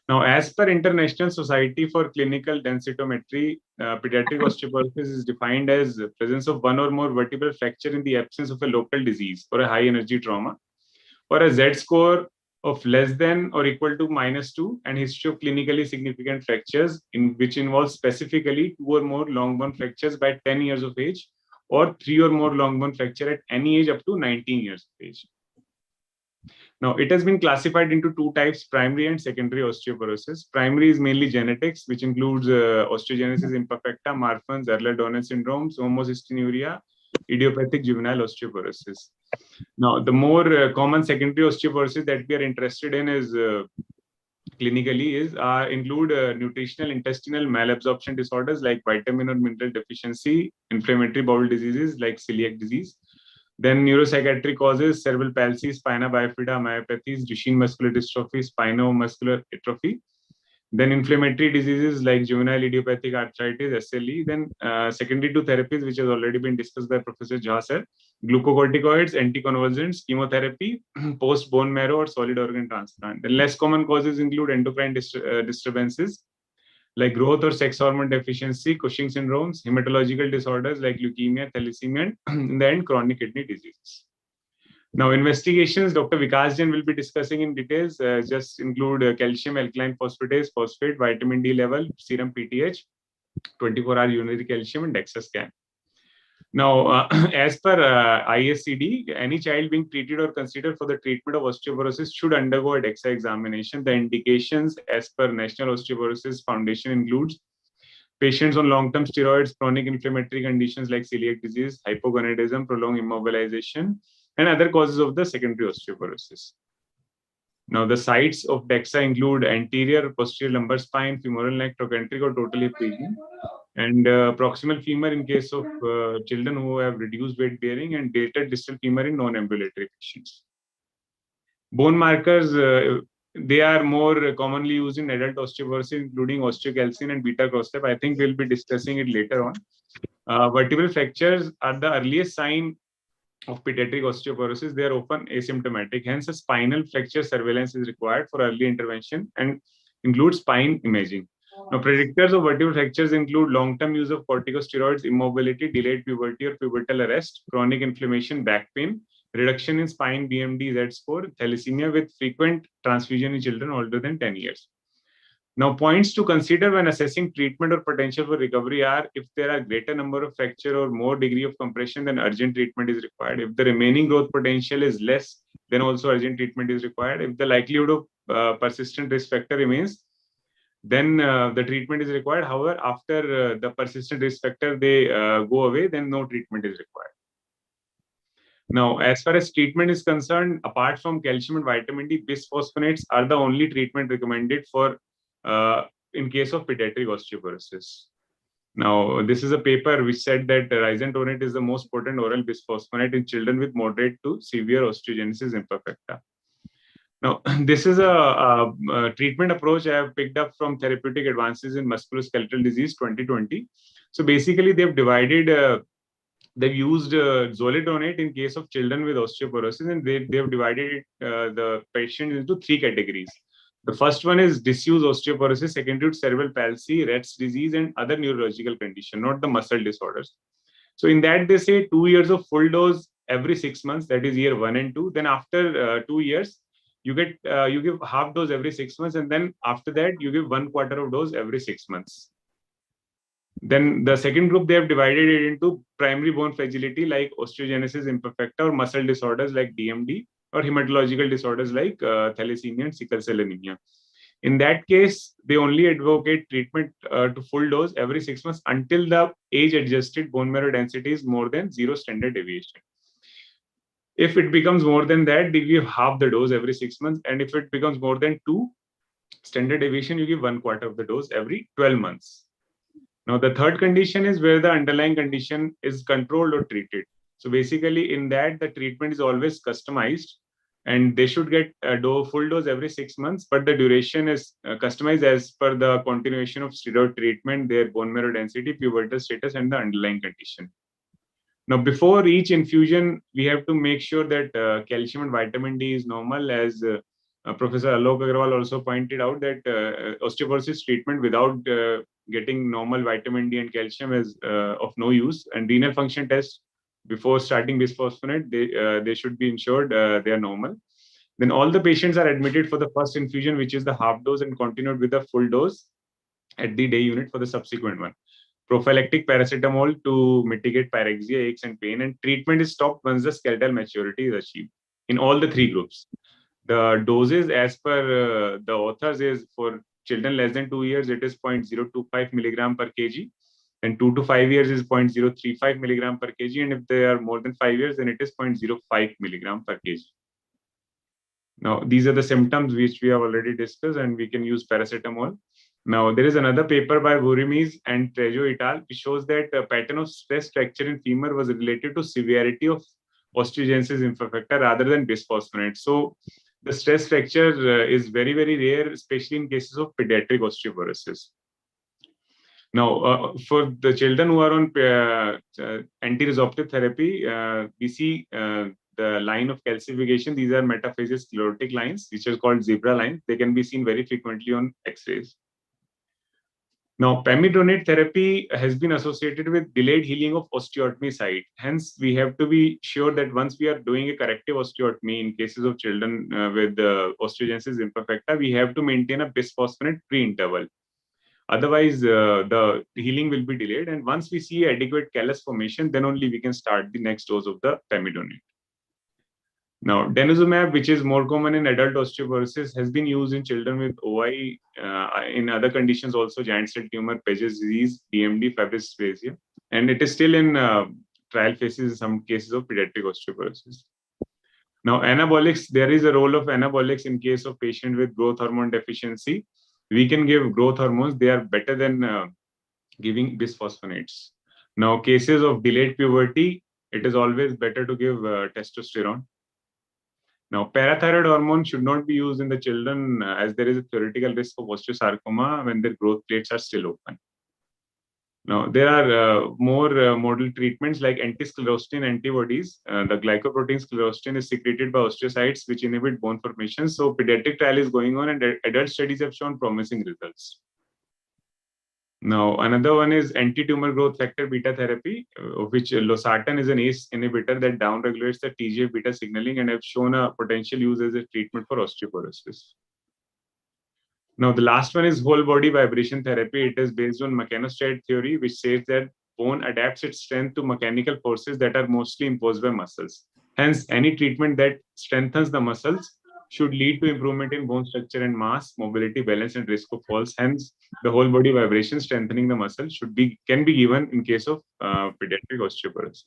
Now, as per International Society for Clinical Densitometry, pediatric osteoporosis is defined as the presence of one or more vertebral fracture in the absence of a local disease or a high energy trauma, or a Z score of less than or equal to -2 and history of clinically significant fractures in which involves specifically 2 or more long bone fractures by 10 years of age or 3 or more long bone fracture at any age up to 19 years of age. Now, it has been classified into 2 types, primary and secondary osteoporosis. Primary is mainly genetics, which includes osteogenesis imperfecta, Marfan's, Ehlers-Danlos syndromes, homocystinuria, idiopathic juvenile osteoporosis. Now, the more common secondary osteoporosis that we are interested in is clinically include nutritional intestinal malabsorption disorders like vitamin or mineral deficiency, inflammatory bowel diseases like celiac disease. Then neuropsychiatric causes, cerebral palsy, spina bifida, myopathies, Duchenne muscular dystrophy, spinomuscular atrophy. Then inflammatory diseases like juvenile idiopathic arthritis, SLE. Then secondary to therapies, which has already been discussed by Professor Jha sir, glucocorticoids, anticonvulsants, chemotherapy, post bone marrow or solid organ transplant. The less common causes include endocrine disturbances like growth or sex hormone deficiency, Cushing syndromes, hematological disorders like leukemia, thalassemia, and then chronic kidney diseases. Now, investigations, Dr. Vikas Jain will be discussing in details, just include calcium alkaline phosphatase, phosphate, vitamin D level, serum PTH, 24-hour urinary calcium, and DEXA scan. Now, as per ISCD, any child being treated or considered for the treatment of osteoporosis should undergo a DEXA examination. The indications as per National Osteoporosis Foundation includes patients on long-term steroids, chronic inflammatory conditions like celiac disease, hypogonadism, prolonged immobilization, and other causes of the secondary osteoporosis. Now, the sites of DEXA include anterior, posterior lumbar spine, femoral neck, trochanteric or total hip region, and proximal femur in case of children who have reduced weight bearing, and dilated distal femur in non-ambulatory patients. Bone markers, they are more commonly used in adult osteoporosis, including osteocalcin and beta-crosstap. I think we'll be discussing it later on. Vertebral fractures are the earliest sign of pediatric osteoporosis, they are often asymptomatic. Hence, a spinal fracture surveillance is required for early intervention and includes spine imaging. Now, predictors of vertebral fractures include long-term use of corticosteroids, immobility, delayed puberty or pubertal arrest, chronic inflammation, back pain, reduction in spine BMD Z-score, thalassemia with frequent transfusion in children older than 10 years. Now, points to consider when assessing treatment or potential for recovery are: if there are greater number of fracture or more degree of compression, then urgent treatment is required. If the remaining growth potential is less, then also urgent treatment is required. If the likelihood of persistent risk factor remains, then the treatment is required. However, after the persistent risk factor they go away, then no treatment is required. Now, as far as treatment is concerned, apart from calcium and vitamin D, bisphosphonates are the only treatment recommended for in case of pediatric osteoporosis. Now, this is a paper which said that risentonate is the most potent oral bisphosphonate in children with moderate to severe osteogenesis imperfecta. Now, this is a treatment approach I have picked up from Therapeutic Advances in Musculoskeletal Disease 2020. So basically, they've divided they've used zoledronate in case of children with osteoporosis, and they've divided the patients into 3 categories. The first one is disuse osteoporosis, second is cerebral palsy, Rett's disease, and other neurological condition, not the muscle disorders. So in that, they say 2 years of full dose every 6 months, that is year 1 and 2. Then after 2 years, you give half dose every 6 months, and then after that, you give 1/4 of dose every 6 months. Then the second group, they have divided it into primary bone fragility like osteogenesis imperfecta, or muscle disorders like DMD, or hematological disorders like thalassemia and sickle cell anemia. In that case, they only advocate treatment to full dose every 6 months until the age-adjusted bone marrow density is more than 0 standard deviation. If it becomes more than that, they give half the dose every 6 months. And if it becomes more than 2 standard deviation, you give 1/4 of the dose every 12 months. Now, the third condition is where the underlying condition is controlled or treated. So basically, in that, the treatment is always customized, and they should get a full dose every 6 months, but the duration is customized as per the continuation of steroid treatment, their bone marrow density, pubertal status, and the underlying condition. Now, before each infusion, we have to make sure that calcium and vitamin D is normal. As Professor Alok Agarwal also pointed out, that osteoporosis treatment without getting normal vitamin D and calcium is of no use. And renal function tests before starting bisphosphonate, they should be ensured they are normal. Then all the patients are admitted for the first infusion, which is the half dose, and continued with the full dose at the day unit for the subsequent one. Prophylactic paracetamol to mitigate pyrexia, aches, and pain, and treatment is stopped once the skeletal maturity is achieved in all the 3 groups. The doses, as per the authors, is for children less than 2 years, it is 0.025 milligram per kg, and 2 to 5 years is 0.035 milligram per kg, and if they are more than 5 years, then it is 0.05 milligram per kg. Now, these are the symptoms which we have already discussed, and we can use paracetamol. Now, there is another paper by Vurimis and Trejo et al., which shows that a pattern of stress fracture in femur was related to severity of osteogenesis imperfecta rather than bisphosphonates. So, the stress fracture is very, very rare, especially in cases of pediatric osteoporosis. Now, for the children who are on anti-resorptive therapy, we see the line of calcification. These are metaphyseal sclerotic lines, which are called zebra lines. They can be seen very frequently on X-rays. Now, pamidronate therapy has been associated with delayed healing of osteotomy site. Hence, we have to be sure that once we are doing a corrective osteotomy in cases of children with osteogenesis imperfecta, we have to maintain a bisphosphonate pre-interval. Otherwise, the healing will be delayed. And once we see adequate callus formation, then only we can start the next dose of the pamidronate. Now, denosumab, which is more common in adult osteoporosis, has been used in children with OI, in other conditions also, giant cell tumor, Paget's disease, DMD, fibrous dysplasia, and it is still in trial phases in some cases of pediatric osteoporosis. Now, anabolics, there is a role of anabolics in case of patient with growth hormone deficiency. We can give growth hormones. They are better than giving bisphosphonates. Now, cases of delayed puberty, it is always better to give testosterone. Now, parathyroid hormone should not be used in the children as there is a theoretical risk of osteosarcoma when their growth plates are still open. Now, there are more model treatments like anti-sclerostin antibodies. The glycoprotein sclerostin is secreted by osteocytes, which inhibit bone formation. So, pediatric trial is going on, and adult studies have shown promising results. Now, another one is anti-tumor growth factor beta therapy, of which losartan is an ACE inhibitor that downregulates the TGF-beta signaling and have shown a potential use as a treatment for osteoporosis. Now, the last one is whole body vibration therapy. It is based on mechanostat theory, which says that bone adapts its strength to mechanical forces that are mostly imposed by muscles. Hence, any treatment that strengthens the muscles should lead to improvement in bone structure and mass, mobility, balance, and risk of falls. Hence, the whole body vibration strengthening the muscle can be given in case of pediatric osteoporosis.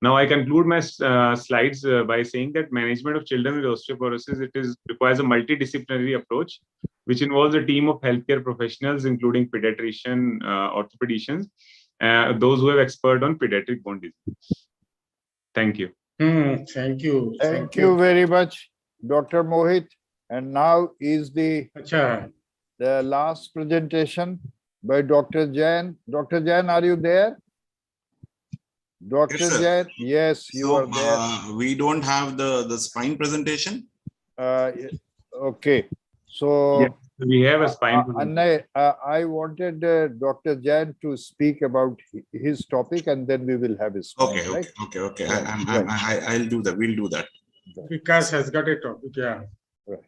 Now, I conclude my slides by saying that management of children with osteoporosis requires a multidisciplinary approach, which involves a team of healthcare professionals, including pediatrician, orthopedicians, those who have expert on pediatric bone disease. Thank you. Thank you. Thank you very much, Dr. Mohit. And now is the last presentation by Dr. Jain. Dr. Jain, are you there? Dr. Yes, Jain, yes, you are there. We don't have the spine presentation. Okay, so yes, we have a spine. I wanted Dr. Jain to speak about his topic, and then we will have his spine. Okay. I'll do that. We'll do that. Vikas has got a topic. Yeah. Right.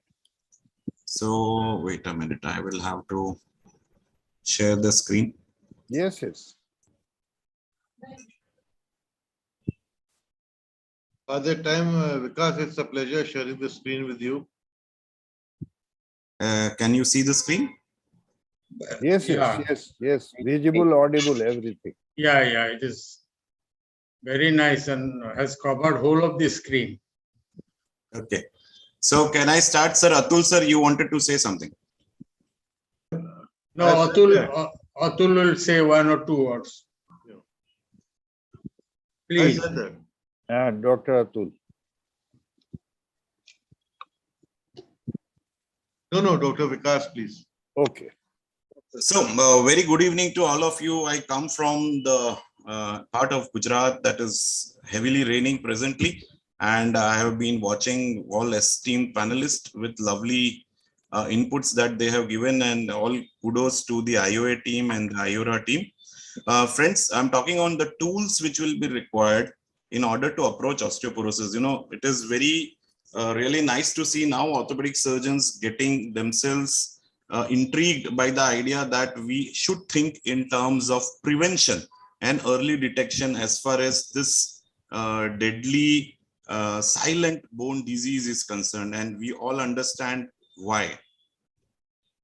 So wait a minute. I will have to share the screen. Yes. By the time, Vikas, it's a pleasure sharing the screen with you. Can you see the screen? Yes. Visible, audible, everything. Yeah, it is very nice and has covered whole of the screen. Okay. So can I start, sir? Atul, sir, you wanted to say something? No, Atul will say one or two words. Please. Dr. Atul. No, Dr. Vikas, please. Okay. So, very good evening to all of you. I come from the part of Gujarat that is heavily raining presently, and I have been watching all esteemed panelists with lovely inputs that they have given, and all kudos to the IOA team and the IORA team. Friends, I'm talking on the tools which will be required in order to approach osteoporosis. You know, it is very really nice to see now orthopedic surgeons getting themselves intrigued by the idea that we should think in terms of prevention and early detection as far as this deadly silent bone disease is concerned, and we all understand why.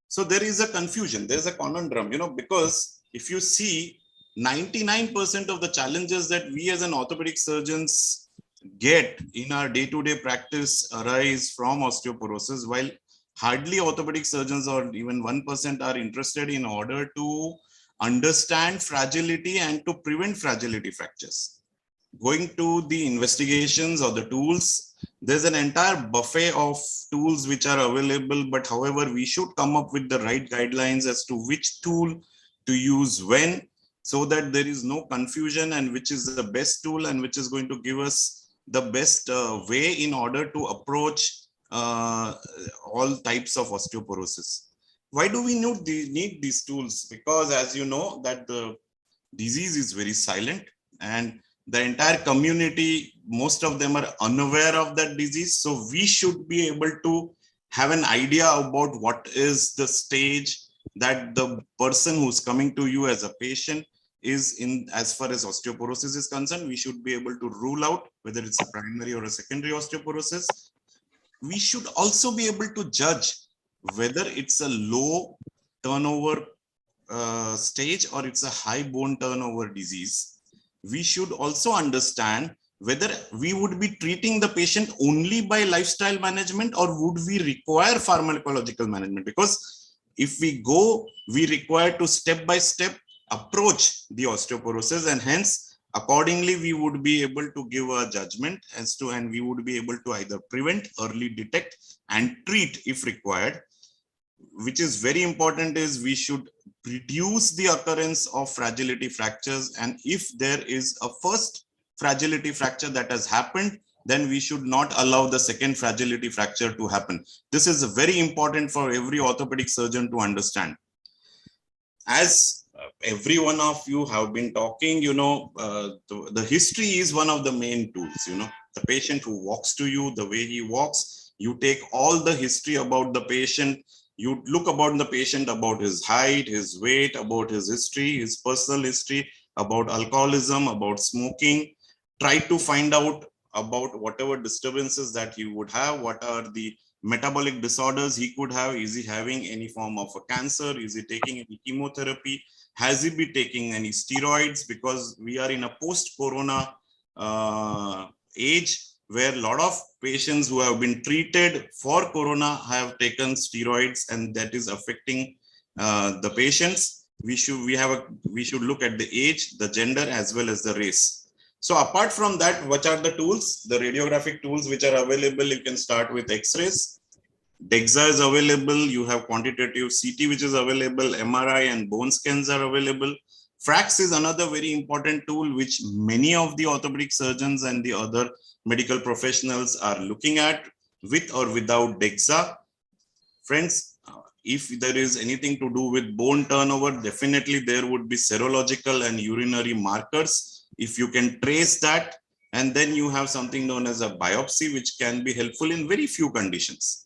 So there is a confusion, there's a conundrum, you know, because if you see 99% of the challenges that we as an orthopedic surgeons get in our day-to-day practice arise from osteoporosis, while hardly orthopedic surgeons or even 1% are interested in order to understand fragility and to prevent fragility fractures. Going to the investigations or the tools, there's an entire buffet of tools which are available, but however, we should come up with the right guidelines as to which tool to use when, so that there is no confusion, and which is the best tool and which is going to give us the best way in order to approach all types of osteoporosis. Why do we need these tools? Because as you know that the disease is very silent, and the entire community, most of them are unaware of that disease. So we should be able to have an idea about what is the stage that the person who's coming to you as a patient is in. As far as osteoporosis is concerned, we should be able to rule out whether it's a primary or a secondary osteoporosis. We should also be able to judge whether it's a low turnover stage or it's a high bone turnover disease. We should also understand whether we would be treating the patient only by lifestyle management or would we require pharmacological management, because if we require to step by step approach the osteoporosis, and hence accordingly we would be able to give a judgment as to, and we would be able to either prevent, early detect and treat if required. which is very important, is we should reduce the occurrence of fragility fractures. And if there is a first fragility fracture that has happened, then we should not allow the second fragility fracture to happen. This is very important for every orthopedic surgeon to understand. As every one of you have been talking, the history is one of the main tools. The patient who walks to you, the way he walks, you take all the history about the patient. You look about the patient, about his height, his weight, about his history, his personal history, about alcoholism, about smoking. Try to find out about whatever disturbances that he would have, what are the metabolic disorders he could have. Is he having any form of a cancer? Is he taking any chemotherapy? Has he been taking any steroids? Because we are in a post-corona age where a lot of patients who have been treated for corona have taken steroids, and that is affecting the patients. We should look at the age, the gender, as well as the race. So apart from that, what are the tools? The radiographic tools which are available. You can start with X-rays. DEXA is available. You have quantitative CT which is available. MRI and bone scans are available. FRAX is another very important tool which many of the orthopedic surgeons and the other medical professionals are looking at, with or without DEXA. Friends, if there is anything to do with bone turnover, definitely there would be serological and urinary markers. If you can trace that, and then you have something known as a biopsy, which can be helpful in very few conditions.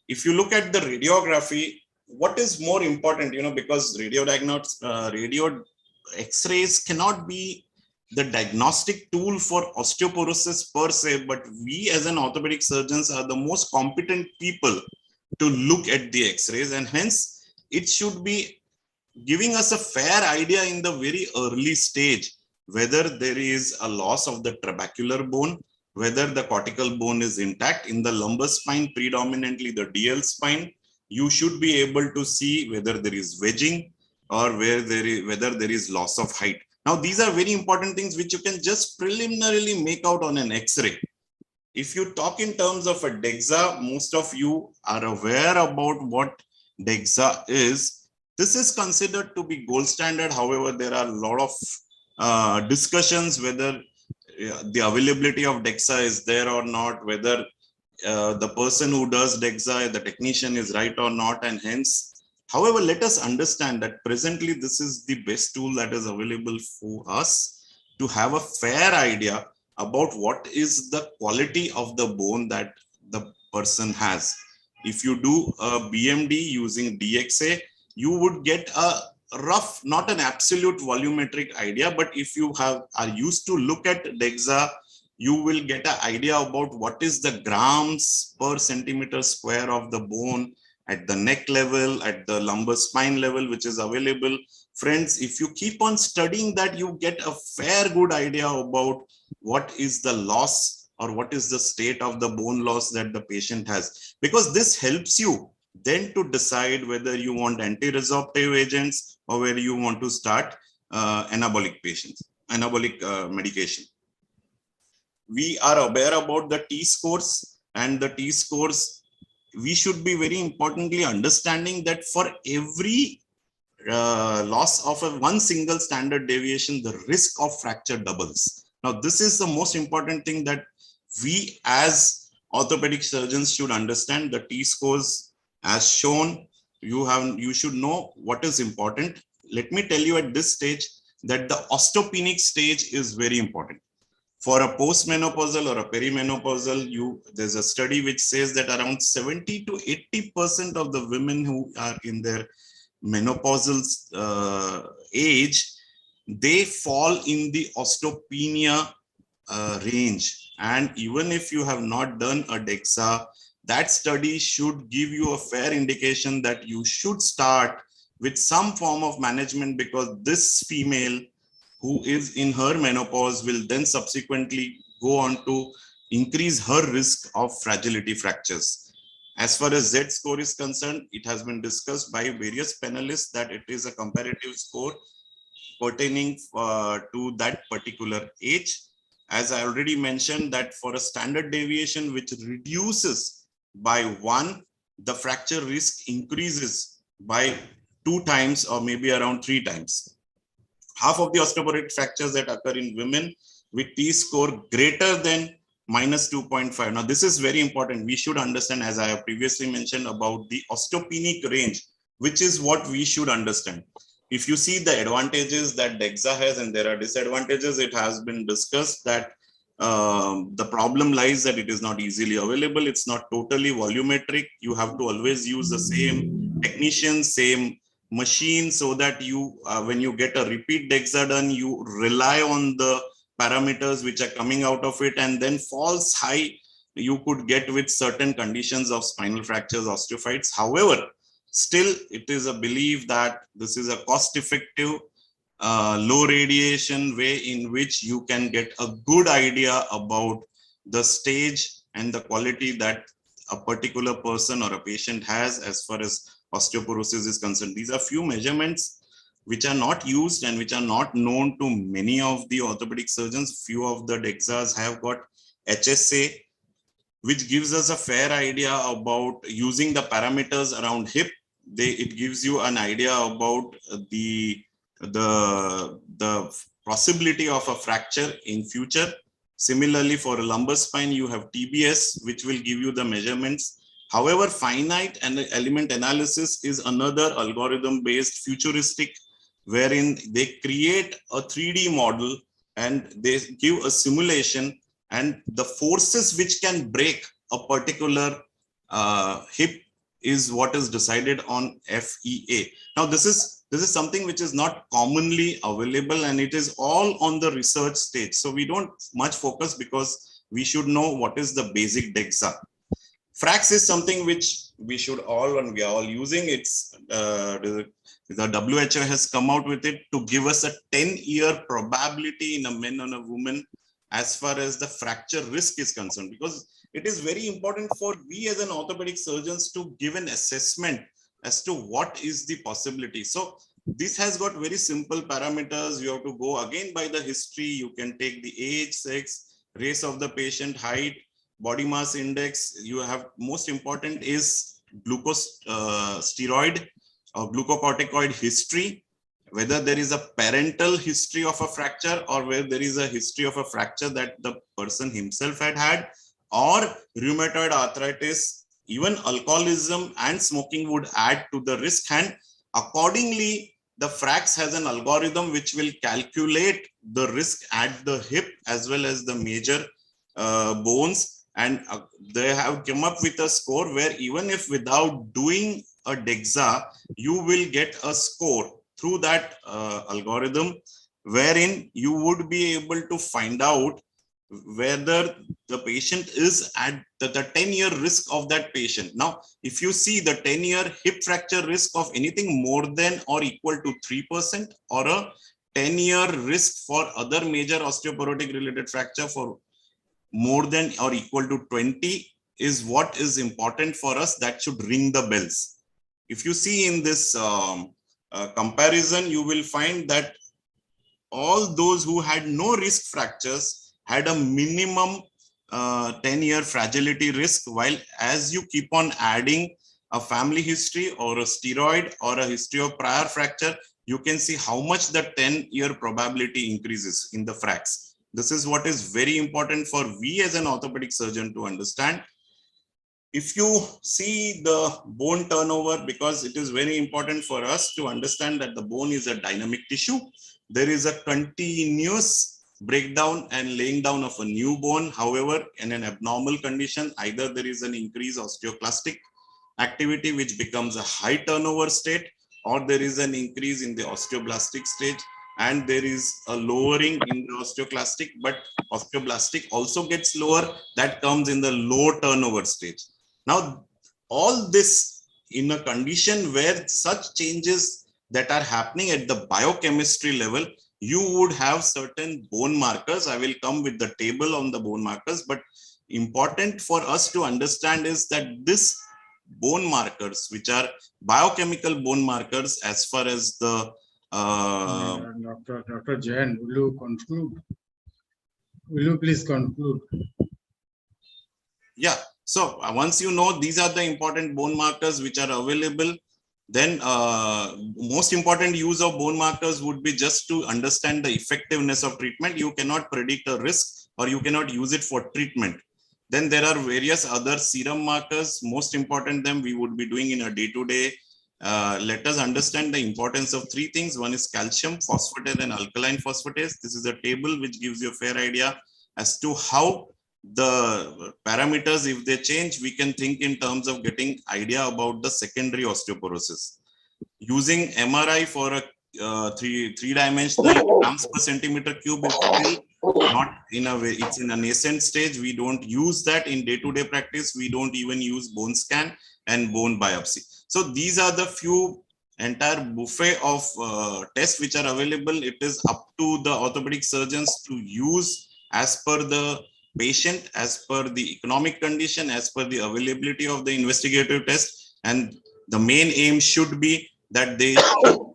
If you look at the radiography, what is more important, because radio X-rays cannot be the diagnostic tool for osteoporosis per se, but we as an orthopedic surgeons are the most competent people to look at the X-rays, and hence it should be giving us a fair idea in the very early stage whether there is a loss of the trabecular bone, whether the cortical bone is intact. In the lumbar spine, predominantly the DL spine, you should be able to see whether there is wedging or whether there is loss of height. Now, these are very important things which you can just preliminarily make out on an X-ray. If you talk in terms of a DEXA, most of you are aware about what DEXA is. This is considered to be gold standard. However, there are a lot of discussions whether the availability of DEXA is there or not, whether the person who does DEXA, the technician, is right or not, and hence, however, let us understand that presently this is the best tool that is available for us to have a fair idea about what is the quality of the bone that the person has. If you do a BMD using DXA, you would get a rough, not an absolute volumetric idea, but if you are used to look at DEXA, you will get an idea about what is the grams per centimeter square of the bone at the neck level, at the lumbar spine level, which is available. Friends, if you keep on studying that, you get a fair good idea about what is the loss or what is the state of the bone loss that the patient has, because this helps you then to decide whether you want anti-resorptive agents or whether you want to start anabolic medication. We are aware about the T-scores, and the T-scores, we should be very importantly understanding that for every loss of one single standard deviation, the risk of fracture doubles. Now, this is the most important thing that we as orthopedic surgeons should understand. The T-scores, as shown, you should know what is important. Let me tell you at this stage that the osteopenic stage is very important. For a postmenopausal or a perimenopausal, there's a study which says that around 70 to 80% of the women who are in their menopausal age, they fall in the osteopenia range. And even if you have not done a DEXA, that study should give you a fair indication that you should start with some form of management, because this female who is in her menopause will then subsequently go on to increase her risk of fragility fractures. As far as Z score is concerned, it has been discussed by various panelists that it is a comparative score pertaining to that particular age. As I already mentioned, that for a standard deviation which reduces by 1, the fracture risk increases by 2 times or maybe around 3 times. Half of the osteoporotic fractures that occur in women with T-score greater than -2.5. Now, this is very important. We should understand, as I have previously mentioned, about the osteopenic range, which is what we should understand. If you see the advantages that DEXA has, and there are disadvantages, it has been discussed that the problem lies that it is not easily available. It's not totally volumetric. You have to always use the same technician, same machine, so that you, when you get a repeat DEXA done, you rely on the parameters which are coming out of it, and then false high you could get with certain conditions of spinal fractures, osteophytes. However, still it is a belief that this is a cost-effective, low radiation way in which you can get a good idea about the stage and the quality that a particular person or a patient has as far as osteoporosis is concerned. These are few measurements which are not used and which are not known to many of the orthopedic surgeons. Few of the DEXAs have got HSA, which gives us a fair idea about using the parameters around hip. It gives you an idea about the possibility of a fracture in future. Similarly, for a lumbar spine, you have TBS, which will give you the measurements. However, finite and element analysis is another algorithm-based futuristic, wherein they create a 3D model and they give a simulation, and the forces which can break a particular hip is what is decided on FEA. Now, this is something which is not commonly available, and it is all on the research stage. So we don't much focus because we should know what is the basic DEXA. FRAX is something which we should all, and we are all using. It's the WHO has come out with it to give us a 10-year probability in a man and a woman as far as the fracture risk is concerned, because it is very important for we as an orthopedic surgeons to give an assessment as to what is the possibility. So this has got very simple parameters. You have to go again by the history. You can take the age, sex, race of the patient, height, body mass index. You have, most important is glucose steroid or glucocorticoid history, whether there is a parental history of a fracture or whether there is a history of a fracture that the person himself had, or rheumatoid arthritis. Even alcoholism and smoking would add to the risk, and accordingly the FRAX has an algorithm which will calculate the risk at the hip as well as the major bones, and they have come up with a score where even if without doing a DEXA, you will get a score through that algorithm, wherein you would be able to find out whether the patient is at the 10-year risk of that patient. Now, if you see the 10-year hip fracture risk of anything more than or equal to 3%, or a 10-year risk for other major osteoporotic related fracture for more than or equal to 20 is what is important for us. That should ring the bells. If you see in this comparison, you will find that all those who had no risk fractures had a minimum 10-year fragility risk, while as you keep on adding a family history or a steroid or a history of prior fracture, you can see how much the 10-year probability increases in the FRAX. This is what is very important for we as an orthopedic surgeon to understand. If you see the bone turnover, because it is very important for us to understand that the bone is a dynamic tissue, there is a continuous breakdown and laying down of a new bone. However, in an abnormal condition, either there is an increased osteoclastic activity which becomes a high turnover state, or there is an increase in the osteoblastic stage and there is a lowering in the osteoclastic, but osteoblastic also gets lower. That comes in the low turnover stage. Now, all this in a condition where such changes that are happening at the biochemistry level, you would have certain bone markers. I will come with the table on the bone markers, but important for us to understand is that this bone markers, which are biochemical bone markers, as far as the Dr. Jain, will you conclude? Will you please conclude? Yeah. So once you know these are the important bone markers which are available, then most important use of bone markers would be just to understand the effectiveness of treatment. You cannot predict a risk or you cannot use it for treatment. Then there are various other serum markers. Most important them we would be doing in a day-to-day. Let us understand the importance of three things. One is calcium, phosphatase, and alkaline phosphatase. This is a table which gives you a fair idea as to how the parameters, if they change, we can think in terms of getting idea about the secondary osteoporosis. Using MRI for a three-dimensional grams per centimeter cube is still not in a way, it's in a nascent stage. We don't use that in day-to-day practice. We don't even use bone scan and bone biopsy. So these are the few entire buffet of tests which are available. It is up to the orthopedic surgeons to use as per the patient, as per the economic condition, as per the availability of the investigative test. And the main aim should be that they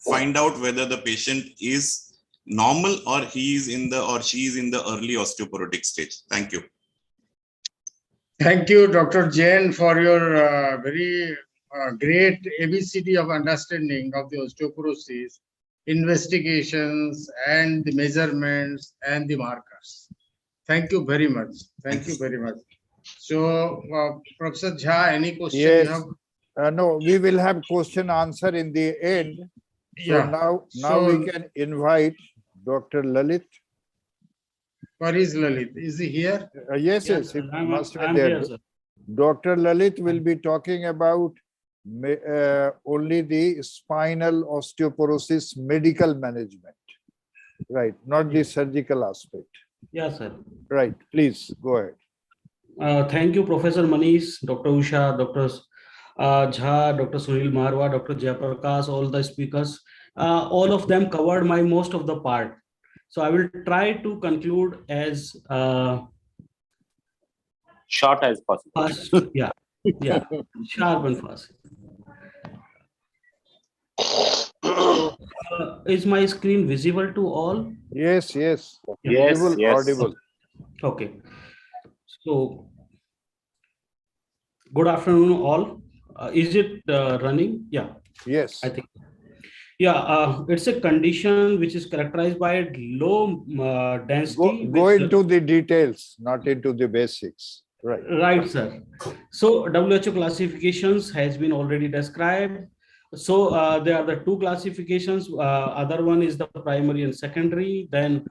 find out whether the patient is normal or he is in the or she is in the early osteoporotic stage. Thank you. Thank you, Dr. Jain, for your very great ABCD of understanding of the osteoporosis, investigations and the measurements and the markers. Thank you very much. Thank you very much. So, Professor Jha, any question Yes. you have? No, we will have question answer in the end. So Yeah. now we can invite Dr. Lalit. Where is Lalit? Is he here? Yes, yes, he must be there. Here, sir. Dr. Lalit will be talking about only the spinal osteoporosis medical management, right? Not the surgical aspect. Yes, sir. Right, please go ahead. Thank you, Professor Manish, Dr. Usha, Dr. Jha, Dr. Sunil Marwa, Dr. Jayaprakash, all the speakers. All of them covered most of the part. So I will try to conclude as short as possible. fast. Yeah, sharp and fast. Is my screen visible to all? Yes, yes. Yes, Visible, yes. audible. Okay. So, good afternoon, all. Is it running? Yeah. Yes. I think. Yeah, it's a condition which is characterized by low density. Go into the details, not into the basics. Right. Right, sir. So WHO classifications has been already described. So there are the two classifications. Other one is the primary and secondary. Then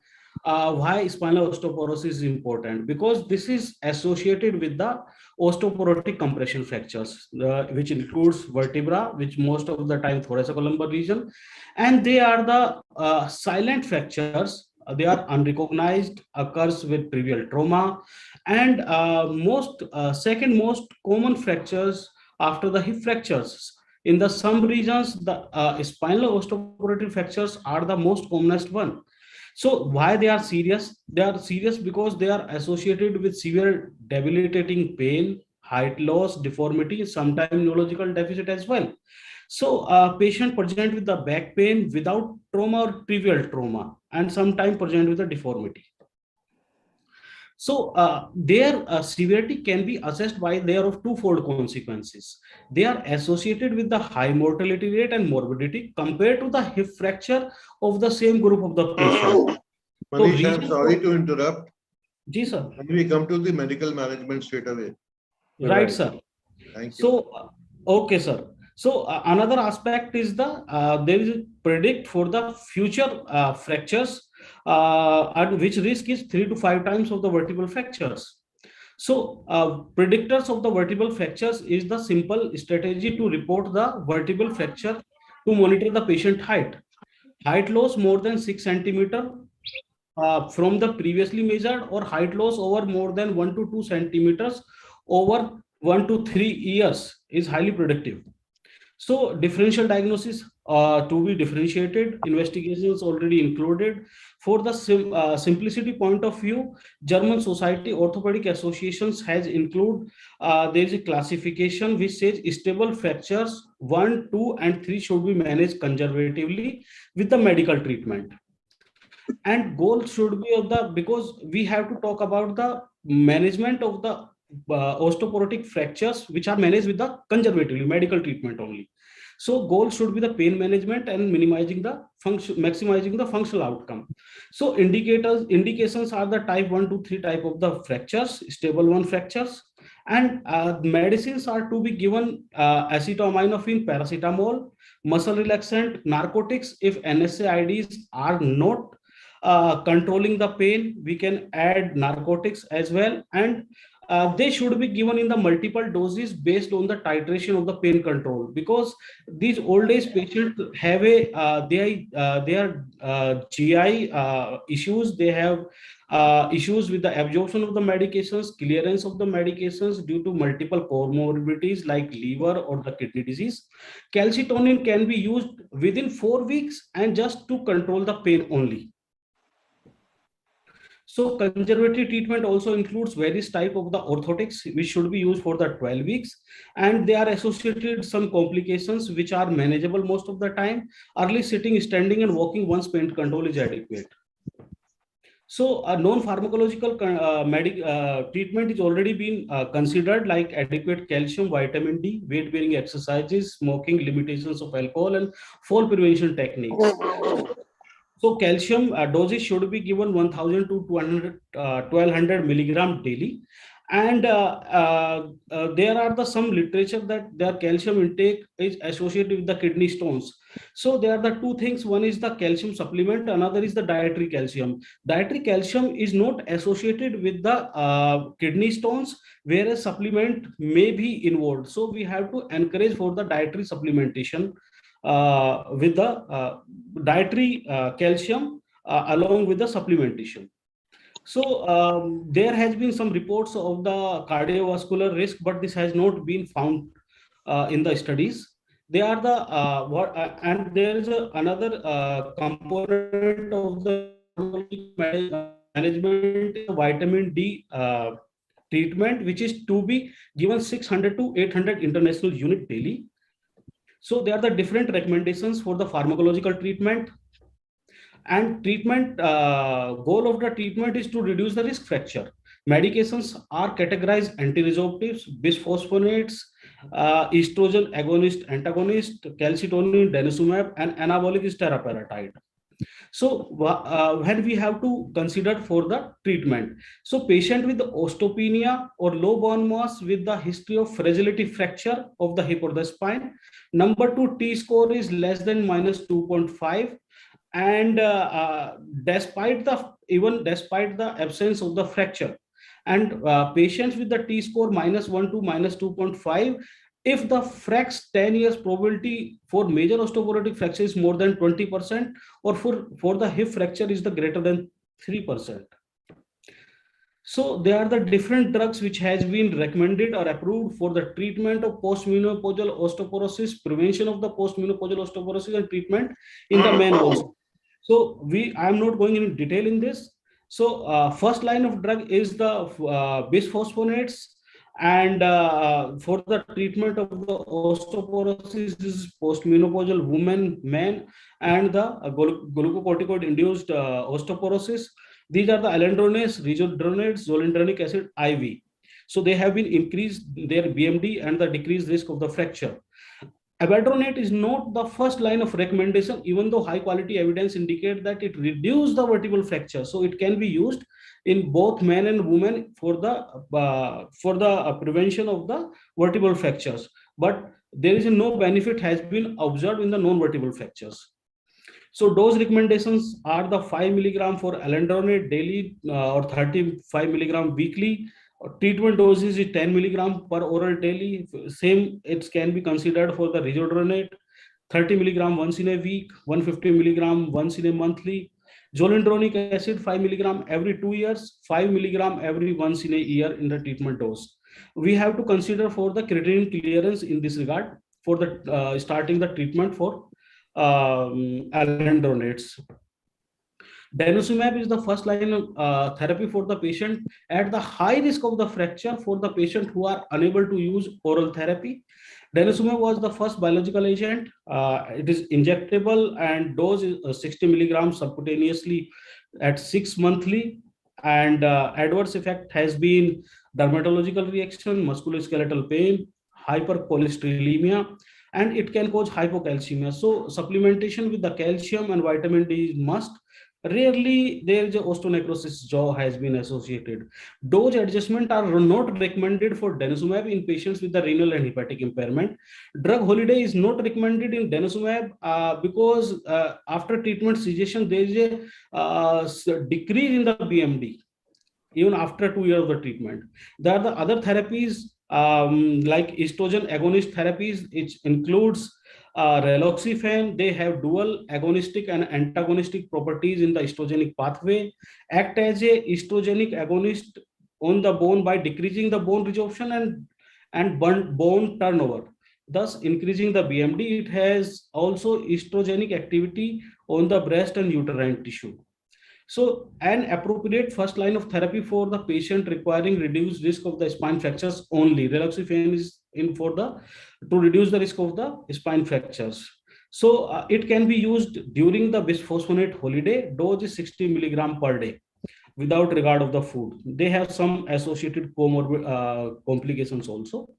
why spinal osteoporosis is important? Because this is associated with the osteoporotic compression fractures, which includes vertebra, which most of the time thoracolumbar region, and they are the silent fractures. They are unrecognized, occurs with previous trauma, and second most common fractures after the hip fractures. In the some regions, the spinal osteoporotic fractures are the most commonest one. So why they are serious? They are serious because they are associated with severe debilitating pain, height loss, deformity, sometimes neurological deficit as well. So patient present with the back pain without trauma or trivial trauma, and sometimes present with a deformity. So their severity can be assessed by their of twofold consequences. They are associated with the high mortality rate and morbidity compared to the hip fracture of the same group of the patient. Manish, I'm sorry to interrupt. Ji, sir. Can we come to the medical management straight away? Right, sir. Thank you. So, okay, sir. So another aspect is there is a predict for the future fractures, and which risk is 3 to 5 times of the vertebral fractures. So predictors of the vertebral fractures is the simple strategy to report the vertebral fracture to monitor the patient height. Height loss more than 6 centimeter from the previously measured, or height loss over more than 1 to 2 centimeters over 1 to 3 years is highly predictive. So differential diagnosis to be differentiated, investigations already included. For the simplicity point of view, German Society Orthopaedic Associations has included, there is a classification which says stable fractures 1, 2 and 3 should be managed conservatively with the medical treatment. And goal should be of the, because we have to talk about the management of the osteoporotic fractures which are managed with the conservatively medical treatment only. So goal should be the pain management and minimizing the function, maximizing the functional outcome. So indications are the type 1 to 3 type of the fractures, stable 1 fractures, and medicines are to be given acetaminophen, paracetamol, muscle relaxant, narcotics. If NSAIDs are not controlling the pain, we can add narcotics as well, and they should be given in the multiple doses based on the titration of the pain control, because these old age patients have their GI issues. They have issues with the absorption of the medications, clearance of the medications due to multiple comorbidities like liver or the kidney disease. Calcitonin can be used within 4 weeks and just to control the pain only. So conservative treatment also includes various type of the orthotics which should be used for the 12 weeks, and they are associated some complications which are manageable most of the time. Early sitting, standing and walking once pain control is adequate. So a non-pharmacological treatment is already been considered, like adequate calcium, vitamin D, weight-bearing exercises, smoking, limitations of alcohol, and fall prevention techniques. So calcium dosage should be given 1000 to 1200 milligram daily. And there are some literature that their calcium intake is associated with the kidney stones. So there are the two things. One is the calcium supplement, another is the dietary calcium. Dietary calcium is not associated with the kidney stones, whereas supplement may be involved. So we have to encourage for the dietary supplementation with the dietary calcium along with the supplementation. So there has been some reports of the cardiovascular risk, but this has not been found in the studies. They are the and there is another component of the management, vitamin D treatment, which is to be given 600 to 800 international unit daily. So there are the different recommendations for the pharmacological treatment. And treatment goal of the treatment is to reduce the risk fracture. Medications are categorized: anti-resorptives, bisphosphonates, estrogen agonist, antagonist, calcitonin, denosumab, and anabolic is teriparatide. So when we have to consider for the treatment, so patient with osteopenia or low bone mass with the history of fragility fracture of the hip or the spine. Number 2 T-score is less than minus 2.5, and despite the absence of the fracture, and patients with the T-score minus 1 to minus 2.5, if the frax 10 years probability for major osteoporotic fracture is more than 20%, or for the hip fracture is the greater than 3%. So there are the different drugs which has been recommended or approved for the treatment of postmenopausal osteoporosis, prevention of the postmenopausal osteoporosis, and treatment in the men also. So I am not going in detail in this. So first line of drug is the bisphosphonates, and for the treatment of the osteoporosis, this is postmenopausal women, men, and the glucocorticoid induced osteoporosis. These are the alendronate, risedronate, zoledronic acid IV. So they have been increased their BMD and the decreased risk of the fracture. Abandronate is not the first line of recommendation, even though high quality evidence indicate that it reduces the vertebral fracture. So it can be used in both men and women for the prevention of the vertebral fractures. But there is no benefit has been observed in the non-vertebral fractures. So dose recommendations are the 5 milligram for alendronate daily or 35 milligram weekly. Treatment doses is 10 milligram per oral daily. Same, it can be considered for the risedronate, 30 milligram once in a week, 150 milligram once in a monthly. Zoledronic acid 5 milligram every 2 years, 5 milligram every once in a year in the treatment dose. We have to consider for the creatinine clearance in this regard for the starting the treatment for alendronates. Denosumab is the first line of therapy for the patient at the high risk of the fracture for the patient who are unable to use oral therapy. Denosumab was the first biological agent. It is injectable and dose is 60 milligrams subcutaneously at 6 monthly. And adverse effect has been dermatological reaction, musculoskeletal pain, hypercholesterolemia, and it can cause hypocalcemia. So supplementation with the calcium and vitamin D is must. Rarely there is a osteonecrosis jaw has been associated. Dose adjustment are not recommended for denosumab in patients with the renal and hepatic impairment. Drug holiday is not recommended in denosumab because after treatment cessation there is a decrease in the BMD even after 2 years of the treatment. There are the other therapies like estrogen agonist therapies, which includes raloxifene. They have dual agonistic and antagonistic properties in the estrogenic pathway, act as a estrogenic agonist on the bone by decreasing the bone resorption and bone turnover, thus increasing the BMD. It has also estrogenic activity on the breast and uterine tissue. So, an appropriate first line of therapy for the patient requiring reduced risk of the spine fractures only. Raloxifene is in for the to reduce the risk of the spine fractures. So, it can be used during the bisphosphonate holiday. Dose is 60 milligram per day without regard of the food. They have some associated comorbid complications also.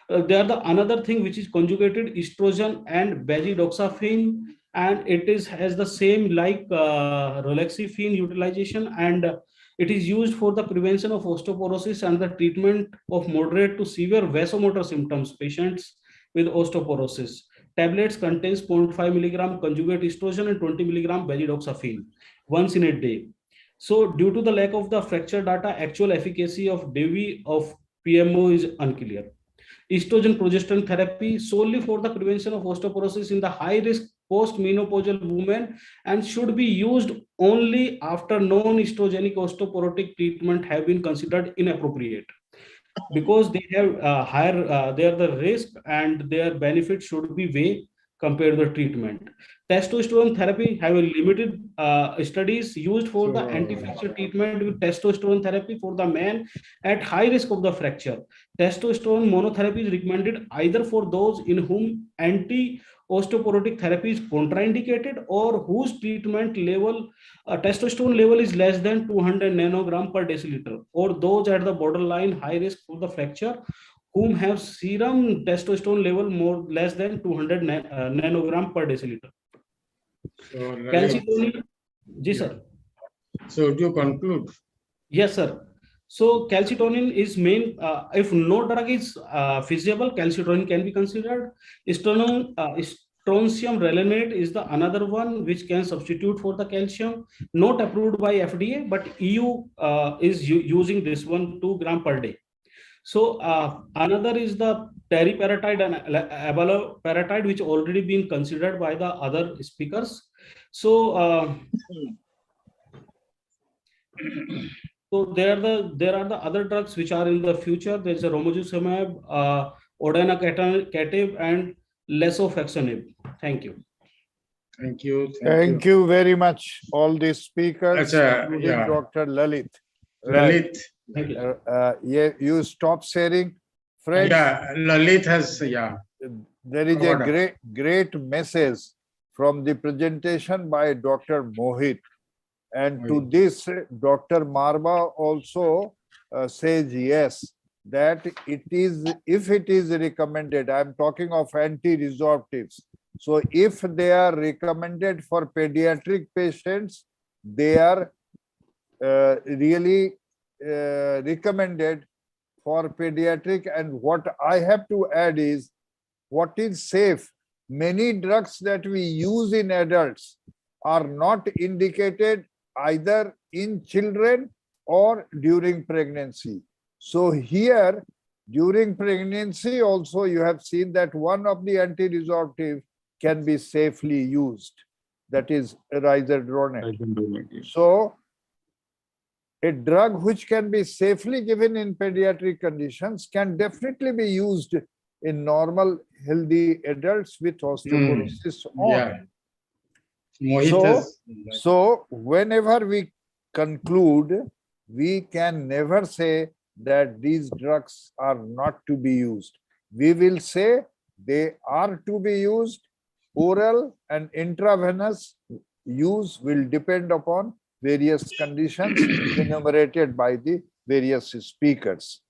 They are the another thing which is conjugated estrogen and bazidoxafene, and it is has the same like raloxifene utilization, and it is used for the prevention of osteoporosis and the treatment of moderate to severe vasomotor symptoms patients with osteoporosis. Tablets contains 0.5 milligram conjugate estrogen and 20 milligram bazidoxafene once in a day. So due to the lack of the fracture data, actual efficacy of DV of PMO is unclear. Estrogen progesterone therapy solely for the prevention of osteoporosis in the high risk post-menopausal women and should be used only after non-estrogenic osteoporotic treatment have been considered inappropriate because they have higher they are the risk and their benefit should be way compared to the treatment. Testosterone therapy have a limited studies used for the anti-fracture treatment with testosterone therapy for the man at high risk of the fracture. Testosterone monotherapy is recommended either for those in whom anti-osteoporotic therapy is contraindicated or whose treatment level testosterone level is less than 200 nanogram per deciliter, or those at the borderline high risk for the fracture whom have serum testosterone level more less than 200 nanogram per deciliter. So, Calcitonin, sir. So do you conclude? Yes, sir. So calcitonin is main. If no drug is feasible, calcitonin can be considered. Strontium relenate is the another one which can substitute for the calcium. Not approved by FDA, but EU is using this one 2 gram per day. So another is the teriparatide and abaloparatide, which already been considered by the other speakers. So so there are the other drugs which are in the future. There is a romosozumab, odanacatab, and lesofexonib. Thank you. Thank you. Thank you very much, all these speakers, including yeah. Dr. Lalit. Lalit. Yeah, you stop sharing, friends. Yeah, Lalit has, yeah. There is a great message from the presentation by Dr. Mohit. And to this, Dr. Marva also says yes, that it is, if it is recommended, I'm talking of anti-resorptives. So if they are recommended for pediatric patients, they are really recommended for pediatric. And what I have to add is, what is safe? Many drugs that we use in adults are not indicated either in children or during pregnancy. So here, during pregnancy also, you have seen that one of the anti-resorptive can be safely used, that is risedronate. So a drug which can be safely given in pediatric conditions can definitely be used in normal healthy adults with osteoporosis on. So whenever we conclude, we can never say that these drugs are not to be used. We will say they are to be used. Oral and intravenous use will depend upon various conditions enumerated by the various speakers.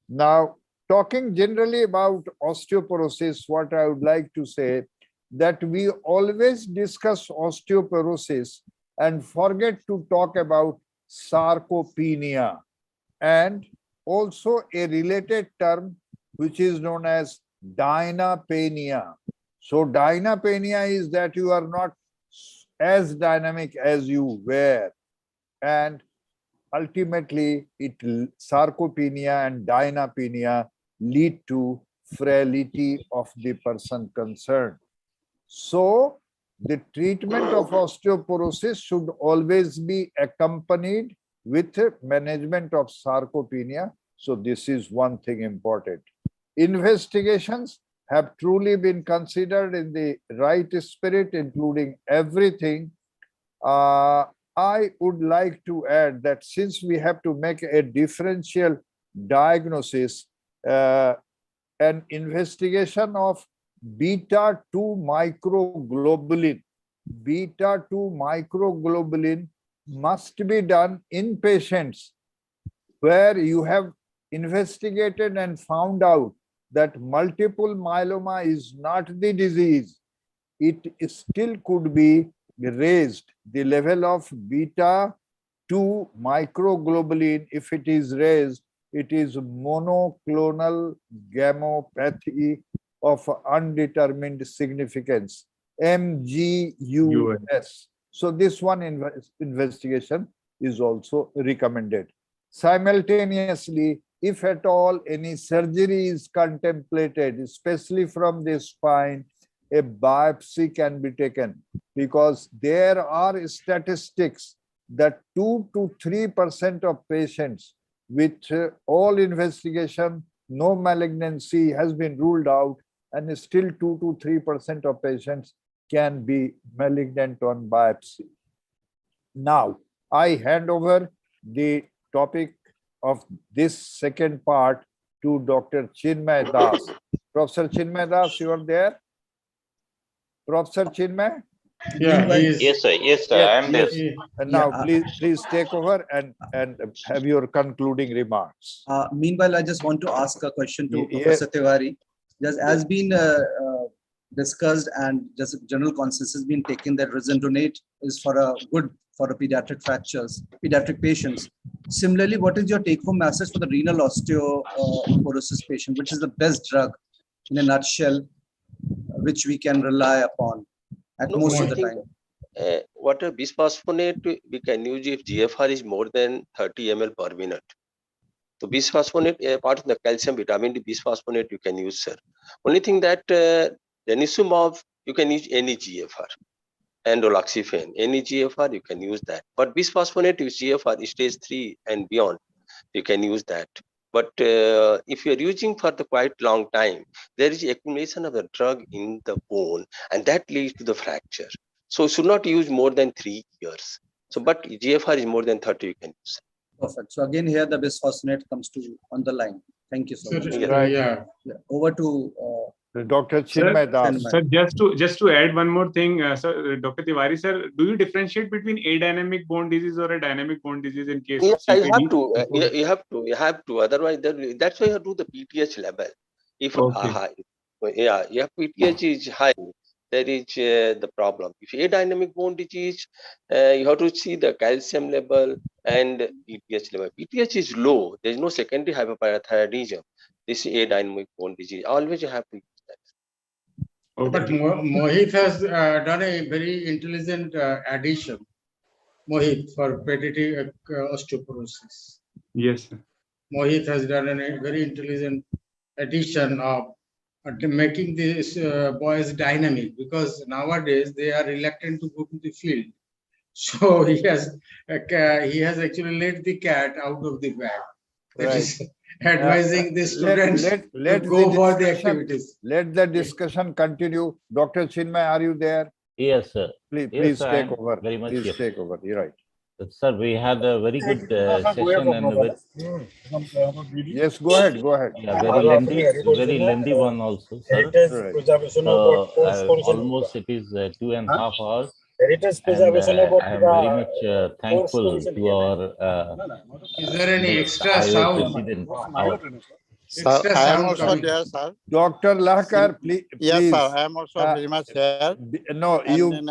Now, talking generally about osteoporosis, what I would like to say that we always discuss osteoporosis and forget to talk about sarcopenia and also a related term which is known as dynapenia. So dynapenia is that you are not as dynamic as you were, and ultimately sarcopenia and dynapenia lead to frailty of the person concerned. So the treatment of osteoporosis should always be accompanied with management of sarcopenia. So this is one thing important. Investigations have truly been considered in the right spirit, including everything. I would like to add that since we have to make a differential diagnosis, an investigation of beta-2 microglobulin. Beta-2 microglobulin must be done in patients where you have investigated and found out that multiple myeloma is not the disease. It still could be raised. The level of beta-2 microglobulin, if it is raised, it is monoclonal gammopathy of undetermined significance, MGUS. So this one investigation is also recommended. Simultaneously, if at all any surgery is contemplated, especially from the spine, a biopsy can be taken, because there are statistics that 2 to 3% of patients with all investigation, no malignancy has been ruled out, and still 2 to 3% of patients can be malignant on biopsy. Now, I hand over the topic of this second part to Dr. Chinmay Das. Professor Chinmay Das, you are there? Professor Chinmay? Yeah, yes, sir. Yes, sir. I am there. And now, please take over and have your concluding remarks. Meanwhile, I just want to ask a question to Yeah. Professor Tiwari. Just as been discussed and just general consensus has been taken that Resendonate is for a good for a pediatric patients. Similarly, what is your take-home message for the renal osteoporosis patient? Which is the best drug in a nutshell, which we can rely upon at most of the time? What a bisphosphonate we can use if GFR is more than 30 ml per minute. So bisphosphonate, part of the calcium, vitamin D, bisphosphonate you can use, sir. Only thing that denosumab, you can use any GFR. And Roloxifene, any GFR, you can use that. But bisphosphonate is GFR stage 3 and beyond, you can use that. But if you are using for the quite long time, there is accumulation of the drug in the bone, and that leads to the fracture. So should not use more than 3 years. So, but GFR is more than 30, you can use. Perfect. So again, here the bisphosphonate comes to on the line. Thank you so much. Right. Yeah. Over to Dr. Chinmay Das. Sir, just to add one more thing, sir, Dr. Tiwari, sir, do you differentiate between a-dynamic bone disease or a dynamic bone disease in case of CKD? You have to. Otherwise, that's why you have to do the PTH level. If if PTH is high, there is the problem. If a-dynamic bone disease, you have to see the calcium level and PTH level. PTH is low. There is no secondary hyperparathyroidism. This is a-dynamic bone disease. Always you have to use that. But Mohit has done a very intelligent addition. Mohit for pediatric osteoporosis. Yes, sir. Mohit has done a very intelligent addition of making these boys dynamic, because nowadays they are reluctant to go to the field. So he has actually let the cat out of the bag. That Right. is advising the students to go for the activities. Let the discussion continue. Dr. Chinmay, are you there? Yes, sir. Please sir, take I'm over. very much Please here. take over. You're right. Sir, we had a very good session and a very, Yes, go ahead. Go ahead. yeah, very lengthy one also, sir. So almost it is 2.5 hours. And I am very much thankful to our Is there any extra IOA sound? president, our Sir, Extra I am sound also coming. there, sir. Dr. Lahkar, please. Yes, sir. I am also uh, very much here. No, And you then,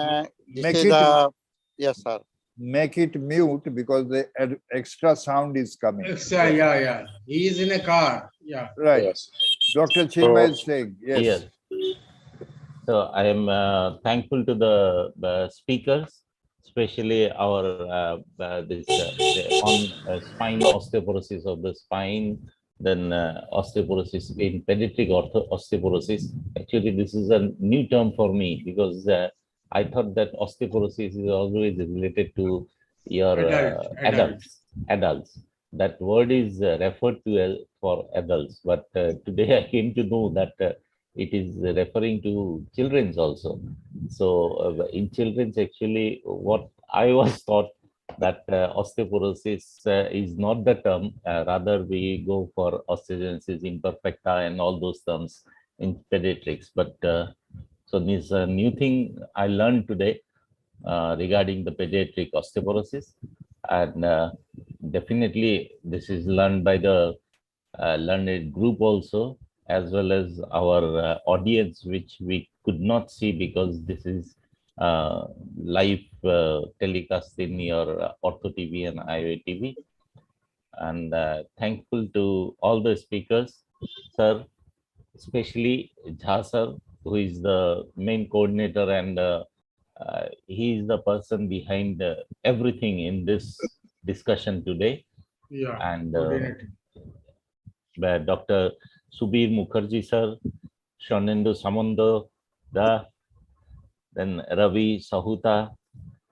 this make is it. yes, sir. Make it mute because the extra sound is coming. Extra, yeah. He is in a car. Yeah. Right. Yes. Dr. Chinmay is saying, yes. Yes. So I am thankful to the speakers, especially our this on spine osteoporosis of the spine, then osteoporosis in pediatric osteoporosis. Actually, this is a new term for me because I thought that osteoporosis is always related to your adults. That word is referred to as for adults, but today I came to know that it is referring to children's also. So in children's, actually, what I was taught that osteoporosis is not the term. Rather, we go for osteogenesis imperfecta and all those terms in pediatrics. But so this is a new thing I learned today regarding the pediatric osteoporosis, and definitely this is learned by the learned group also, as well as our audience, which we could not see because this is live telecast in your Ortho TV and IOA TV. And thankful to all the speakers, sir, especially Jha sir, who is the main coordinator, and he is the person behind everything in this discussion today. Yeah. And Dr. Subir Mukherjee sir, Shanendu Samando, then Ravi Sahuta,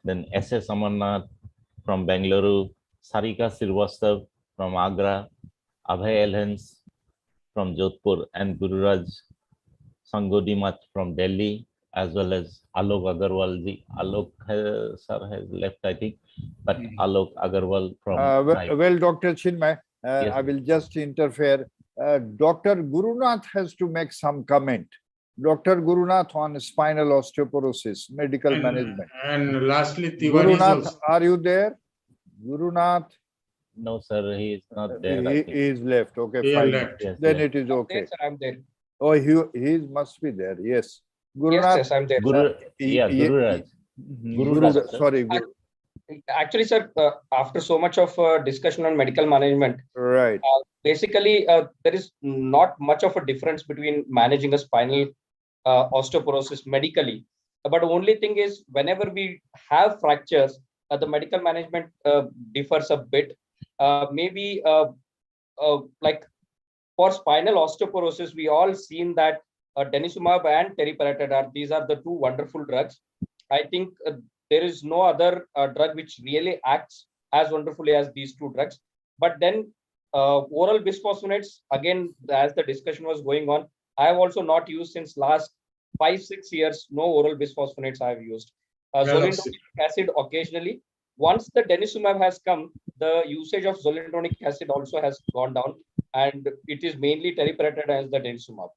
then S.S. Amarnath from Bengaluru, Sarika Srivastava from Agra, Abhay Elhans from Jodhpur, and Gururaj Sangodimat from Delhi, as well as Alok Agarwal ji. Alok sir has left, I think, but Alok Agarwal from well, Dr. Chinmay, Yes, I will just interfere. Dr. Gurunath has to make some comment. Dr. Gurunath on spinal osteoporosis, medical management. And lastly, Tiwari is Gurunath, also. are you there? Gurunath? No, sir, he is not there. He is left. Okay, He fine. left. Yes, Then yes. it is okay. Yes, sir, I'm there. Oh, he must be there. Yes. Gurunath. Yes, I'm there. Gururaj. Gururaj. Sorry. Actually, sir, after so much of discussion on medical management, right. Basically, there is not much of a difference between managing a spinal osteoporosis medically. But the only thing is, whenever we have fractures, the medical management differs a bit. Maybe like for spinal osteoporosis, we all seen that denosumab and teriparatide, these are the two wonderful drugs. I think there is no other drug which really acts as wonderfully as these two drugs. But then oral bisphosphonates, again, as the discussion was going on, I have also not used since last 5-6 years. No oral bisphosphonates I have used. Zoledronic acid occasionally. Once the denosumab has come, the usage of zoledronic acid also has gone down, and it is mainly teriparatide as the denosumab.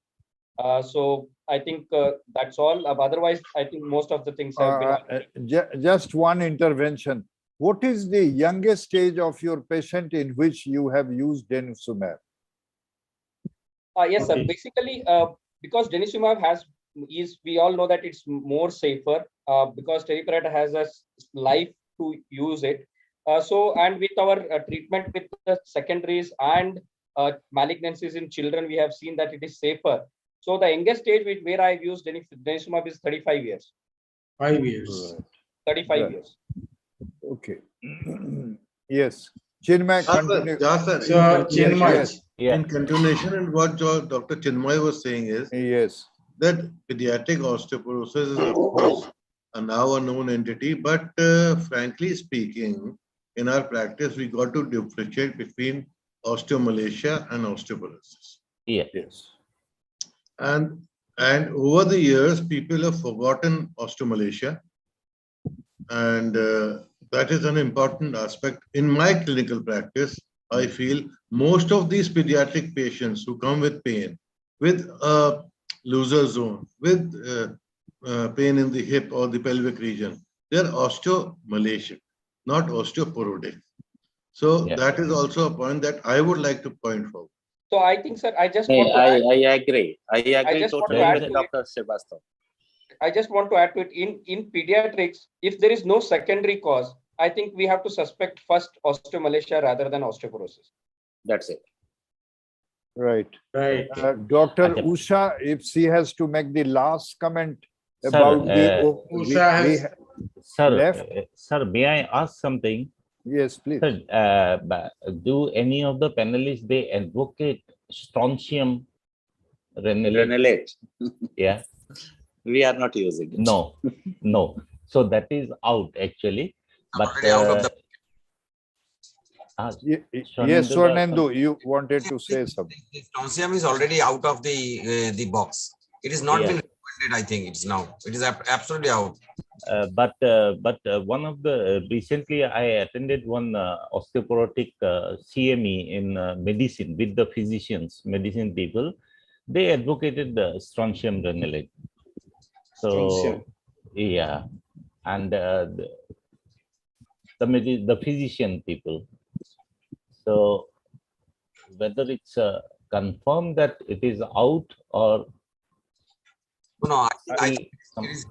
So I think that's all. Otherwise, I think most of the things have been. Just one intervention. What is the youngest stage of your patient in which you have used denosumab? Yes, sir. Basically, because denosumab we all know that it's more safer because teriparatide has a life to use it. And with our treatment with the secondaries and malignancies in children, we have seen that it is safer. So the youngest stage where I've used denosumab is 35 years. 5 years. 35 years. Okay. Yes. Chinmay, continue. In continuation, and what Dr. Chinmay was saying is that pediatric osteoporosis is, of course, now a known entity, but frankly speaking, in our practice, we got to differentiate between osteomalacia and osteoporosis. Yes. And over the years, people have forgotten osteomalacia, and that is an important aspect. In my clinical practice, I feel most of these pediatric patients who come with pain, with a loser zone, with pain in the hip or the pelvic region, they're osteomalacic, not osteoporotic. So that is also a point that I would like to point forward. So I think, sir, I just want to add, I agree. I agree just want to totally add with to it. Dr. Srivastava. I just want to add to it, in pediatrics, if there is no secondary cause, I think we have to suspect first osteomalacia rather than osteoporosis. That's it. Right. Right. Dr. Usha, if she has to make the last comment about Sir, may I ask something? Yes, please. Sir, do any of the panelists, they advocate strontium Renalate? Yeah. We are not using it. No, no. So that is out actually. But out of the yes, Swarnendu, you wanted to say something. Strontium is already out of the box. It is not been recommended. I think it's now. It is absolutely out. But one of the recently I attended one osteoporotic CME in medicine with the physicians, medicine people. They advocated the strontium renalate. So yeah, and the physician people. So whether it's confirmed that it is out or no, I think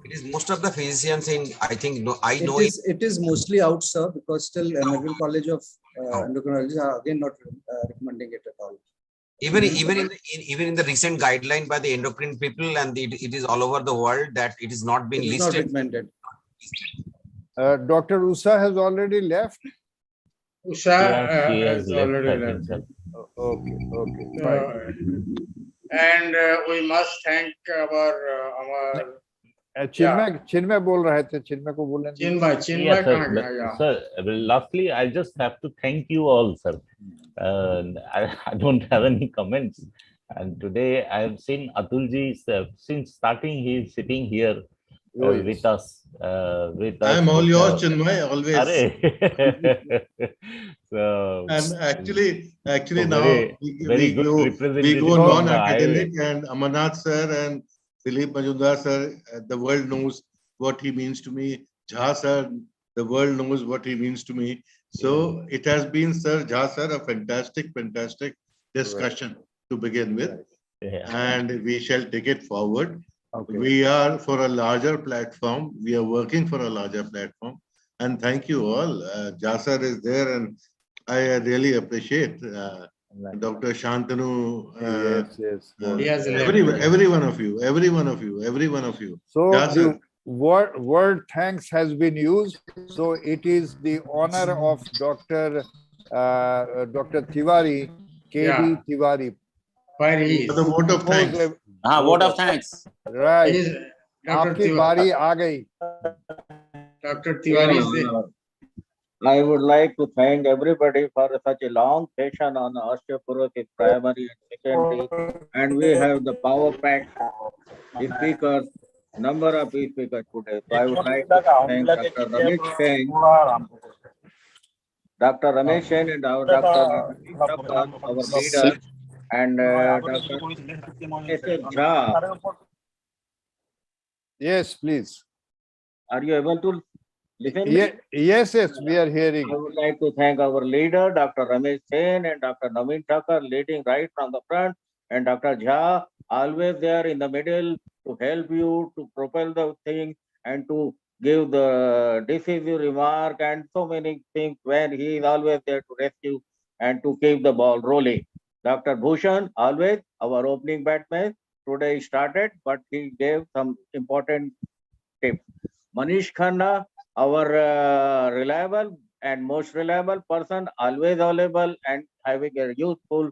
it is most of the physicians in. I think It is mostly out, sir, because still American College of Endocrinology are again not recommending it at all. Even in the recent guideline by the endocrine people, and it is all over the world that it is not been listed. Not recommended. Dr. Usha has already left. Usha she has already left. Okay, fine. And we must thank our Chinmay बोल रहे थे, Chinmay को बोलने दीजिए. Yes, sir. Sir, lastly, I just have to thank you all, sir. I don't have any comments. And today I have seen Atulji since starting. He is sitting here with us. I am all yours, Chinmay, always. So, and actually so now very good we representative go from the non-academic, IOA. and Amarnath sir and Dilip Majumdar sir, the world knows what he means to me. Jha sir, the world knows what he means to me. So it has been, sir, Jha sir, a fantastic discussion to begin with. And we shall take it forward. Okay. We are for a larger platform. We are working for a larger platform. And thank you all. Jha sir is there, and I really appreciate Dr. Shantanu. Yes. Every one of you. So Jha sir. the word thanks has been used. So it is the honor of Dr. Tiwari, K.D. Tiwari. For the vote of thanks. Vote of thanks. Right. आपकी बारी आ गई. Dr. Tiwari is there. I would like to thank everybody for such a long session on osteoporosis primary and secondary, and we have the power-packed speakers, number of speakers today. So I would like to thank Dr. Ramesh Sen, and our Dr. our leader, and Dr. S.S. Jha. Yes, please. Are you able to listen? Yes, we are hearing. I would like to thank our leader, Dr. Ramesh Sen, and Dr. Naveen Thakur, leading right from the front, and Dr. Jha, always there in the middle to help you to propel the thing and to give the decisive remark and so many things when he is always there to rescue and to keep the ball rolling. Dr. Bhushan, always our opening batsman. Today started, but he gave some important tips. Manish Khanna, our reliable and most reliable person, always available and having a useful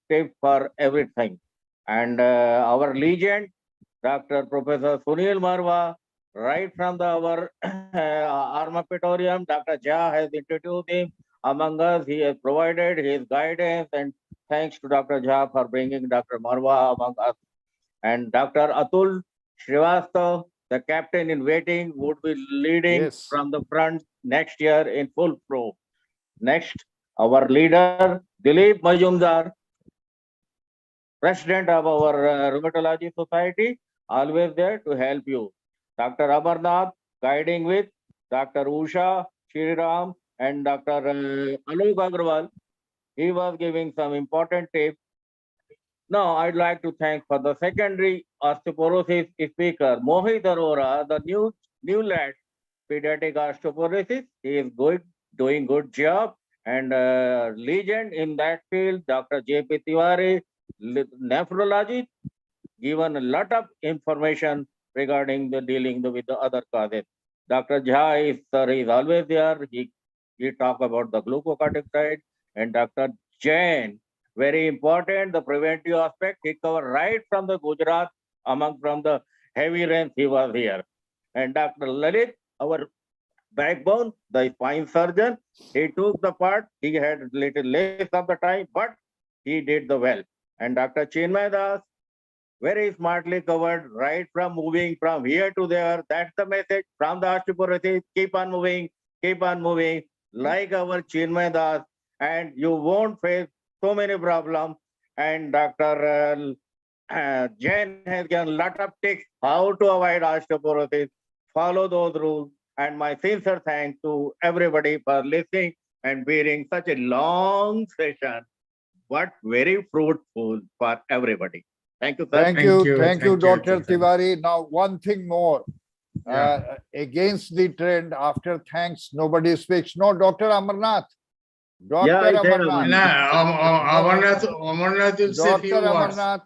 tip for everything. And our legend, Dr. Professor Sunil Marwa, right from our armatorium, Dr. Jha has introduced him among us. He has provided his guidance, and thanks to Dr. Jha for bringing Dr. Marwa among us. And Dr. Atul Srivastava, the captain in waiting, would be leading from the front next year in full pro. Next, our leader, Dilip Majumdar, president of our Rheumatology Society, always there to help you. Dr. Amarnath, guiding with Dr. Usha, Shriram, and Dr. Alok Agrawal. He was giving some important tips. Now, I'd like to thank for the secondary osteoporosis speaker, Mohit Arora, the new lad, pediatric osteoporosis. He is doing good job, and legend in that field, Dr. J.P. Tiwari, nephrology, given a lot of information regarding the dealing with the other causes. Dr. Jha is always there. He talk about the glucocorticoid, and Dr. Jain, very important, the preventive aspect. He covered right from the Gujarat, from the heavy rains he was here. And Dr. Lalit, our backbone, the spine surgeon, he took the part. He had little less of the time, but he did the well. And Dr. Chinmay Das, very smartly covered right from moving from here to there. That's the message from the osteoporosis. Keep on moving, like our Chinmay Das, and you won't face so many problems. And Dr. Jain has given a lot of tips how to avoid osteoporosis. Follow those rules. And my sincere thanks to everybody for listening and bearing such a long session, but very fruitful for everybody. Thank you, sir. Thank you, Dr. Tiwari. Now, one thing more. Against the trend, after thanks, nobody speaks. No, Dr. Amarnath. Dr. Amarnath. Amarnath will say few Dr. words Amarnath.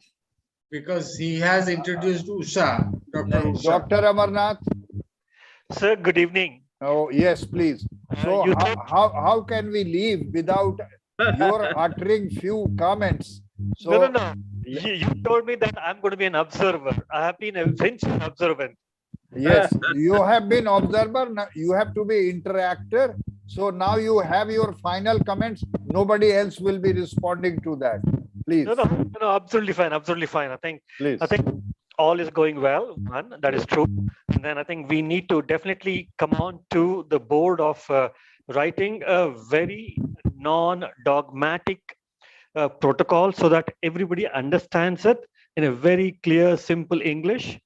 because he has introduced Usha, Dr. Usha. Dr. Amarnath. Sir, good evening. Oh, yes, please. So how can we leave without your uttering few comments? So, No. You told me that I'm going to be an observer. I have been a sincere observant. Yes, you have been observer. Now you have to be interactor. So now you have your final comments. Nobody else will be responding to that. Please. No, absolutely fine. I think all is going well. One, that is true. And then I think we need to definitely come on to the board of writing a very non-dogmatic protocol so that everybody understands it in a very clear, simple English.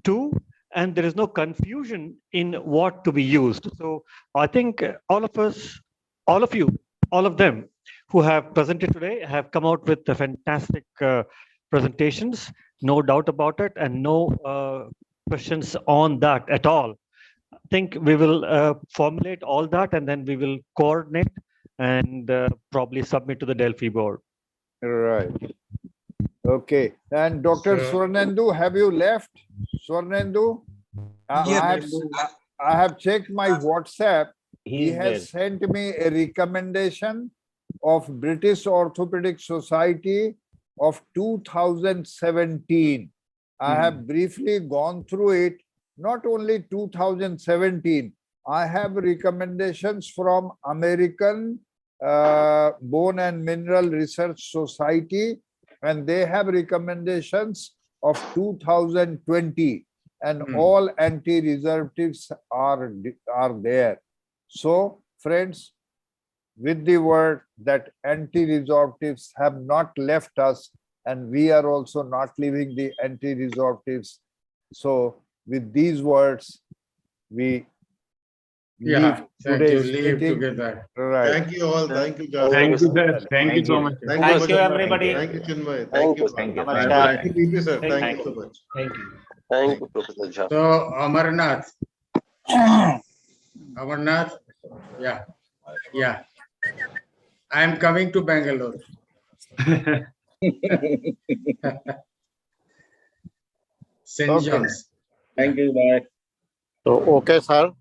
Two, and there is no confusion in what to be used. So I think all of us, all of you, all of them who have presented today have come out with fantastic presentations, no doubt about it, and no questions on that at all. I think we will formulate all that and then we will coordinate and probably submit to the Delphi board. Right. Okay. And Dr. Swarnendu, have you left? Swarnendu? I have checked my WhatsApp. He has sent me a recommendation of British Orthopaedic Society of 2017. I have briefly gone through it. Not only 2017, I have recommendations from American Bone and Mineral Research Society, and they have recommendations of 2020, and all anti-reservatives are there. So, friends, with the word that anti-resorptives have not left us, and we are also not leaving the anti-resorptives. So, with these words, we leave today's meeting. Together. Right. Thank you all. Thank you, guys. Thank you, sir. Thank you so much. Thank you, everybody. Thank you, Chinmay. Thank you. Thank you. Thank you, sir. Thank you so much. Thank you. Thank you, Professor Jha. So, Amarnath. Amarnath, yeah. I am coming to Bangalore. St. John's. Thank you, bye. So, okay, sir.